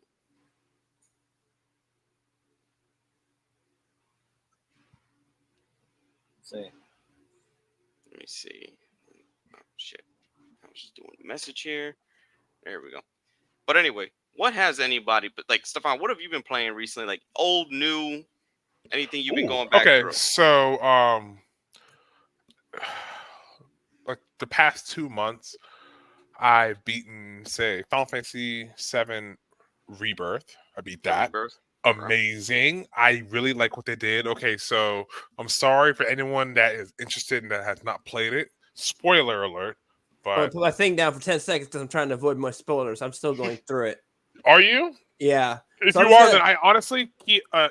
Let me see. Oh, shit. I was just doing a message here. There we go. But anyway, what has anybody, but like, Stefan, what have you been playing recently? Like old, new, anything you've been going back through? So, like the past 2 months, I've beaten, say, Final Fantasy VII Rebirth. I beat that. amazing. I really like what they did. Okay, so I'm sorry for anyone that is interested and that has not played it. Spoiler alert. I'm gonna But put my thing down for 10 seconds because I'm trying to avoid more spoilers. I'm still going through it. are you? Yeah. If So you I'm just are, gonna- then I honestly,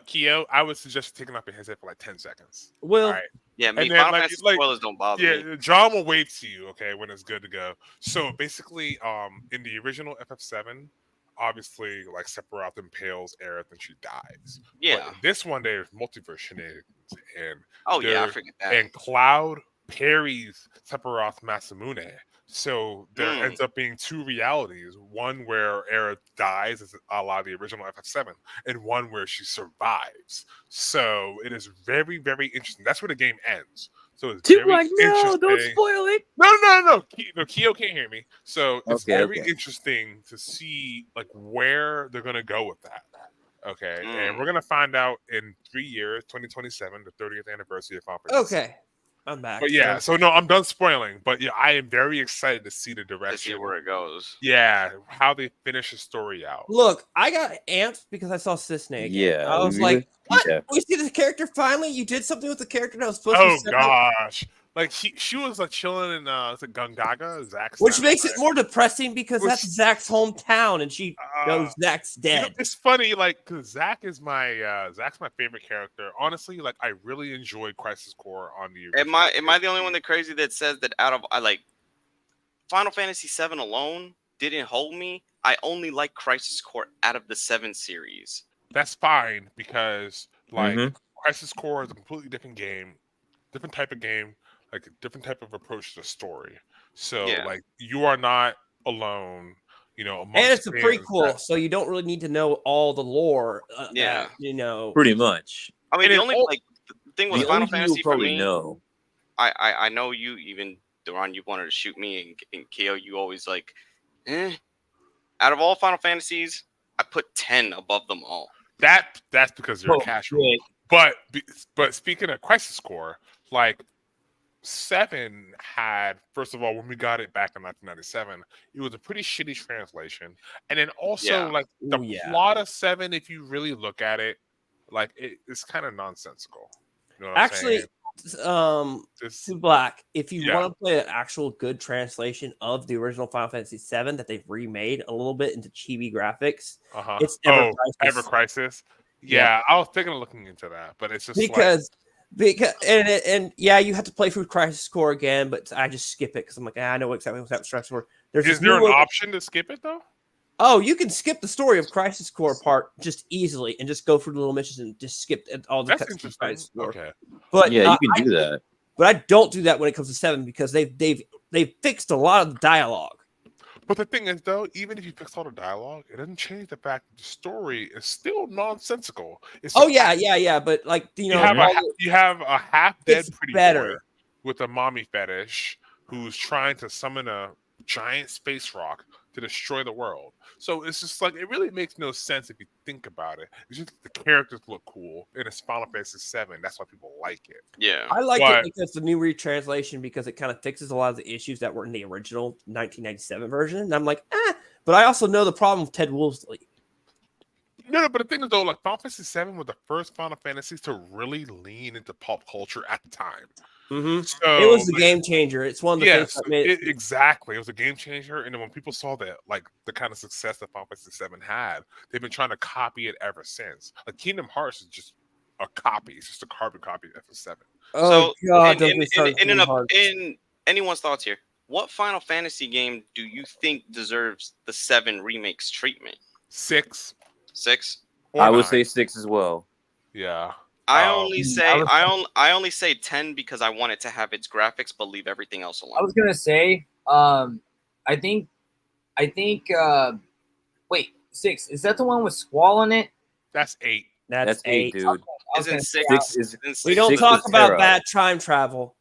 Keo, I would suggest taking off your headset for like 10 seconds. Well, All right. Yeah, me, And then, Final like- Fantasy like- spoilers don't bother me. Yeah, John will wait to you, okay, when it's good to go. So basically, in the original FF7, obviously, like Sephiroth impales Aerith and she dies. Yeah. But in this one, there's multiverse shenanigans, and Oh yeah, I there- forget that. and Cloud parries Sephiroth Masamune. So there Mm. ends up being two realities: one where Aerith dies, as a la the original FF7, and one where she survives. So it is very, very interesting. That's where the game ends. So it's very interesting. don't spoil it. No. Keo can't hear me. So it's Okay, very okay. interesting to see like where they're gonna go with that. Okay, and Mm. we're gonna find out in 3 years, 2027, the 30th anniversary of Final Fantasy. Okay. I'm back. But yeah, so no, I'm done spoiling. But yeah, I am very excited to see the To see direction. where it goes. Yeah, how they finish the story out. Look, I got amped because I saw Cisne again. Yeah, I was we like, were- what? yeah. We see this character finally? You did something with the character that was supposed Oh to be set up? gosh, like she was like chilling in is it Gungaga, Zach's Which town, makes right? it more depressing because Which- that's Zach's hometown and she knows Zach's You know, dead. it's funny, like, because Zach is Zach's my favorite character. Honestly, like, I really enjoyed Crisis Core on the. Am I the only one that crazy that says that out of Final Fantasy VII alone didn't hold me? I only like Crisis Core out of the 7 series. That's fine because like Mhm. Crisis Core is a completely different game, different type of game, like a different type of approach to the story. So Yeah. like you are not alone, you know. And amongst it's a fans prequel, that- so you don't really need to know all the lore. Yeah. That, you know. Pretty much. I mean, And the it only al- the thing with The Final only thing Fantasy you'll for probably me, know. I know you even Duran, you wanted to shoot me, and Keo, you always like, out of all Final Fantasies, I put 10 above them all. That's because you're Oh, a casual. shit. But speaking of Crisis Core, like 7 had, first of all, when we got it back in 1997, it was a pretty shitty translation, and then also Yeah. like the Ooh, yeah. plot of 7, if you really look at it, like it's kind of nonsensical. You know what I'm Actually, saying? Just- to Black, if you Yeah. want to play an actual good translation of the original Final Fantasy VII that they've remade a little bit into chibi graphics, uh-huh. it's Ever Crisis. Yeah. Yeah, I was thinking of looking into that, but it's just because and yeah, you have to play through Crisis Core again, but I just skip it because I'm like, I know exactly what that stress for. There's like, this is there new an one- option to skip it though? Oh, you can skip the story of Crisis Core part just easily and just go through the little missions and just skip all the That's cutscenes of interesting. Crisis Core. Okay. But Yeah, you can do that. But I don't do that when it comes to 7 because they've fixed a lot of the dialogue. But the thing is, though, even if you fix all the dialogue, it doesn't change the fact that the story is still nonsensical. It's Oh the yeah, fact- yeah, but like you know, you have a half-dead It's pretty better. boy with a mommy fetish who's trying to summon a giant space rock to destroy the world. So it's just like it really makes no sense if you think about it. It's just the characters look cool, and it's Final Fantasy VII. That's why people like it. Yeah, I like But- it because the new retranslation because it kind of fixes a lot of the issues that were in the original 1997 version. And I'm like, but I also know the problem with Ted Woolsey. No, but the thing is though, like Final Fantasy VII was the first Final Fantasies to really lean into pop culture at the time. Mm-hmm. So It was the like, game changer. It's one of the things yes, that made it. exactly. It was a game changer, and then when people saw that, like the kind of success that Final Fantasy VII had, they've been trying to copy it ever since. Like Kingdom Hearts is just a copy; it's just a carbon copy of FF7. Oh God! don't in, get me started in, on in, Hearts. in anyone's thoughts here, what Final Fantasy game do you think deserves the 7 remakes treatment? 6. 6? Or I would 9. say 6 as well. Yeah. I only say I only say 10 because I want it to have its graphics, but leave everything else alone. I was gonna say, I think, wait, 6 is that the one with Squall in it? That's 8. That's 8, dude. I was Isn't gonna 6? say, 6 is We don't 6 talk is about Terra. bad time travel.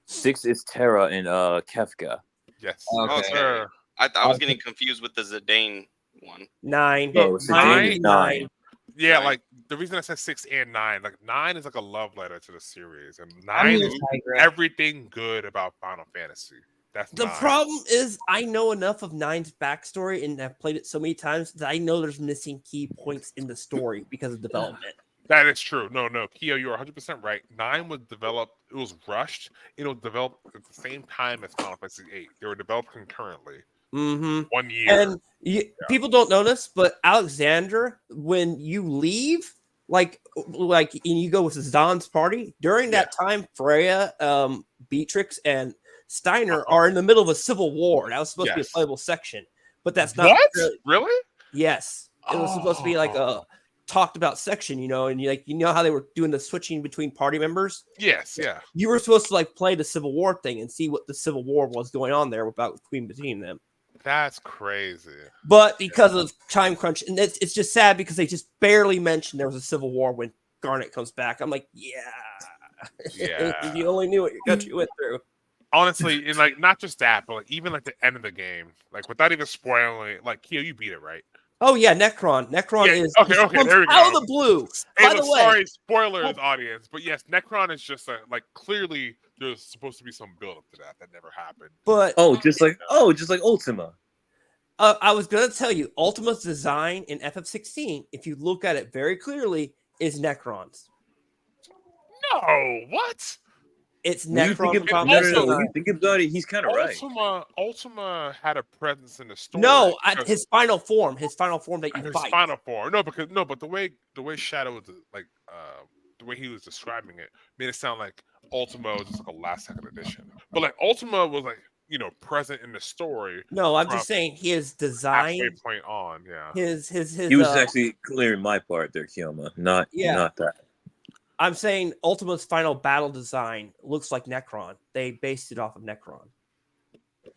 6 is Terra and Kefka. Yes. Okay. Okay. sir. I was getting confused with the Zidane one. 9. Oh, so Nine? James 9. Yeah, 9. like the reason I said 6 and 9, like 9 is like a love letter to the series, and I'm 9 with is Tiger. everything good about Final Fantasy. That's the 9. problem is I know enough of 9's backstory and I've played it so many times that I know there's missing key points in the story because of development. That is true. No, Keo, you're 100% right. 9 was developed. It was rushed. It was developed at the same time as Final Fantasy 8. They were developed concurrently. 1 year. And people don't notice, but Alexander, when you leave, like and you go with Zahn's party during that time, Freya, Beatrix, and Steiner are in the middle of a civil war. That was supposed to be a playable section, but that's not really. Yes, it was supposed to be like a talked about section, and you know how they were doing the switching between party members. Yes, yeah. You were supposed to like play the Civil War thing and see what the Civil War was going on there between them. That's crazy. But because of time crunch, and it's just sad because they just barely mentioned there was a civil war when Garnet comes back. I'm like, if you only knew what you went through. Honestly, and like not just that, but like even like the end of the game, like without even spoiling it, like Keo, you beat it, right? Oh yeah, Necron is okay. There we go. Out of the blue. By the way, sorry, spoilers, audience, but yes, Necron is just like clearly there's supposed to be some build up to that never happened. But just like Ultima. I was gonna tell you, Ultima's design in FF16, if you look at it very clearly, is Necron's. No, what? It's Necron. You think about it, he's kind of right. Ultima had a presence in the story. No, his final form that you fight. His final form. But the way Shadow was like, the way he was describing it made it sound like Ultima was just like a last second edition. But like Ultima was like, present in the story. No, I'm just saying his design. Halfway point on, yeah. His. He was actually clearing my part there, Kioma, not that. I'm saying Ultima's final battle design looks like Necron. They based it off of Necron.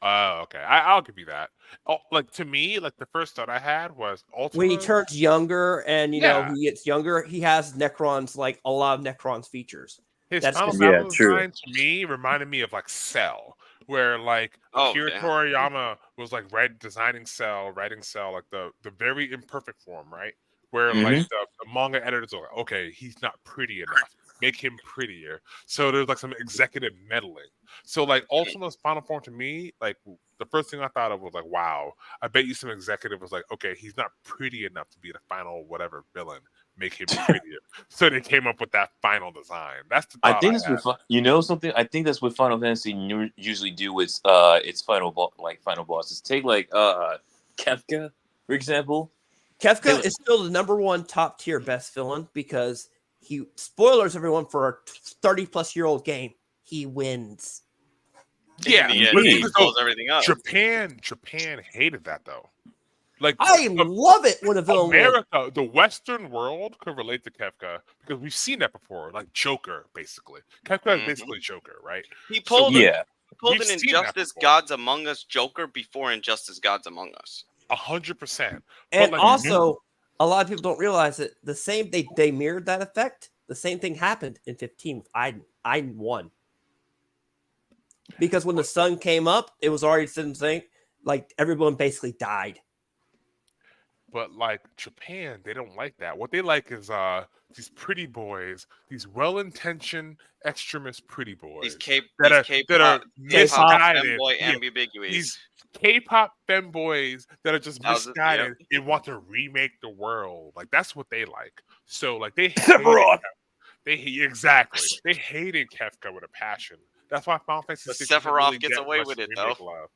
Oh, okay. I'll give you that. Oh, like to me, like the first thought I had was Ultima. When he turns younger and he gets younger, he has Necron's like a lot of Necron's features. His final battle design to me reminded me of like Cell, where like Akira Toriyama was like designing Cell, writing Cell, like the very imperfect form, right? Where like the manga editors are like, okay, he's not pretty enough. Make him prettier. So there's like some executive meddling. So like Ultima's final form to me, like the first thing I thought of was like, wow, I bet you some executive was like, okay, he's not pretty enough to be the final whatever villain. Make him prettier. So they came up with that final design. That's the thought I think that's what something. I think that's what Final Fantasy usually do with its final bosses. Take like Kefka, for example. Kefka is still the #1 top tier best villain because spoilers everyone for a 30-plus-year-old game. He wins. Yeah, he pulls everything up. Japan hated that though. Like I love it when a villain America, the Western world could relate to Kefka because we've seen that before, like Joker, basically. Kefka is basically Joker, right? He pulled an Injustice Gods Among Us Joker before Injustice Gods Among Us. 100%. And also, a lot of people don't realize that the same they mirrored that effect. The same thing happened in 15 with Aiden 1. Because when the sun came up, it was already saying like everyone basically died. But like Japan, they don't like that. What they like is these pretty boys, these well-intentioned extremist pretty boys. These K-pop femboy ambiguities. These K-pop femboys that are just misguided and want to remake the world. Like that's what they like. So like they Sephiroth. They hated Kefka with a passion. That's why Final Fantasy 6 Sephiroth really gets away with it though. Love.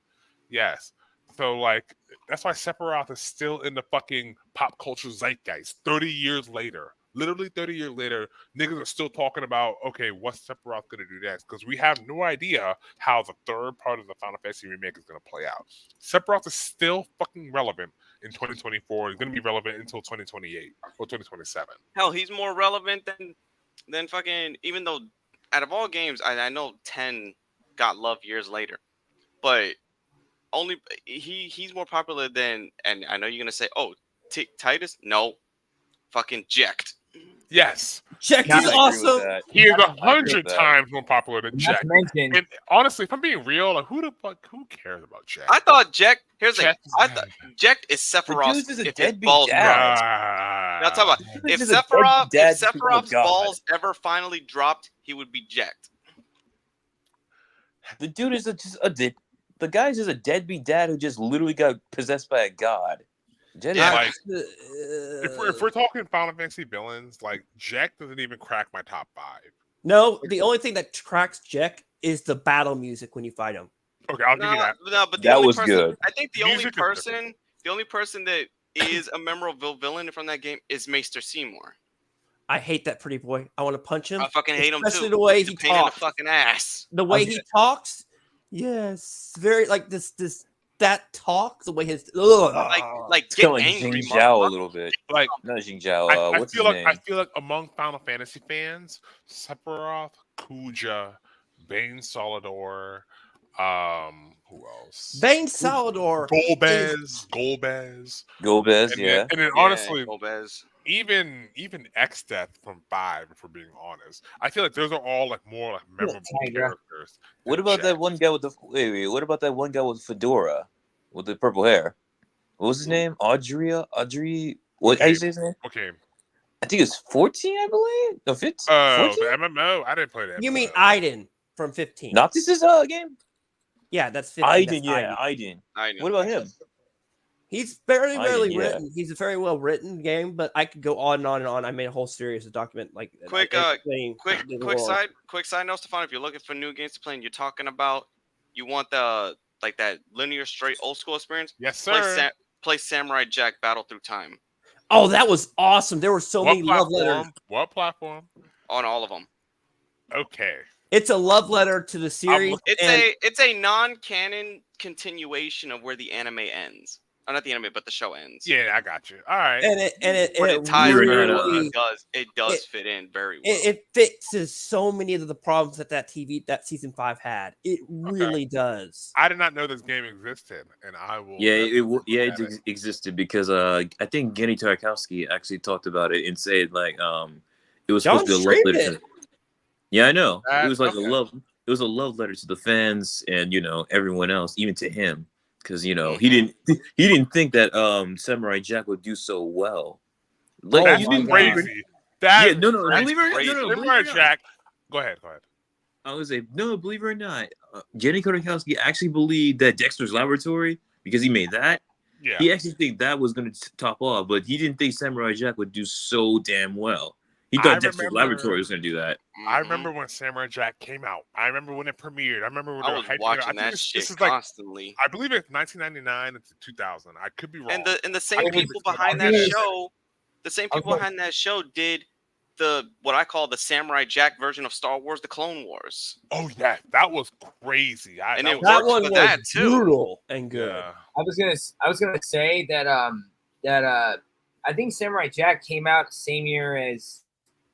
Yes. So like that's why Sephiroth is still in the fucking pop culture zeitgeist 30 years later. Literally 30 years later, niggas are still talking about, okay, what's Sephiroth going to do next? Because we have no idea how the third part of the Final Fantasy remake is going to play out. Sephiroth is still fucking relevant in 2024. It's going to be relevant until 2028 or 2027. Hell, he's more relevant than fucking, even though out of all games, I know 10 got love years later. But only he's more popular than, and I know you're going to say, oh, Titus? No. Fucking Jecht. Yes. Jecht is awesome. He is 100 times more popular than Jecht. And honestly, if I'm being real, like who cares about Jecht? I thought Jecht. I thought Jecht is Sephiroth if his balls grow. Now talk about if Sephiroth's balls ever finally dropped, he would be Jecht. The dude is just a the guy's just a deadbeat dad who just literally got possessed by a god. Yeah, like if we're talking Final Fantasy villains, like Jack doesn't even crack my top 5. No, the only thing that cracks Jack is the battle music when you fight him. Okay, I'll give you that. No, but the that only was person, good. I think the only person that is a memorable villain from that game is Maester Seymour. I hate that pretty boy. I want to punch him. I fucking hate him too. Especially the way He's he a pain in the talks. fucking ass. The way he talks. Yes, very like that talk. The way his like get like angry, Jing Zhao a little bit. Like not Jing Zhao. What's his name? I feel like among Final Fantasy fans, Sephiroth, Kuja, Bane Solidor, who else? Bane Solidor. Golbez, yeah. And then honestly, Golbez. Even X-Death from 5, if we're being honest, I feel like those are all like more like memorable characters. What about that one guy with the wait? What about that one guy with fedora, with the purple hair? What was his name? Audrey. What? How you say his name? Okay. I think it's 14, I believe. No, 15. Oh, the MMO. I didn't play that. You mean Aiden from 15? Noctis' game? Yeah, that's 15. Aiden, yeah, Aiden. What about him? He's very written. He's a very well written game, but I could go on and on and on. I made a whole series of document like quick side notes to find if you're looking for new games to play and you're talking about you want the like that linear straight old school experience. Yes, sir. Play Samurai Jack Battle Through Time. Oh, that was awesome. There were so many love letters. What platform? On all of them. Okay. It's a love letter to the series. It's a non-canon continuation of where the anime ends. Not the anime, but the show ends. Yeah, I got you. All right. And it ties really does fit in very well. It fixes so many of the problems that season 5 had. It really does. I did not know this game existed, and I will. Yeah, it existed because I think Genny Tarkowski actually talked about it and said like it was supposed to be a love letter. Yeah, I know. It was like a love. It was a love letter to the fans and everyone else, even to him. Because he didn't think that Samurai Jack would do so well. Like, that's crazy. Samurai Jack. Go ahead. I was like, no, believe it or not, Jenny Kodakowski actually believed that Dexter's Laboratory, because he made that. Yeah. He actually think that was going to top off, but he didn't think Samurai Jack would do so damn well. He thought Dexter's Laboratory was going to do that. I remember when Samurai Jack came out. I remember when it premiered. I remember when I was watching that shit constantly. I believe it's 1999 to 2000. I could be wrong. And the same people behind that show, did what I call the Samurai Jack version of Star Wars: The Clone Wars. Oh yeah, that was crazy. That one was brutal and good. Yeah. I was gonna say that I think Samurai Jack came out the same year as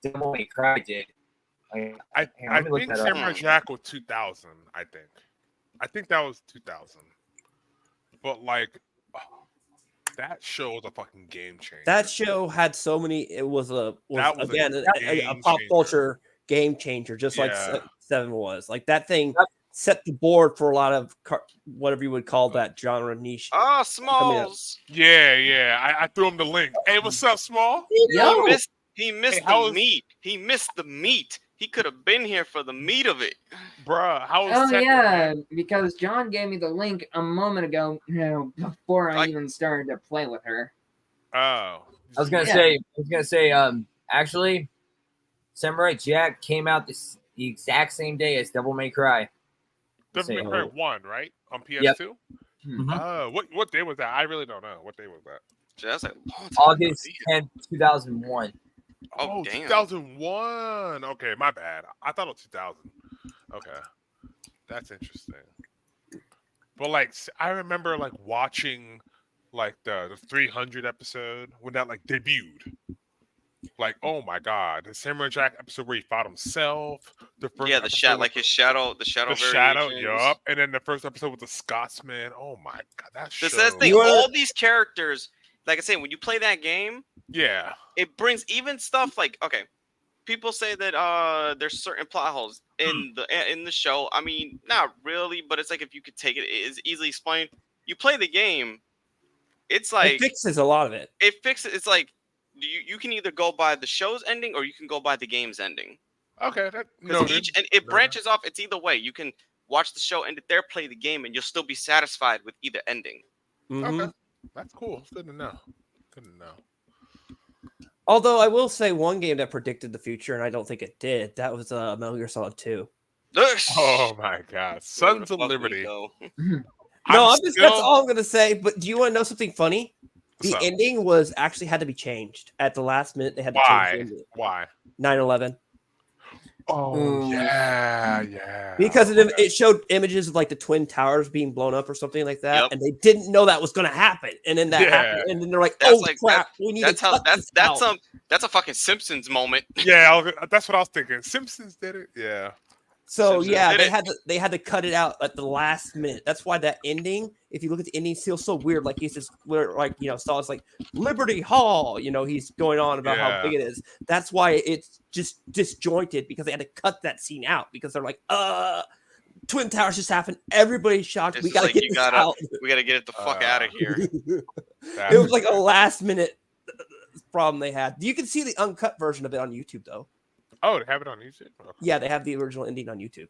Devil May Cry did. I think Samurai Jack was 2000. I think that was 2000. But like, that show was a fucking game changer. That show had so many. It was a pop culture game changer, just like 7 was. Like that thing set the board for a lot of whatever you would call that genre niche. Oh, Smalls. Yeah. I threw him the link. Hey, what's up, Small? He missed the meat. He missed the meat. He could have been here for the meat of it. Bruh, how was because John gave me the link a moment ago, before I even started to play with her. Oh. I was gonna say, actually, Samurai Jack came out the exact same day as Devil May Cry. Devil May Cry 1, right? On PS2? Yep. Mm-hmm. What day was that? I really don't know. What day was that? That's like August 10th, 2001. Oh, damn. 2001. Okay, my bad. I thought it was 2000. Okay. That's interesting. But like, I remember like watching like the 300 episode when that like debuted. Like, oh my god, the Samurai Jack episode where he fought himself. The shadow, yup. And then the first episode with the Scotsman. Oh my god, that's all these characters. Like I say, when you play that game, it brings even stuff like people say that there's certain plot holes in the show. I mean, not really, but it's like if you could take it, it is easily explained. You play the game, it's like it fixes a lot of it. It fixes. It's like you can either go by the show's ending or you can go by the game's ending. Okay, and it branches off. It's either way. You can watch the show ended there, play the game, and you'll still be satisfied with either ending. Mm-hmm. Okay, that's cool. It's good to know. Good to know. Although I will say one game that predicted the future, and I don't think it did. That was Metal Gear Solid 2. Oh my God, Sons of Liberty. That's all I'm gonna say. But do you want to know something funny? The ending was actually had to be changed at the last minute. They had to change the ending. Why? 9/11. Oh yeah. Because it showed images of like the Twin Towers being blown up or something like that, and they didn't know that was going to happen. And then that happened, and then they're like, "Oh crap, we need to cut this out." That's a fucking Simpsons moment. Yeah, that's what I was thinking. Simpsons did it. Yeah. So they had to cut it out at the last minute. That's why that ending, if you look at the ending, feels so weird. Like he's just Saul's like Liberty Hall. He's going on about how big it is. That's why it's just disjointed because they had to cut that scene out because they're like, Twin Towers just happened. Everybody's shocked. We gotta get this out. We gotta get it the fuck out of here. It was like a last minute problem they had. You can see the uncut version of it on YouTube though. Oh, they have it on YouTube? Okay. Yeah, they have the original ending on YouTube.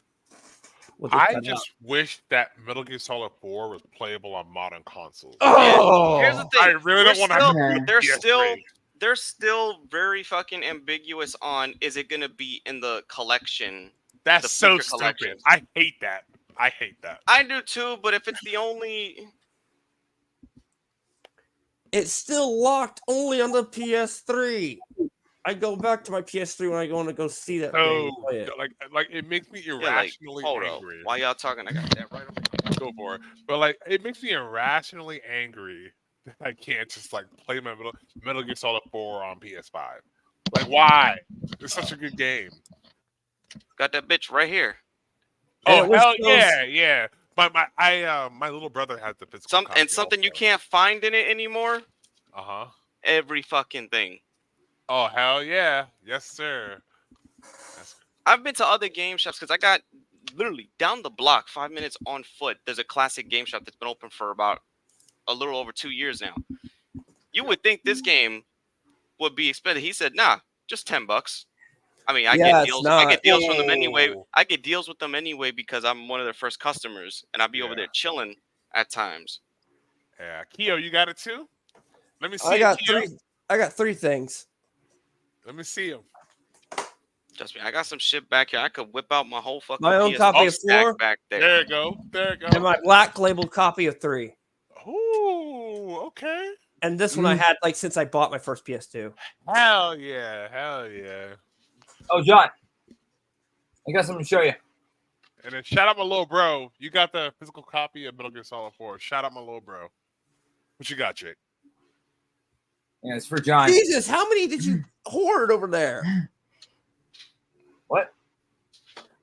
I just wish that Metal Gear Solid 4 was playable on modern consoles. Oh, here's the thing. I really don't want to have to they're still very fucking ambiguous on is it going to be in the collection? That's so stupid. I hate that. I do too, but if it's the only... It's still locked only on the PS3. I go back to my PS3 when I want to go see that. Like it makes me irrationally angry. While y'all talking, I got that right on me. Go for it. But like, it makes me irrationally angry that I can't just like play my Metal Gear Solid 4 on PS5. Like, why? It's such a good game. Got that bitch right here. Oh hell yeah! My little brother has the physical copy something also. You can't find in it anymore. Every fucking thing. Oh hell yeah! Yes sir. I've been to other game shops because I got literally down the block, 5 minutes on foot. There's a classic game shop that's been open for about a little over 2 years now. You would think this game would be expensive. He said, "Nah, just $10." I mean, I get deals. I get deals from them anyway. I get deals with them anyway because I'm one of their first customers, and I'll be over there chilling at times. Yeah, Keo, you got it too. Let me see. I got three things. Let me see them. Trust me, I got some shit back here. I could whip out my whole fucking my own copy of 4 back there. There you go. And my black labeled copy of 3. Ooh, okay. And this one I had like since I bought my first PS2. Hell yeah. Oh, John, I got something to show you. And then shout out my little bro. You got the physical copy of Metal Gear Solid 4. Shout out my little bro. What you got, Jake? Yeah, it's for John. Jesus, how many did you hoard over there? What?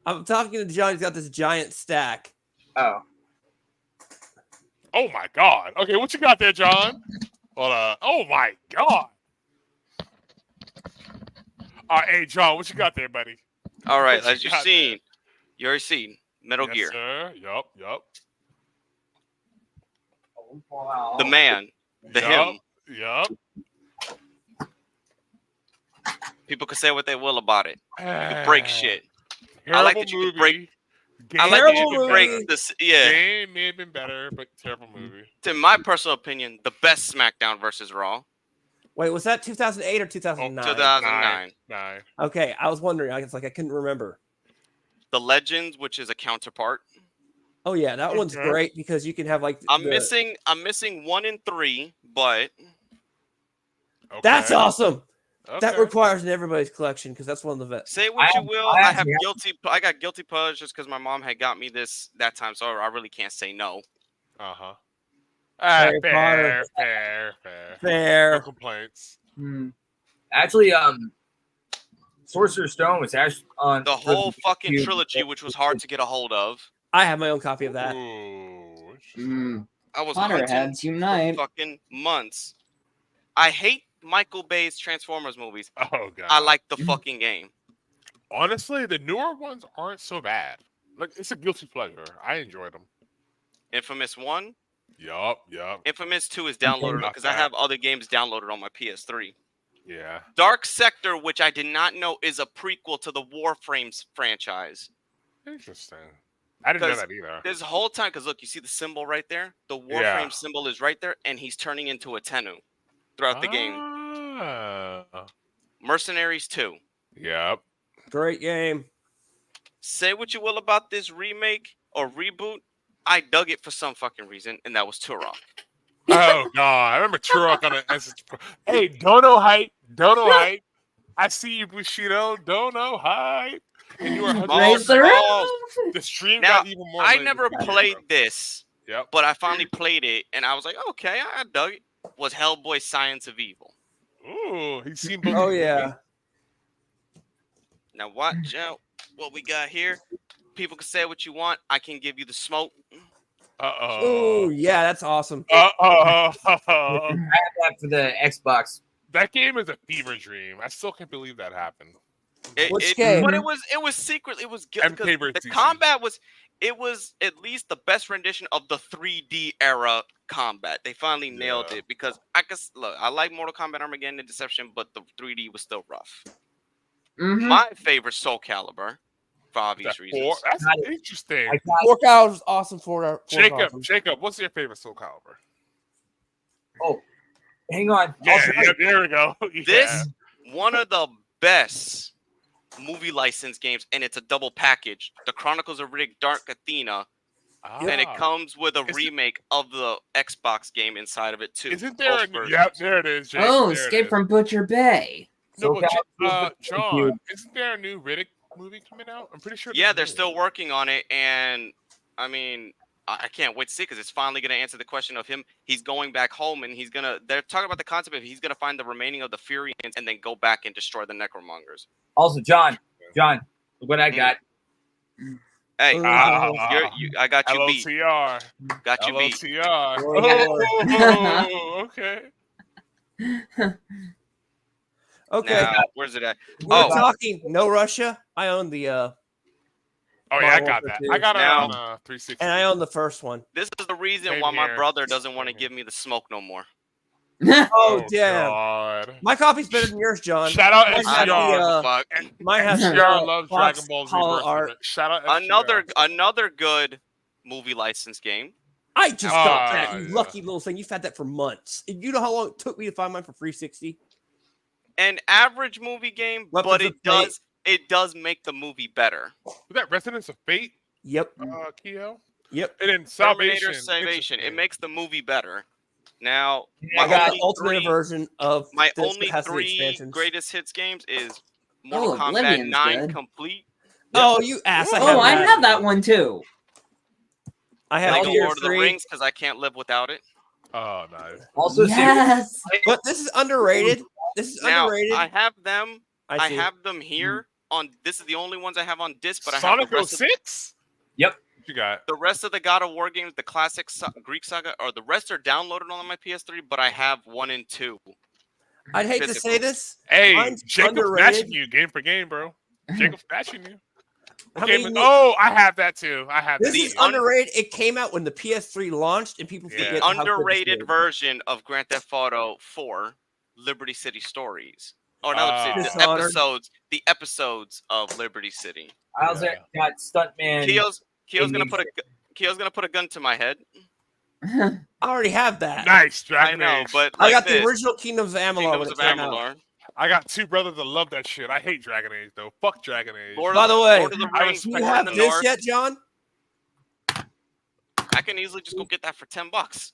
I'm talking to John. He's got this giant stack. Oh. Oh my God. Okay, what you got there, John? Hold on. Oh my God. All right, hey John, what you got there, buddy? All right, as you already seen Metal Gear. Sir. Yup. Oh, wow. The man, him. Yup. People can say what they will about it. You break shit. I like that you can break. This. Yeah. Game may have been better, but terrible movie. In my personal opinion, the best SmackDown versus Raw. Wait, was that 2008 or 2009? 2009. Okay, I was wondering. I couldn't remember. The Legends, which is a counterpart. Oh yeah, that one's great because you can have like. I'm missing 1 and 3, but. That's awesome. Okay. That requires in everybody's collection because that's one of the best. Say what you will. I got guilty pleasures just because my mom had got me this that time, so I really can't say no. Fair. No complaints. Actually, Sorcerer's Stone was actually on the whole fucking trilogy, which was hard to get a hold of. I have my own copy of that. I was Potterheads unite. For fucking months. I hate Michael Bay's Transformers movies. Oh god. I like the fucking game. Honestly, the newer ones aren't so bad. Like it's a guilty pleasure. I enjoyed them. Infamous 1. Yup. Infamous 2 is downloaded because I have other games downloaded on my PS3. Yeah. Dark Sector, which I did not know is a prequel to the Warframes franchise. Interesting. I didn't know that either. This whole time, because look, you see the symbol right there? The Warframe symbol is right there, and he's turning into a Tennu throughout the game. Mercenaries 2. Yep. Great game. Say what you will about this remake or reboot. I dug it for some fucking reason, and that was Turok. Oh, God. I remember Turok on the Hey, Dono hype. Dono hype. I see you, Bushido. Dono hype. And you are the stream now, got even more. I never played this, Yep. but I finally played it, and I was like, okay, I dug it. Was Hellboy Science of Evil. Ooh, he's seen Oh, yeah. Now, watch out what we got here. People can say what you want. I can give you the smoke. Oh, yeah, that's awesome. I have that for the Xbox. That game is a fever dream. I still can't believe that happened. Which game? But it was secret. It was good. The combat was at least the best rendition of the 3D era combat. They finally nailed it because I like Mortal Kombat Armageddon and Deception, but the 3D was still rough. My favorite Soul Calibur, for obvious reasons. That's interesting. 4 Calibur is awesome. Jacob, what's your favorite Soul Calibur? Oh, hang on. Yeah, there we go. This one of the best movie license games, and it's a double package. The Chronicles of Riddick Dark Athena, and it comes with a remake of the Xbox game inside of it too. Isn't there? Yep, there it is. Jake. Oh, Escape from Butcher Bay. No, but John, isn't there a new Riddick movie coming out? I'm pretty sure. Yeah, they're still working on it, and I mean, I can't wait to see because it's finally going to answer the question of him. He's going back home, and they're talking about the concept of he's going to find the remaining of the Furyans and then go back and destroy the Necromongers. Also, John, look what I got. Hey, I got you beat. LOTR. Got you beat. LOTR. Oh, okay. Okay. Now, where's it at? We're talking no Russia. I own the Oh yeah, I got that. I got it on 360. And I own the first one. This is the reason why my brother doesn't want to give me the smoke no more. Oh damn! God. My copy's better than yours, John. Shout out SCR. Mine has SCR loves Dragon Ball's art. Shout out another good movie license game. I just got that, you lucky little thing. You've had that for months. And you know how long it took me to find mine for 360? An average movie game, but it does make the movie better. Was that Resonance of Fate? Yep. Keo? Yep. And then Salvation. It makes the movie better. Now, I got the ultimate version of my only 3 greatest hits games is Mortal Kombat 9 Complete. Oh, you ass! I have that one too. I have Lord of the Rings because I can't live without it. Oh, nice. Also, yes. But this is underrated. Underrated. I have them. I have them here on. This is the only ones I have on disc. But Sonic I have 06. Yep. What you got the rest of the God of War games, the classic Greek saga, or the rest are downloaded on my PS3. But I have 1 and 2. I'd hate to say this. Hey, Jacob's bashing you game for game, bro. Jacob's bashing you. I have that too. I have this is underrated. It came out when the PS3 launched, and people forget. Underrated version of Grand Theft Auto 4, Liberty City Stories. Oh no, the episodes of Liberty City. I also got Stuntman. Keo's gonna put a gun to my head. I already have that. Nice, Dragon Age. But I got the original Kingdoms of Amalur. I got 2 brothers that love that shit. I hate Dragon Age though. Fuck Dragon Age. By the way, do you have this yet, John? I can easily just go get that for $10.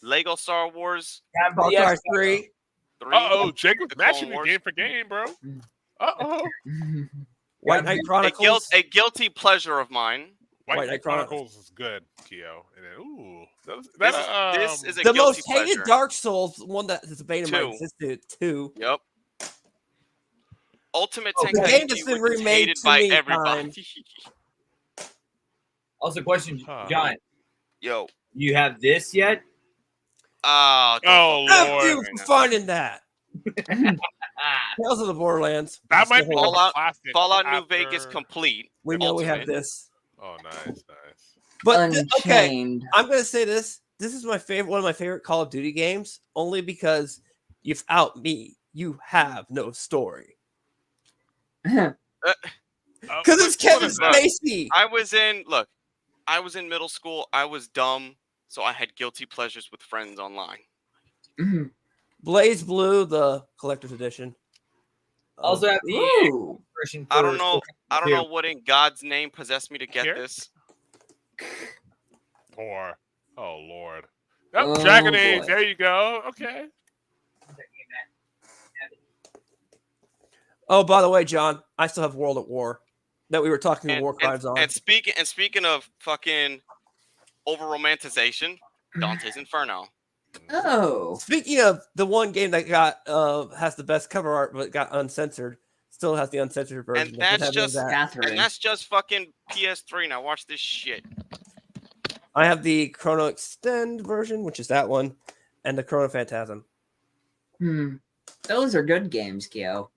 Lego Star Wars. Far Cry 3. Jacob's matching me game for game, bro. White Knight Chronicles. A guilty pleasure of mine. White Knight Chronicles is good, Keo. And then, this is a the guilty most hated pleasure. Dark Souls one that is debated by 2. Yep. Ultimate the game has been remade hated by everybody. Also, question, John. Yo, you have this yet? Oh, Lord! You for finding that. Tales of the Borderlands. That might be Fallout New Vegas complete. We know we have this. Oh, nice. But okay, I'm gonna say this. This is one of my favorite Call of Duty games, only because without me, you have no story. Because it's Kevin Spacey. I was in middle school. I was dumb, so I had guilty pleasures with friends online. Blaze Blue, the collector's edition. Also have the version. I don't know what in God's name possessed me to get this. Poor. Oh Lord. Oh, Dragon Age. There you go. Okay. Oh, by the way, John, I still have World at War that we were talking to War Crimes on. And speaking of fucking over romanticization, Dante's Inferno. Oh. Speaking of the one game that got has the best cover art but got uncensored, still has the uncensored version. And that's just fucking PS3. Now watch this shit. I have the Chrono Extend version, which is that one, and the Chrono Phantasm. Those are good games, Kyo.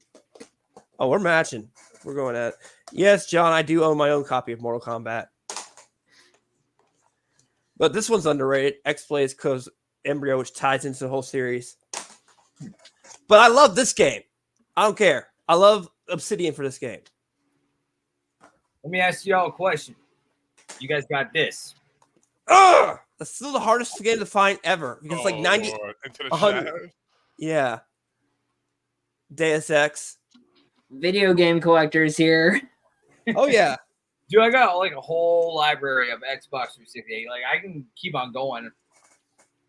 Oh, we're matching. We're going at it. Yes, John, I do own my own copy of Mortal Kombat. But this one's underrated. X-Blaze Co's Embryo, which ties into the whole series. But I love this game. I don't care. I love Obsidian for this game. Let me ask you all a question. You guys got this. Ugh! That's still the hardest game to find ever. Because it's like 90... Lord. Into the 100. shadows. Yeah. Deus Ex. Video game collectors here. Oh, yeah. Dude, I got like a whole library of Xbox 360. Like, I can keep on going.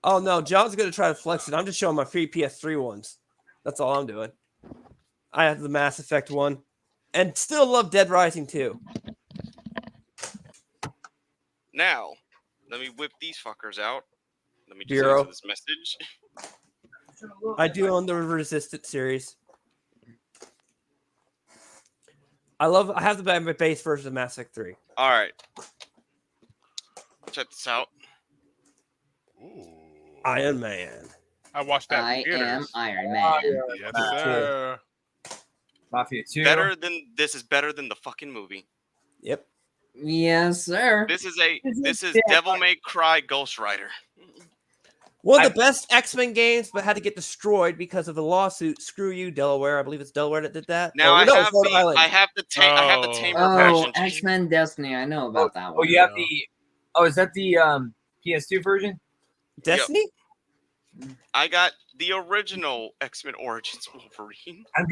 Oh, no. John's going to try to flex it. I'm just showing my free PS3 ones. That's all I'm doing. I have the Mass Effect one. And still love Dead Rising 2. Now, let me whip these fuckers out. Let me just Bureau. answer this message. I do own the Resistant series. I have the base version of Mass Effect 3. All right. Check this out. Ooh. Iron Man. I watched that. I am Iron Man. Yes, sir. Mafia 2. This is better than the fucking movie. Yep. Yes, sir. This is Devil May Cry Ghost Rider. One of the best X-Men games, but had to get destroyed because of a lawsuit. Screw you, Delaware. I believe it's Delaware that did that. Now I have the Tamer version. X-Men Destiny. I know about that one. Oh, you have the. Oh, is that the PS2 version? Destiny? Yep. I got the original X-Men Origins Wolverine. I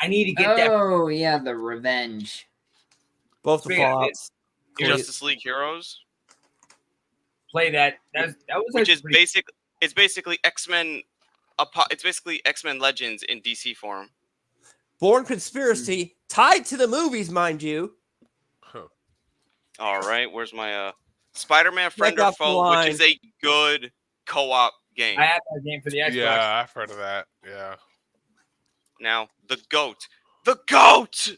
need to get that. Oh, yeah, the Revenge. Both the Fallouts. Justice League Heroes. Play that. That was which is basic. It's basically X-Men. It's basically X-Men Legends in DC form. Born Conspiracy, tied to the movies, mind you. All right, where's my Spider-Man Friend or Foe, which is a good co-op game. I have that game for the Xbox. Yeah, I've heard of that. Yeah. Now the GOAT. The GOAT.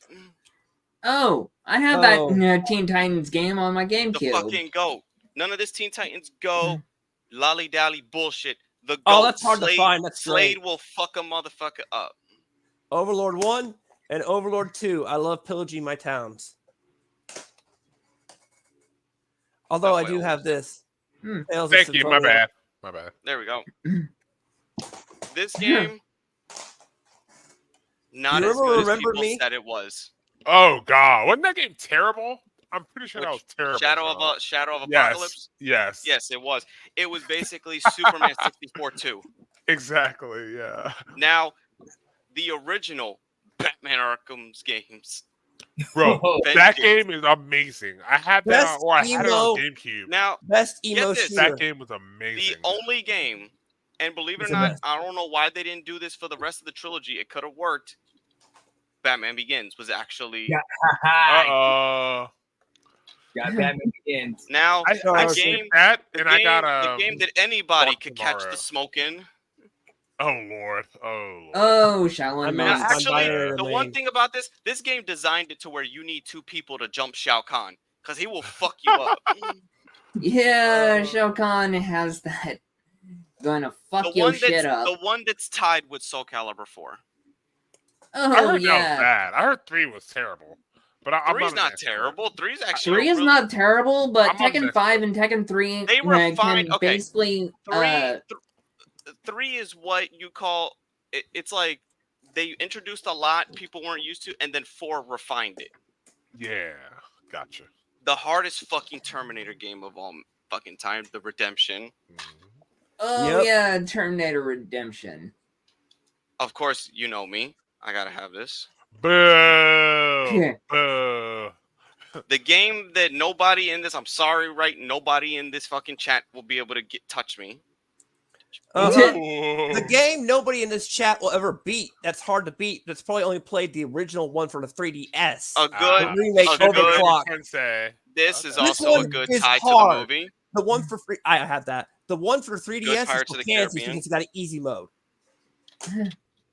Oh, I have that Teen Titans game on my GameCube. The fucking GOAT. None of this Teen Titans Go lolly dally bullshit. The GOAT. Oh, that's hard to find. That's Slade great. will fuck a motherfucker up. Overlord 1 and Overlord 2. I love pillaging my towns. Although I do have this. Thank you. My bad. My bad. There we go. This game, not as good as people said it was. Oh God, wasn't that game terrible? I'm pretty sure that was terrible. Shadow of Apocalypse. Yes. Yes, it was. It was basically Superman 64 2. Exactly. Yeah. Now, the original Batman Arkham's games. Bro, that game is amazing. I had that, or I had it on GameCube. Now, best emo shooter. That game was amazing. The only game, and believe it or not, I don't know why they didn't do this for the rest of the trilogy. It could have worked. Batman Begins was actually. Got Batman Begins. Now, the game that anybody could catch the smoke in. Oh Lord! Oh Lord! Oh, Shaolin Monks. Actually, the one thing about this game designed it to where you need two people to jump Shao Kahn because he will fuck you up. Yeah, Shao Kahn has that. Gonna fuck your shit up. The one that's tied with Soul Calibur 4. Oh, I heard yeah. that was bad. I heard 3 was terrible. But Three's not terrible. Three's actually 3 is not terrible, but Tekken 5 and Tekken 3 they refined. can basically 3 is what you call it's like they introduced a lot people weren't used to, and then 4 refined it. Yeah, gotcha. The hardest fucking Terminator game of all fucking time, The Redemption. Oh yeah, Terminator Redemption. Of course, you know me. I gotta have this. Boo! Boo! The game that nobody in this, I'm sorry, right? Nobody in this fucking chat will be able to touch me. The game nobody in this chat will ever beat. That's hard to beat. That's probably only played the original one for the 3DS. A good remake Overclock. This is also a good tie to the movie. The one for free, I have that. The one for 3DS is Pirates for of the Kansas Caribbean. because it's got an easy mode.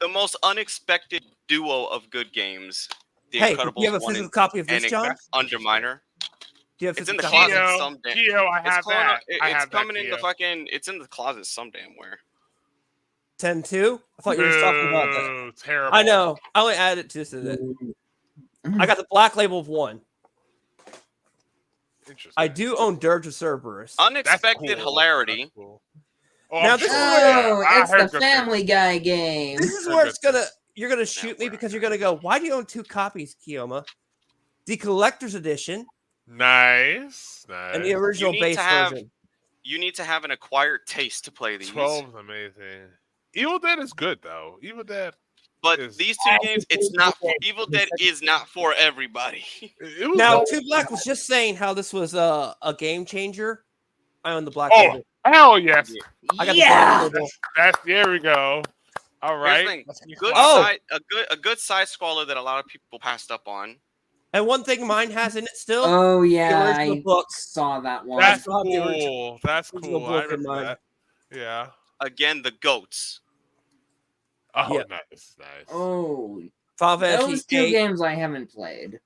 The most unexpected duo of good games. The Hey, Incredibles do you have a 1 physical copy of this, and John? Underminer. Do you have It's in the physical closet copy? some damn. Keo, I have that. It's coming in the fucking. It's in the closet some damn where. 10-2? I thought you were talking about that. Terrible. I know. I only added it to this. I got the black label of 1. I do own Dirge of Cerberus. Unexpected hilarity. Oh, Now this is where it's the Family Guy game. This is where you're gonna shoot me because you're gonna go, why do you own 2 copies, Kioma? The collector's edition. Nice. And the original base version. You need to have an acquired taste to play these. 12 is amazing. Evil Dead is good though. Evil Dead. But these 2 games, it's not. Evil Dead is not for everybody. Now, Two Black was just saying how this was a game changer. I own the black Oh, label. hell yes. I got the black label. There we go. All right. A good side scroller that a lot of people passed up on. And one thing mine has in it still. Oh yeah, the I book. saw that one. That's cool. That's cool. I book in remember mine. that. Yeah. Again, the goats. Oh, Yeah. nice. Oh, Final Fantasy those 2 8. games I haven't played.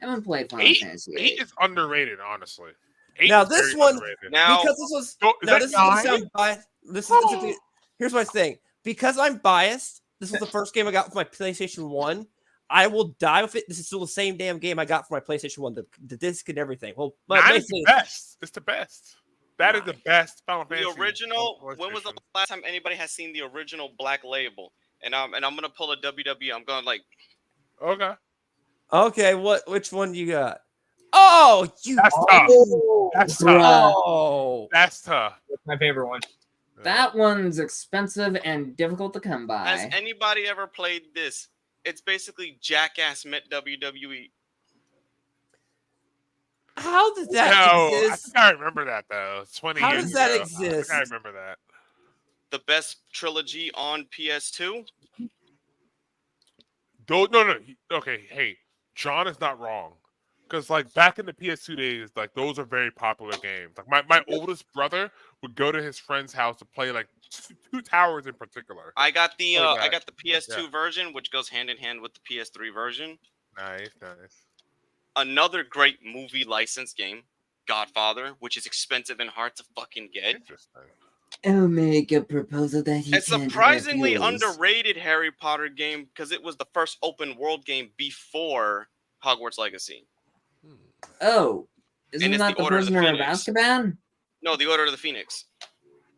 I haven't played Final Fantasy 8 is underrated, honestly. 8 Now is this very one, underrated. Now, because this was So, is now that this is gonna 9? sound biased. Here's my thing. Because I'm biased, this was the first game I got for my PlayStation 1. I will die with it. This is still the same damn game I got for my PlayStation 1, the disc and everything. Well, but 9 is basically, the best. It's the best. That is the best Final Fantasy. The original. on When was the PlayStation. last time anybody has seen the original Black Label? And I'm gonna pull a WWE. I'm going like. Okay. okay, which one you got? Oh, you. That's tough. That's tough. Oh, That's tough. That's my favorite one. That one's expensive and difficult to come by. Has anybody ever played this? It's basically Jackass met WWE. how does that No, I exist? think I remember that though. 20 How years does that ago. exist? I think I remember that. The best trilogy on PS2. No. Okay, hey, John is not wrong. Because like back in the PS2 days, like those are very popular games. Like my oldest brother would go to his friend's house to play like Two Towers in particular. I got the Like that. I got the PS2 Yeah. version, which goes hand in hand with the PS3 version. Nice. Another great movie license game, Godfather, which is expensive and hard to fucking get. Interesting. I'll make a proposal that he A surprisingly underrated Harry Potter game because it was the first open world game before Hogwarts Legacy. Oh, isn't it's that the the Order of the Prisoner of Phoenix. Azkaban? No, the Order of the Phoenix.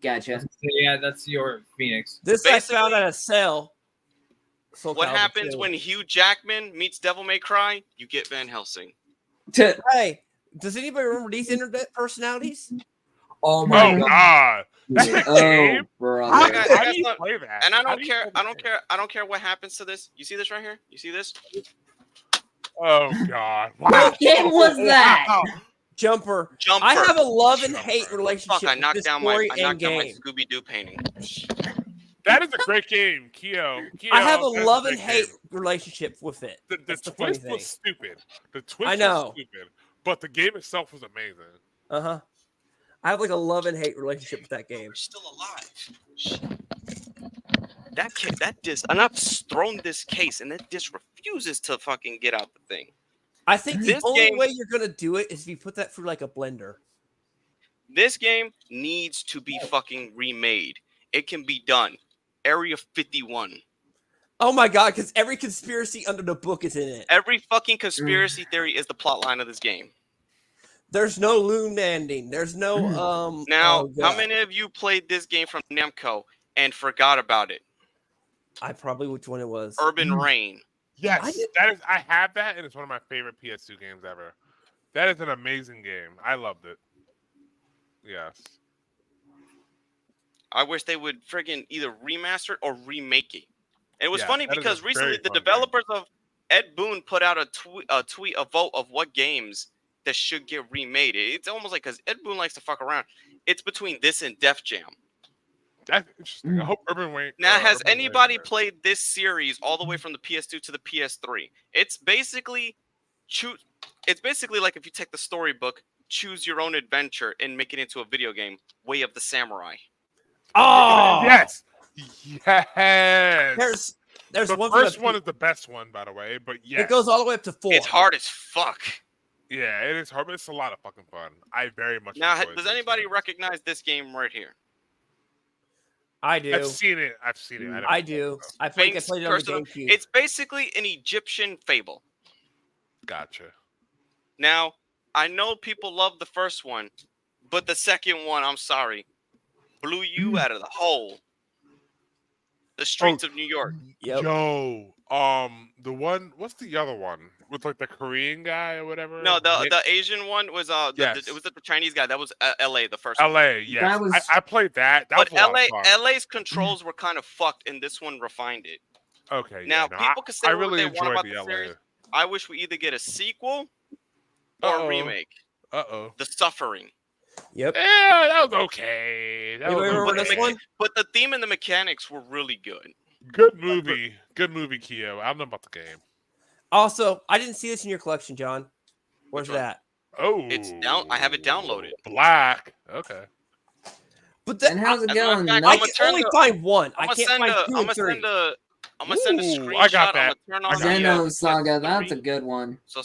Gotcha. Yeah, that's your Phoenix. This I found at a sale. Soul What Calibur happens 2. when Hugh Jackman meets Devil May Cry? You get Van Helsing. Hey, does anybody remember these internet personalities? Oh my god. That's a Oh, game? brother. I got How do you some- play that? And I How don't do you care. play I that don't care. I don't care what happens to this. You see this right here? You see this? Oh god. What game was that? Wow. Jumper. Jumper. I have a love and hate relationship Fuck! I with knocked this down story my and game. Scooby Doo painting. That is a great game, Keo. I have a that's love great and hate game. relationship with it. The That's the funny twist thing. was stupid. The twist I know. was stupid. But the game itself was amazing. Uh-huh. I have like a love and hate relationship with that game. We're still alive. That kid, that disc, and I've thrown this case, and that disc refuses to fucking get out the thing. I think the This only game- way you're gonna do it is if you put that through like a blender. This game needs to be fucking remade. It can be done. Area 51. Oh my god, because every conspiracy under the book is in it. Every fucking conspiracy theory is the plot line of this game. There's no moon landing. There's no Now, oh, how God. many of you played this game from Namco and forgot about it? I probably which one it was. Urban Reign. Yes, that is. I have that, and it's one of my favorite PS2 games ever. That is an amazing game. I loved it. Yes. I wish they would friggin' either remaster it or remake it. And it was Yeah, funny that is because a recently very the fun developers of Ed Boon put out a vote of what games that should get remade. It's almost like, because Ed Boon likes to fuck around. It's between this and Def Jam. That's interesting. I hope Urban Wayne. Now, has Urban anybody Wayne played this series all the way from the PS2 to the PS3? It's basically It's basically like if you take the storybook, choose your own adventure, and make it into a video game. Way of the Samurai. Oh yes, yes. There's the one. First one is the best one, by the way. But yes, it goes all the way up to 4. It's hard as fuck. Yeah, it is hard, but it's a lot of fucking fun. I very much. Now, does anybody recognize this game right here? I do. I've seen it. I do. I played it on the GameCube. It's basically an Egyptian fable. Gotcha. Now, I know people love the first one, but the second one, I'm sorry, blew you out of the hole. The streets of New York. Yep. Yo, the one. What's the other one with like the Korean guy or whatever? No, the Asian one was Yes. it was the Chinese guy. That was L.A. The first one. L.A. Yes, I played that. That But was a lot of fun. L.A.'s controls were kind of fucked, and this one refined it. Okay. Now, people can say I what really they want enjoyed about the the LA. series. I wish we either get a sequel or a remake. The Suffering. Yep. Yeah, that was okay. That was But, okay. but the theme and the mechanics were really good. Good movie, Keo. I don't know about the game. Also, I didn't see this in your collection, John. Where's that? Oh, it's down. I have it downloaded. Black. Okay. But that, and how's it going? I can only find one. I can't find 2 and 3. I'm gonna send a screenshot. I got that. I'm gonna turn on Xenosaga, that's a good one. So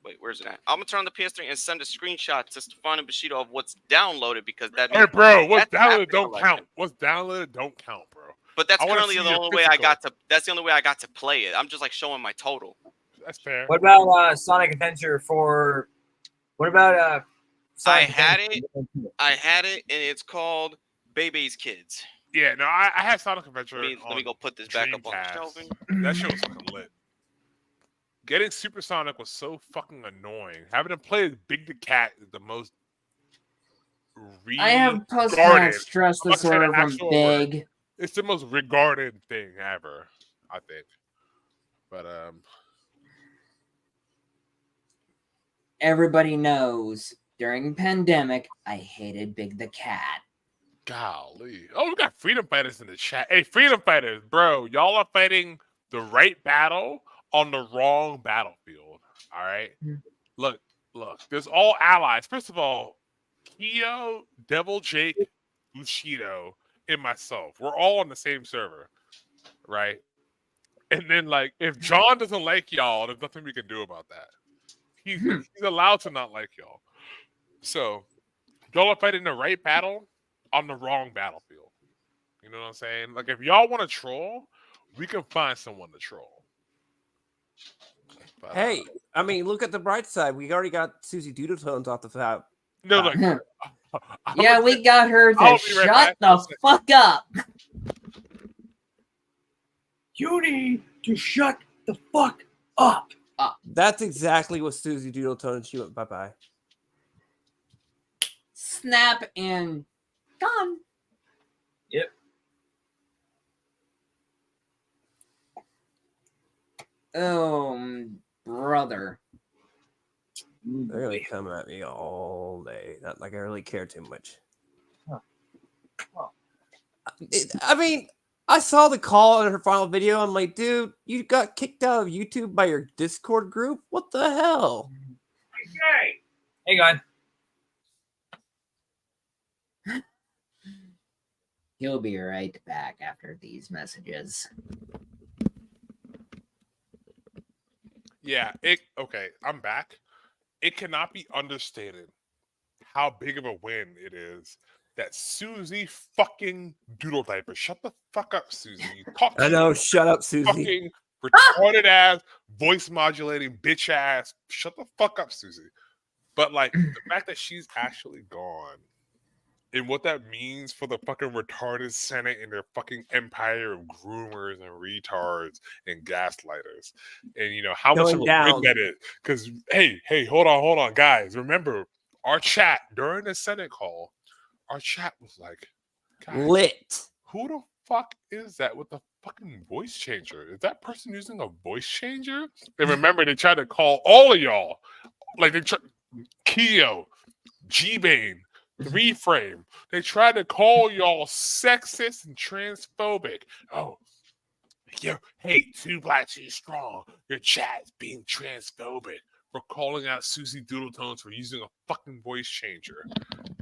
wait, where's it at? I'm gonna turn on the PS3 and send a screenshot to Stefano Bushido of what's downloaded, because that. Hey, bro, what's that's downloaded don't count. What's downloaded don't count, bro. But that's I wanna currently see the your only way I physical. got to. That's the only way I got to play it. I'm just like showing my total. That's fair. What about Sonic Adventure for? What about Sonic I had it, and it's called Baby's Kids. Yeah, no, I have Sonic Adventure. Let me go put this back up on the Dreamcast. shelving. That shit was fucking lit. Getting Supersonic was so fucking annoying. Having to play Big the Cat is the most. I have post-match stress disorder from Big. It's the most regarded thing ever, I think. But Everybody knows during pandemic, I hated Big the Cat. golly. Oh, we got Freedom Fighters in the chat. Hey, Freedom Fighters, bro, y'all are fighting the right battle on the wrong battlefield. All right? Look, there's all allies. First of all, Keo, Devil Jake, Bushido, and myself. We're all on the same server, right? And then, like, if John doesn't like y'all, there's nothing we can do about that. He's allowed to not like y'all. So, y'all are fighting the right battle on the wrong battlefield. You know what I'm saying? Like, if y'all want to troll, we can find someone to troll. But, Hey, I mean, look at the bright side. We already got Susie Doodletones off the top. No, like, Yeah, we got her to shut the fuck up. You need to shut the fuck up. That's exactly what Susie Doodletone. She went bye-bye. Snap and gone. Yep. Oh, brother. They're really coming at me all day. Not like I really care too much. I mean, I saw the call in her final video. I'm like, dude, you got kicked out of YouTube by your Discord group? What the hell? Hang on. He'll be right back after these messages. yeah, okay, I'm back. It cannot be understated how big of a win it is that Susie fucking Doodle Diaper. Shut the fuck up, Susie. You talk I know. Shut up, Susie. fucking retarded ass, voice modulating bitch ass. Shut the fuck up, Susie. But like the fact that she's actually gone and what that means for the fucking retarded Senate and their fucking empire of groomers and retards and gaslighters, and how much of a win that is. Because hey, hold on, guys. Remember our chat during the Senate call. Our chat was like, lit. Who the fuck is that with the fucking voice changer? Is that person using a voice changer? And remember, they tried to call all of y'all, like they tried Keo, G-Bane, 3Frame. They tried to call y'all sexist and transphobic. Oh, hey, Too Black, Too Strong. Your chat's being transphobic for calling out Susie Doodletones for using a fucking voice changer.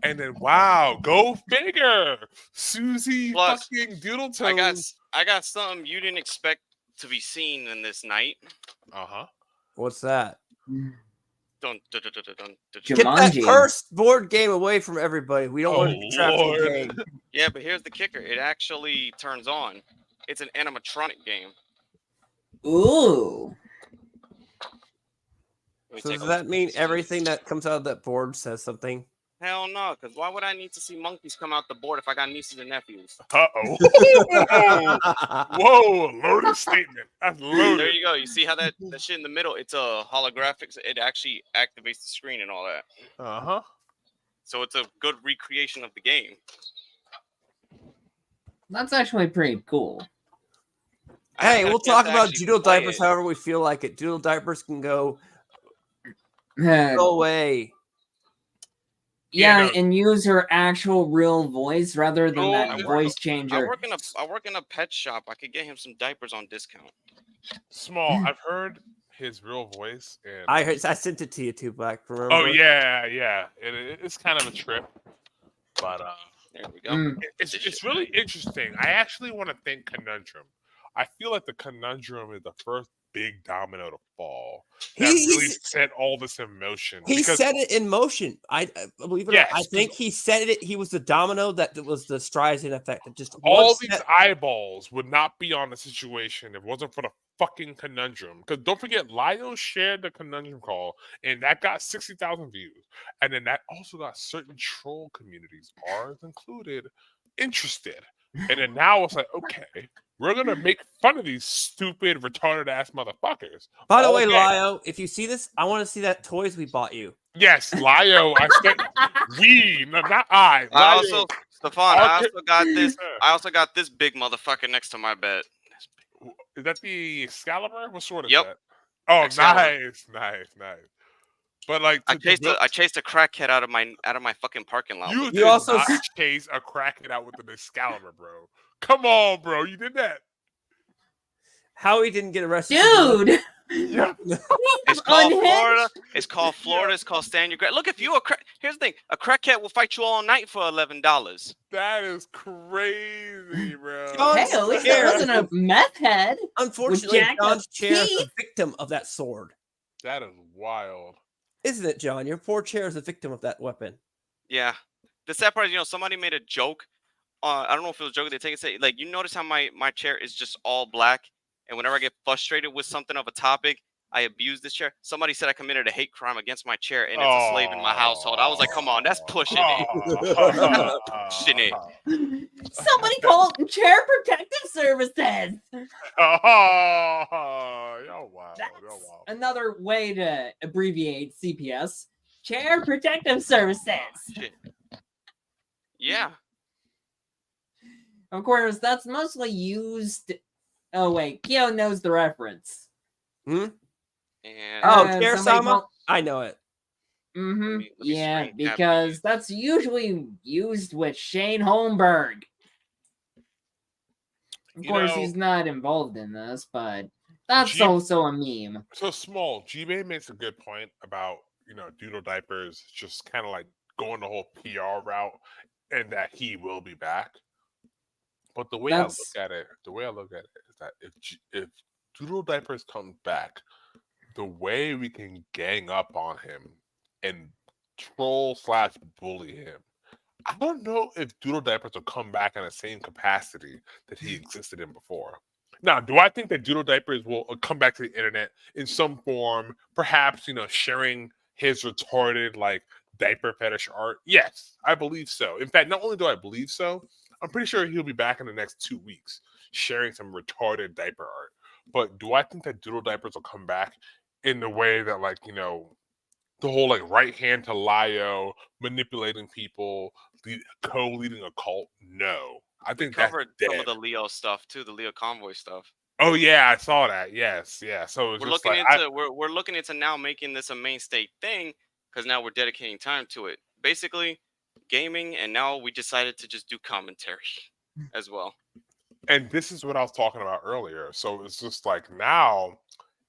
And then, wow, go figure. Susie fucking Doodletones. I got something you didn't expect to be seen in this night. Uh-huh. What's that? Get that cursed board game away from everybody. We don't want to be trapped in the game. Yeah, but here's the kicker. It actually turns on. It's an animatronic game. Ooh. So does that mean everything that comes out of that board says something? Hell no, because why would I need to see monkeys come out the board if I got nieces and nephews? Uh-oh. Whoa, loaded statement. That's loaded. There you go. You see how that shit in the middle, it's a holographics. It actually activates the screen and all that. Uh-huh. So it's a good recreation of the game. That's actually pretty cool. Hey, we'll talk about Doodle Diapers however we feel like it. Doodle Diapers can go away. Yeah, and use her actual real voice rather than that voice changer. I work in a pet shop. I could get him some diapers on discount. Small, I've heard his real voice. And I sent it to you too, Black. Remember? Oh yeah. It's kind of a trip, but there we go. It's really interesting. I actually want to thank Conundrum. I feel like the Conundrum is the first big domino to fall. That really set all this in motion. He set it in motion. I believe it or not. I think he set it. He was the domino that was the Streisand effect. That just all these eyeballs would not be on the situation if it wasn't for the fucking Conundrum. Because don't forget, Lio shared the Conundrum call, and that got 60,000 views. And then that also got certain troll communities, ours included, interested. And then now it's like, okay, we're going to make fun of these stupid, retarded-ass motherfuckers. By the way, Lio, if you see this, I want to see that toys we bought you. Yes, Lio. Not I. I also got this big motherfucker next to my bed. Is that the Excalibur? What sort of that? Oh, nice. But like, I chased a crackhead out of my fucking parking lot. You also chase a crackhead out with an Excalibur, bro. Come on, bro. You did that. How he didn't get arrested, dude? Yeah. It's called Florida. It's called Florida. It's called Stand Your Ground. Look, if you here's the thing: a crackhead will fight you all night for $11. That is crazy, bro. Hey, at least it wasn't a meth head. Unfortunately, John's chair is a victim of that sword. That is wild. Isn't it, John? Your poor chair is a victim of that weapon. Yeah. The sad part is, somebody made a joke. I don't know if it was a joke. They take it, say, like, you notice how my chair is just all black, and whenever I get frustrated with something of a topic, I abuse this chair. Somebody said I committed a hate crime against my chair, and it's a slave in my household. I was like, come on, that's pushing it. Pushing it. Somebody call Chair Protective Services. Wow. Another way to abbreviate CPS. Chair Protective Services. Shit. Yeah. Of course, that's mostly used. Oh wait, Kyo knows the reference. Chair Sama? I know it. Mm-hmm. Yeah, because that's usually used with Shane Holmberg. Of course, he's not involved in this, but that's also a meme. So Small, G-Bay makes a good point about, Doodle Diapers just kind of like going the whole PR route and that he will be back. But the way I look at it is that if Doodle Diapers comes back, the way we can gang up on him and troll/bully him, I don't know if Doodle Diapers will come back in the same capacity that he existed in before. Now, do I think that Doodle Diapers will come back to the internet in some form, perhaps, sharing his retarded, like, diaper fetish art? Yes, I believe so. In fact, not only do I believe so, I'm pretty sure he'll be back in the next 2 weeks sharing some retarded diaper art. But do I think that doodle diapers will come back in the way that, like, you know, the whole like right hand to Lio, manipulating people, co-leading a cult? No. I think that's covered dead. some of the Leo stuff too, the Leo convoy stuff. Oh yeah, I saw that. Yes, yeah. So we're looking into we're looking into now making this a mainstay thing because now we're dedicating time to it. Basically, gaming, and now we decided to just do commentary as well. And this is what I was talking about earlier. So it's just like now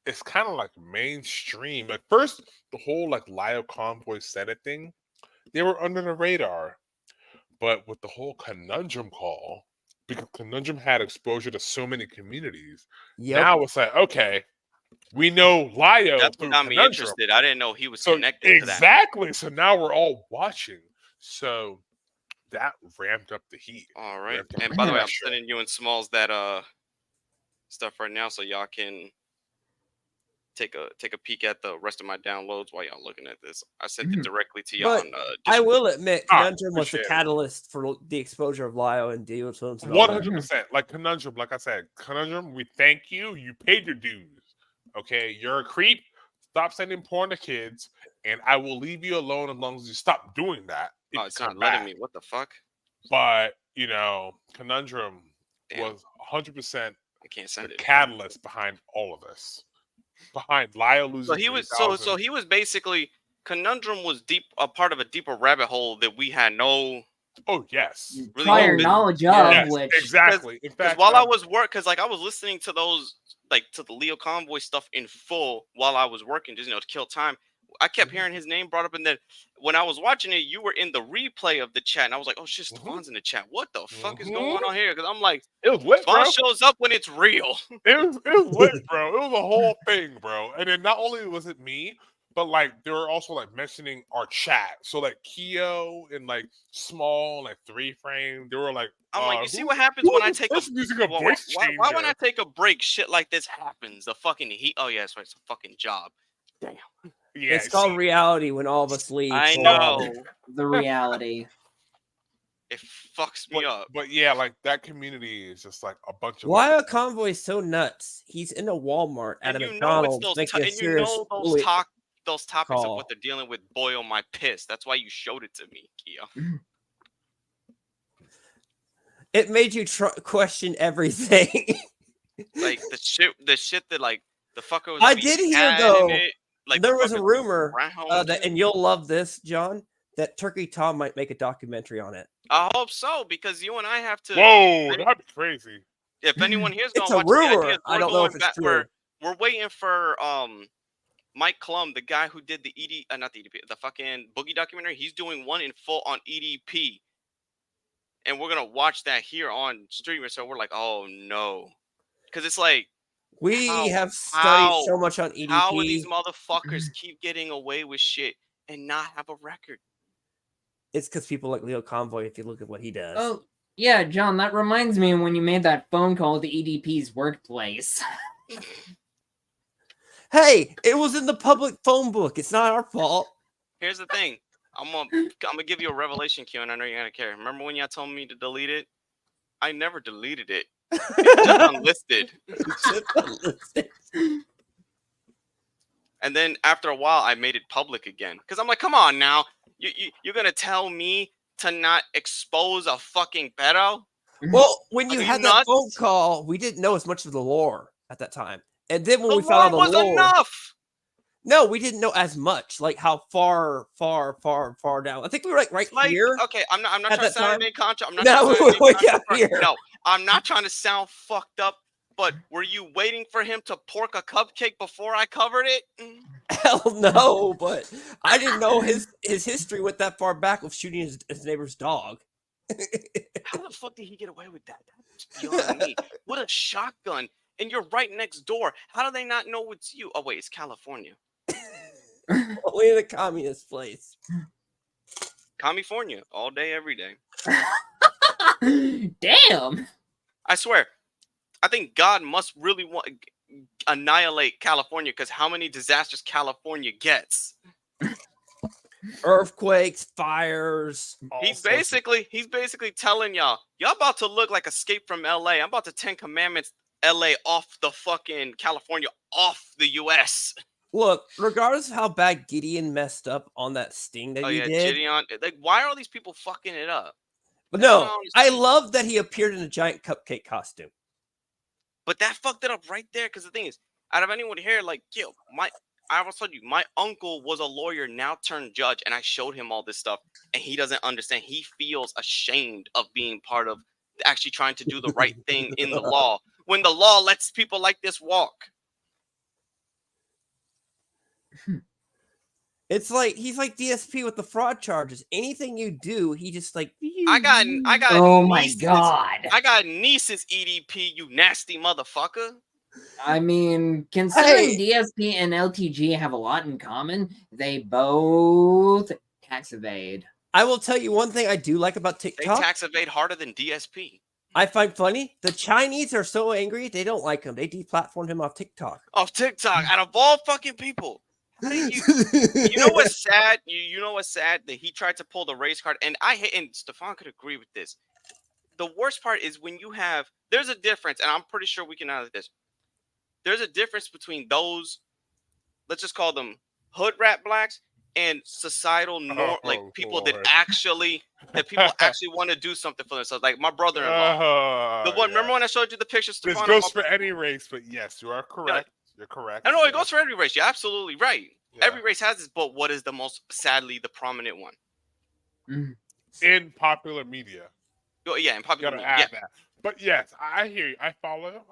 it's kind of like mainstream. Like first, the whole like Lio convoy Senate thing, they were under the radar. But with the whole Conundrum call, because Conundrum had exposure to so many communities, now it's like, okay, we know Lio. That's what got me interested. I didn't know he was connected to that. Exactly. So now we're all watching. So that ramped up the heat. All right. And by the way, I'm sending you and Smalls that stuff right now so y'all can take a peek at the rest of my downloads while y'all looking at this. I sent it directly to y'all. I will admit, Conundrum was the catalyst for the exposure of Lio and Dio. 100%. Like Conundrum, like I said, Conundrum, we thank you. You paid your dues. Okay, you're a creep. Stop sending porn to kids, and I will leave you alone as long as you stop doing that. It's not letting me. What the fuck? But you know, Conundrum was 100%. I can't send the it. Catalyst behind all of this. Behind Lio losing. So he was so he was basically Conundrum was a part of a deeper rabbit hole that we had no. Oh yes, really prior knowledge of. Yes, which exactly. In fact, while I was I was listening to those to the Leo convoy stuff in full while I was working, just to kill time. I kept hearing his name brought up, and then when I was watching it, you were in the replay of the chat, and I was like, "Oh shit, Stefan's in the chat. What the fuck is going on here?" Because I'm like, it was lit, Stefan bro. shows up when it's real. It was lit, bro. It was a whole thing, bro. And then not only was it me, but like they were also like mentioning our chat. So like Keo and like Small, like 3 Frame, they were like, I'm like, you see what happens when I take a voice changer? Why when I take a break, shit like this happens? The fucking heat. Oh yeah, that's right. It's a fucking job. Damn. Yeah, it's called reality when all of us leave. I know the reality. It fucks me up. But yeah, like that community is just like a bunch of. Why a convoy is so nuts? He's in a Walmart at a McDonald's. Those topics of what they're dealing with boil my piss. That's why you showed it to me, Kia. It made you question everything. Like the shit that like the fucker was. I did hear though. Like there was a rumor that, and you'll love this, John, that Turkey Tom might make a documentary on it. I hope so, because you and I have to. Whoa, that'd be crazy. If anyone here's it's gonna a watch rumor. the idea, I don't know if it's true. We're waiting for Mike Klum, the guy who did the the fucking Boogie documentary. He's doing one in full on EDP, and we're gonna watch that here on streamer. So we're like, oh no, because it's like. We have studied so much on EDP. How will these motherfuckers keep getting away with shit and not have a record? It's because people like Leo Convoy, if you look at what he does. Oh, yeah, John, that reminds me when you made that phone call to EDP's workplace. Hey, it was in the public phone book. It's not our fault. Here's the thing. I'm gonna give you a revelation, Q, and I know you're gonna care. Remember when y'all told me to delete it? I never deleted it. It's just unlisted. And then after a while, I made it public again because I'm like, come on now, you're gonna tell me to not expose a fucking pedo? Well, when you had that phone call, we didn't know as much of the lore at that time, and then when we found out the lore, enough. No, we didn't know as much, like how far down. I think we were like here. Okay, I'm not trying to sound in contract. No, I'm not trying to sound fucked up. But were you waiting for him to pork a cupcake before I covered it? Hell no, but I didn't know his history went that far back of shooting his neighbor's dog. How the fuck did he get away with that? That's beyond me. What a shotgun. And you're right next door. How do they not know it's you? Oh, wait, it's California. Only in a communist place. California, all day, every day. Damn. I swear. I think God must really want annihilate California because how many disasters California gets? Earthquakes, fires. He's basically telling y'all about to look like Escape from LA. I'm about to 10 Commandments LA off the fucking California, off the US. Look, regardless of how bad Gideon messed up on that sting that he did. Gideon, like, why are all these people fucking it up? But no, I love that he appeared in a giant cupcake costume. But that fucked it up right there, because the thing is, out of anyone here, like, yo, I always told you, my uncle was a lawyer, now turned judge, and I showed him all this stuff, and he doesn't understand. He feels ashamed of being part of actually trying to do the right thing in the law, when the law lets people like this walk. It's like he's like DSP with the fraud charges. Anything you do, he just like. I got. Oh my god! I got niece's EDP. You nasty motherfucker. I mean, considering DSP and LTG have a lot in common, they both tax evade. I will tell you one thing I do like about TikTok. They tax evade harder than DSP. I find funny. The Chinese are so angry they don't like him. They deplatformed him off TikTok. Off TikTok, out of all fucking people. How do you know what's sad? You know what's sad? That he tried to pull the race card, and I hate. And Stefan could agree with this. The worst part is when you have. There's a difference, and I'm pretty sure we can analyze this. There's a difference between those. Let's just call them hood rat blacks and societal people that actually want to do something for themselves. Like my brother-in-law. The one. Remember when I showed you the picture? This goes for any race, but yes, you are correct. You're correct. I know it goes for every race. You're absolutely right. Yeah. Every race has this, but what is the most, sadly, the prominent one? In popular media. Oh, yeah, in popular media. Yeah. That. But yes, I hear you. I follow.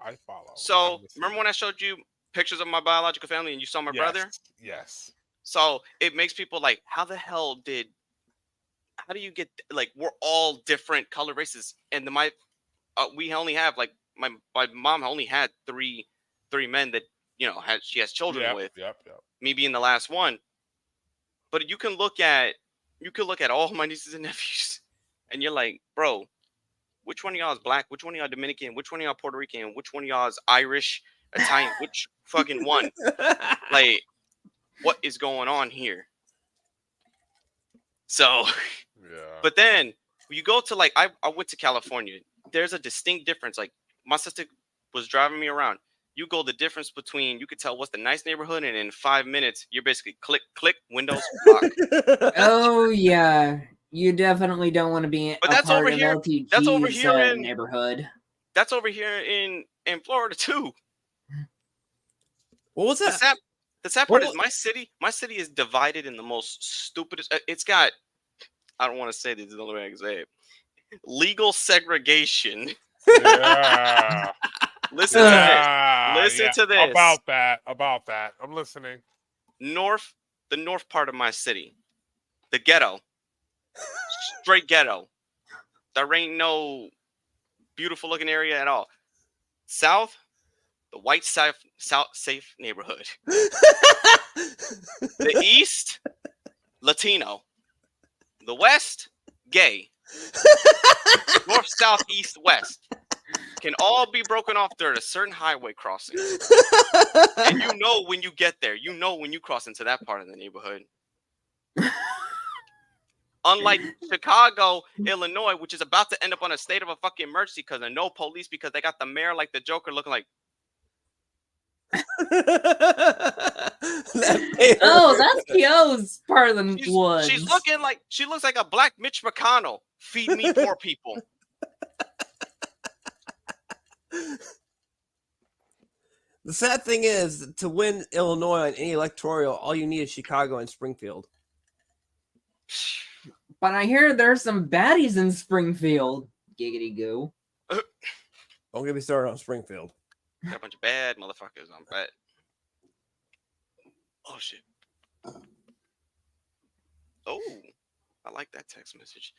So, remember when I showed you pictures of my biological family and you saw my brother? Yes. So, it makes people like, how do you get, like, we're all different color races. And we only have, like, my mom only had three men that, she has children with. Yep. Me being the last one. But you can look at all my nieces and nephews, and you're like, bro, which one of y'all is black? Which one of y'all Dominican? Which one of y'all Puerto Rican? Which one of y'all is Irish, Italian? Which fucking one? Like, what is going on here? So, but then when you go to like, I went to California. There's a distinct difference. Like, my sister was driving me around. You go the difference between, you could tell what's the nice neighborhood, and in 5 minutes, you're basically click, Windows, lock. Oh, yeah. You definitely don't want to be but that's over here. LTG's, that's over here in neighborhood. That's over here in Florida, too. What was that? The sad part is my city is divided in the most stupidest. It's got, I don't want to say this, the only way I can say it. Legal segregation. Yeah. Listen to this. Listen to this. About that. I'm listening. The north part of my city, the ghetto, straight ghetto. There ain't no beautiful looking area at all. South, the white safe neighborhood. The east, Latino. The west, gay. North, south, east, west. Can all be broken off there at a certain highway crossing. And you know when you get there. You know when you cross into that part of the neighborhood. Unlike Chicago, Illinois, which is about to end up on a state of a fucking emergency because of no police, because they got the mayor like the Joker looking like. Oh, that's Kyo's part of the woods. She looks like a black Mitch McConnell. Feed me poor people. The sad thing is, to win Illinois on any electoral, all you need is Chicago and Springfield. But I hear there's some baddies in Springfield. Giggity goo. Don't get me started on Springfield. Got a bunch of bad motherfuckers on bet. Oh shit. Oh, I like that text message.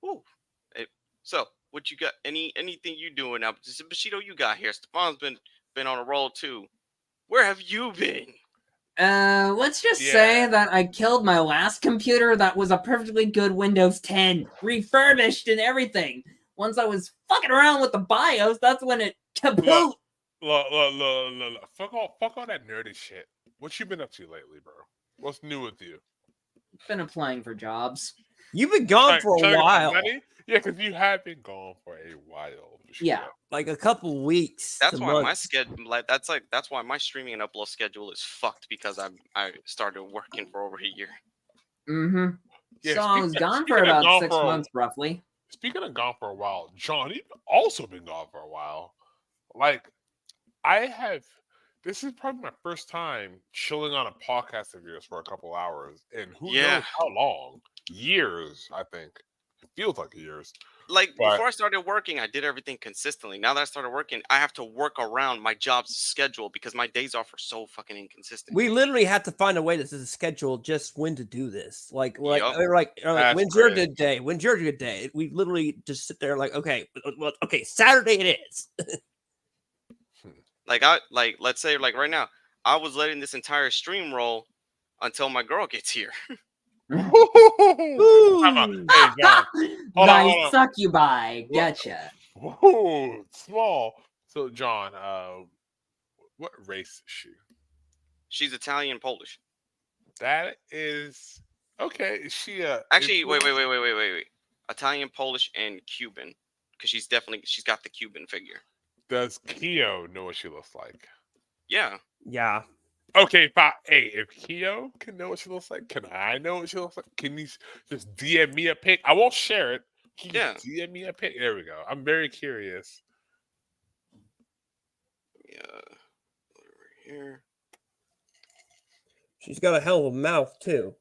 Ooh. Hey, so what you got? Anything you doing now? Bushido, you got here. Stefan's been on a roll too. Where have you been? Let's just say that I killed my last computer that was a perfectly good Windows 10, refurbished and everything. Once I was fucking around with the BIOS, that's when it kaboom. Look. Fuck all that nerdy shit. What you been up to lately, bro? What's new with you? Been applying for jobs. You've been gone for a while. Yeah, because you have been gone for a while. Yeah, like a couple weeks. That's why months. my schedule. That's why my streaming and upload schedule is fucked because I started working for over a year. Mm-hmm. Yeah, so I was gone for about 6 months, roughly. Speaking of gone for a while, John, you've also been gone for a while. Like, this is probably my first time chilling on a podcast of yours for a couple hours, and who knows how long? Years, I think. It feels like years. Like, before I started working, I did everything consistently. Now that I started working, I have to work around my job's schedule because my days off are so fucking inconsistent. We literally have to find a way to schedule just when to do this. Like That's when's your good day? When's your good day? We literally just sit there like, okay, Saturday it is. Let's say right now, I was letting this entire stream roll until my girl gets here. Hey, John. Hold on. Succubi. Gotcha. Whoa, small. So, John, what race is she? She's Italian Polish. That is okay. Is she actually wait. Italian, Polish, and Cuban. Because she's got the Cuban figure. Does Keo know what she looks like? Yeah. Yeah. Okay, if Keo can know what she looks like, can I know what she looks like? Can you just DM me a pic? I won't share it. Can you DM me a pic? There we go. I'm very curious. Yeah. Over here. She's got a hell of a mouth too.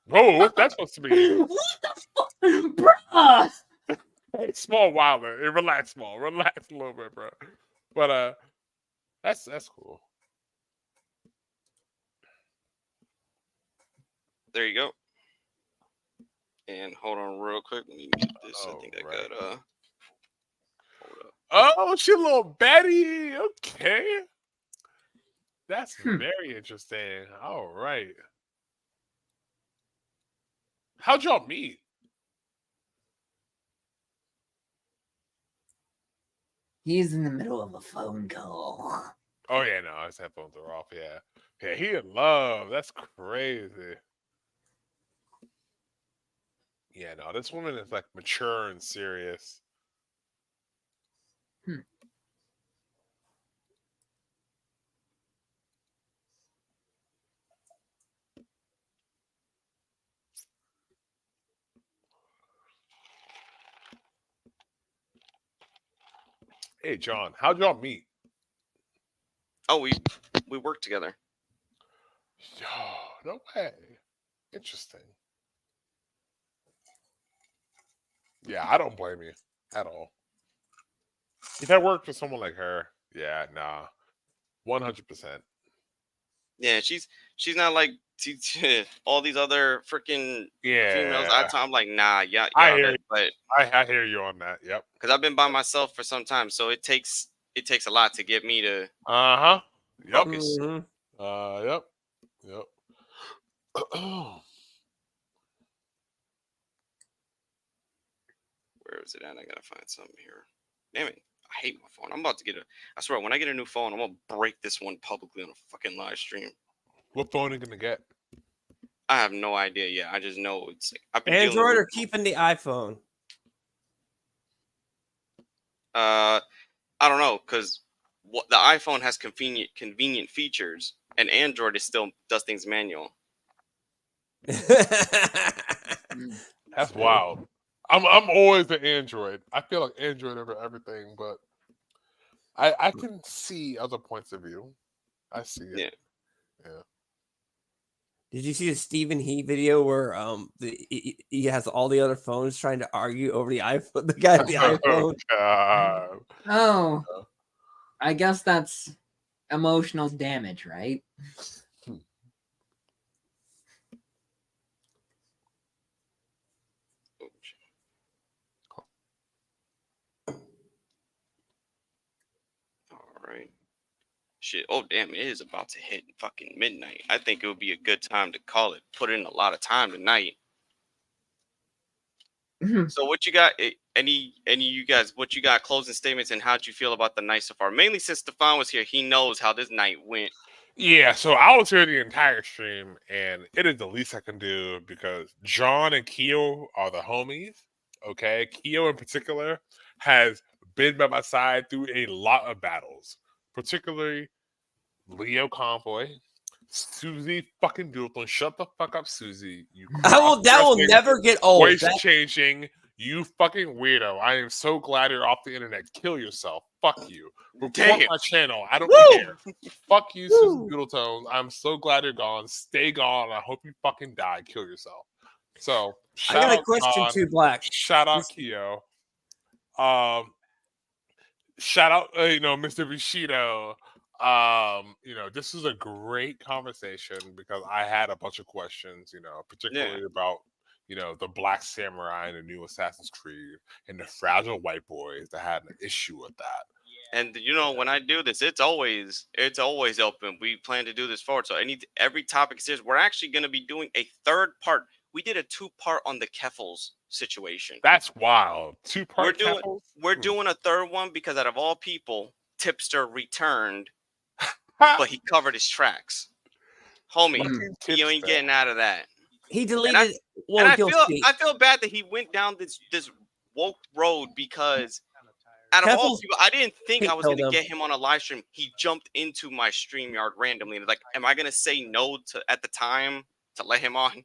Whoa, what's that supposed to be? What the fuck, bruh? Hey, small wilder. Relax, small. Relax a little bit, bro. But that's cool. There you go. And hold on real quick. Let me get this. I think I got hold up. Oh, she a little Betty. Okay. That's very interesting. All right. How'd y'all meet? He's in the middle of a phone call. Oh yeah, no, his headphones are off. Yeah, he in love. That's crazy. Yeah, no, this woman is like mature and serious. Hey, John, how'd y'all meet? Oh, we worked together. Yo, no way. Interesting. Yeah, I don't blame you at all. If I worked with someone like her, yeah, nah, 100%. Yeah, she's not like all these other freaking females. I'm like, nah, I hear you. But I hear you on that. Yep. Because I've been by myself for some time, so it takes a lot to get me to Yep. focus. Yep. Where is it at? I gotta find something here. Damn it. I hate my phone. I'm about to get I swear, when I get a new phone, I'm gonna break this one publicly on a fucking live stream. What phone are you gonna get? I have no idea yet. I just know it's like I've been Android or keeping the iPhone? I don't know, because the iPhone has convenient features, and Android still does things manual. That's wild. I'm always an Android. I feel like Android over everything, but I can see other points of view. I see it. Yeah. Did you see the Stephen He video where he has all the other phones trying to argue over the iPhone? The guy with the iPhone. Oh, I guess that's emotional damage, right? Right. Shit. Oh, damn. It is about to hit fucking midnight. I think it would be a good time to call it. Put in a lot of time tonight. So what you got? Any you guys? What you got? Closing statements and how'd you feel about the night so far? Mainly since Stefan was here, he knows how this night went. Yeah, so I was here the entire stream, and it is the least I can do because John and Keo are the homies. Okay, Keo in particular has been by my side through a lot of battles, particularly Leo Convoy, Susie fucking Doodleton. Shut the fuck up, Susie. That will never get old. Voice changing. You fucking weirdo. I am so glad you're off the internet. Kill yourself. Fuck you. Report my channel. I don't care. Fuck you, Susan Doodletone. I'm so glad you're gone. Stay gone. I hope you fucking die. Kill yourself. So, I got a question too, Black. Shout out Keo. Shout out, Mr. Bushido. This is a great conversation because I had a bunch of questions, particularly about the Black Samurai and the new Assassin's Creed and the fragile white boys that had an issue with that. And when I do this, it's always open. We plan to do this forward. So every topic is we're actually going to be doing a third part. We did a 2-part on the Keffels situation. That's wild. 2-part. We're doing a third one because out of all people, Tipster returned, but he covered his tracks. Homie, you ain't getting out of that. He deleted. I feel bad that he went down this woke road because out of all people, I didn't think I was going to get him on a live stream. He jumped into my StreamYard randomly. Like, am I going to say no at the time to let him on?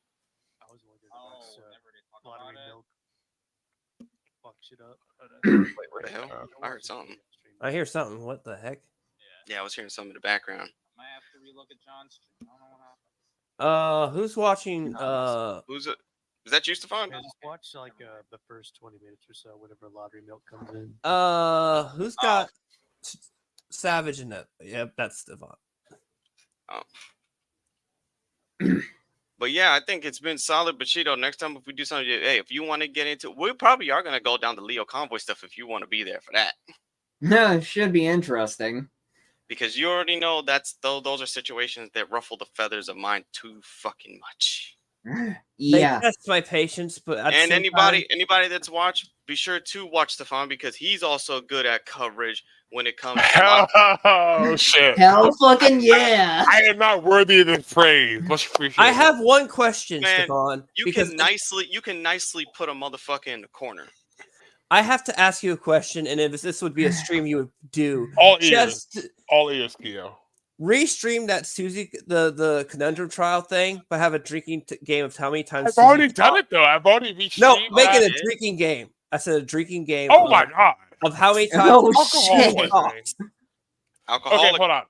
Wait, what the hell? I heard something. I hear something. What the heck? Yeah, I was hearing something in the background. Might have to relook at John's stream. I don't know what happened. Who's watching? Who's it? Is that you, Stefan? Yeah, just watch the first 20 minutes or so whenever Lottery Milk comes in. Who's got Savage in that? Yep, that's Stefan. Oh. But yeah, I think it's been solid. But Cheeto, next time if we do something, hey, if you want to get into, we probably are gonna go down the Leo Convoy stuff if you want to be there for that. No, it should be interesting. Because you already know those are situations that ruffle the feathers of mine too fucking much. Yeah, that's my patience. But and anybody that's watched, be sure to watch Stefan because he's also good at coverage when it comes to oh shit. Hell fucking yeah. I am not worthy of this praise. Much appreciated. I have one question, Man, Stefan. You can nicely put a motherfucker in the corner. I have to ask you a question, and if this would be a stream you would do, all ears, Keo. Restream that Susie the conundrum trial thing, but have a drinking game of how many times. I've already done it though. I've already restreamed. No, make it a drinking game. I said a drinking game. Oh my god! Of how many times? Oh shit! Alcoholic. Okay, hold on.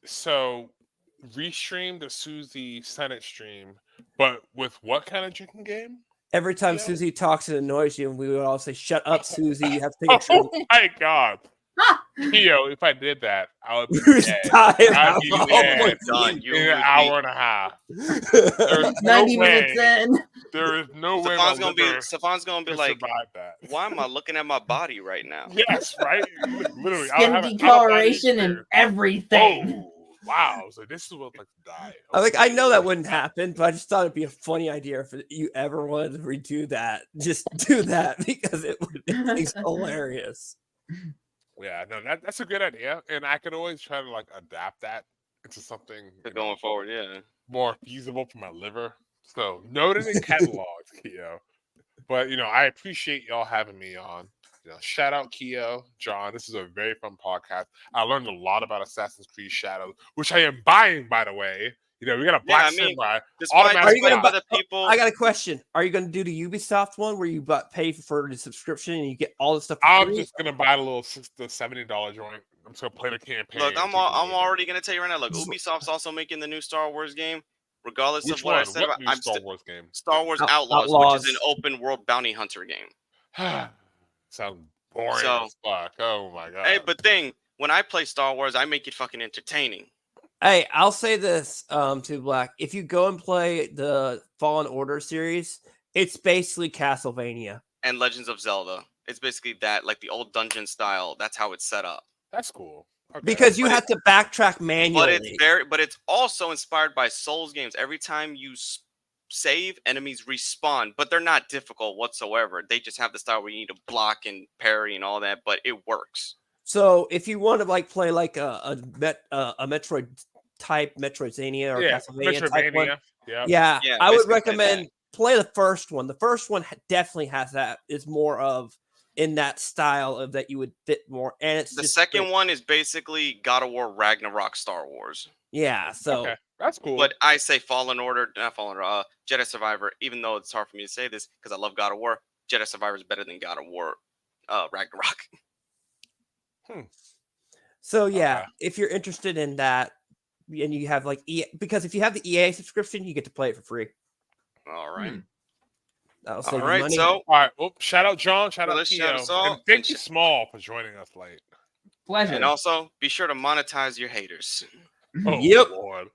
So restream the Susie Senate stream, but with what kind of drinking game? Every time Susie talks, it annoys you, and we would all say, "Shut up, Susie! You have to take a drink." Oh my god! Keo, if I did that, I would be dead. I'd be dead in an hour and a half. There's 90 minutes in. There is no way. Stefan's gonna be like, why am I looking at my body right now? Yes, right. Literally, skin decoloration and everything. Oh, wow. So this is what like to die. I know that wouldn't happen, but I just thought it'd be a funny idea if you ever wanted to redo that. Just do that because it's hilarious. Yeah, no, that's a good idea, and I could always try to like adapt that into something going forward. Yeah, more feasible for my liver. So noted in catalogs, Keo. But I appreciate y'all having me on. Shout out Keo, John. This is a very fun podcast. I learned a lot about Assassin's Creed Shadows, which I am buying, by the way. We got a Black Samurai. I got a question. Are you going to do the Ubisoft one where you pay for the subscription and you get all the stuff? I'm just going to buy the $70 joint. I'm just going to play the campaign. Look, I'm already going to tell you right now. Look, Ubisoft's also making the new Star Wars game. Regardless of what I said about Star Wars game? Star Wars Outlaws, which is an open world bounty hunter game. Sounds boring as fuck. Oh my god. Hey, but when I play Star Wars, I make it fucking entertaining. Hey, I'll say this to Black. If you go and play the Fallen Order series, it's basically Castlevania. And Legends of Zelda. It's basically that, like the old dungeon style. That's how it's set up. That's cool. Okay. Because you have to backtrack manually. But it's also inspired by Souls games. Every time you save, enemies respawn, but they're not difficult whatsoever. They just have the style where you need to block and parry and all that, but it works. So if you want to like play like a Metroid type Metroidvania or Castlevania type one, yeah, I would recommend play the first one. The first one definitely has that. Is more of in that style of that you would fit more. And it's the second one is basically God of War Ragnarok Star Wars. Yeah, so that's cool. But I say Jedi Survivor, even though it's hard for me to say this because I love God of War, Jedi Survivor is better than God of War Ragnarok. So yeah, if you're interested in that, and you have like because if you have the EA subscription, you get to play it for free. All right. That'll save all right. money. So all right. Well, shout out John. Shout out Tio. And thank you, Small, for joining us late. Pleasure. And also be sure to monetize your haters. Oh, Lord.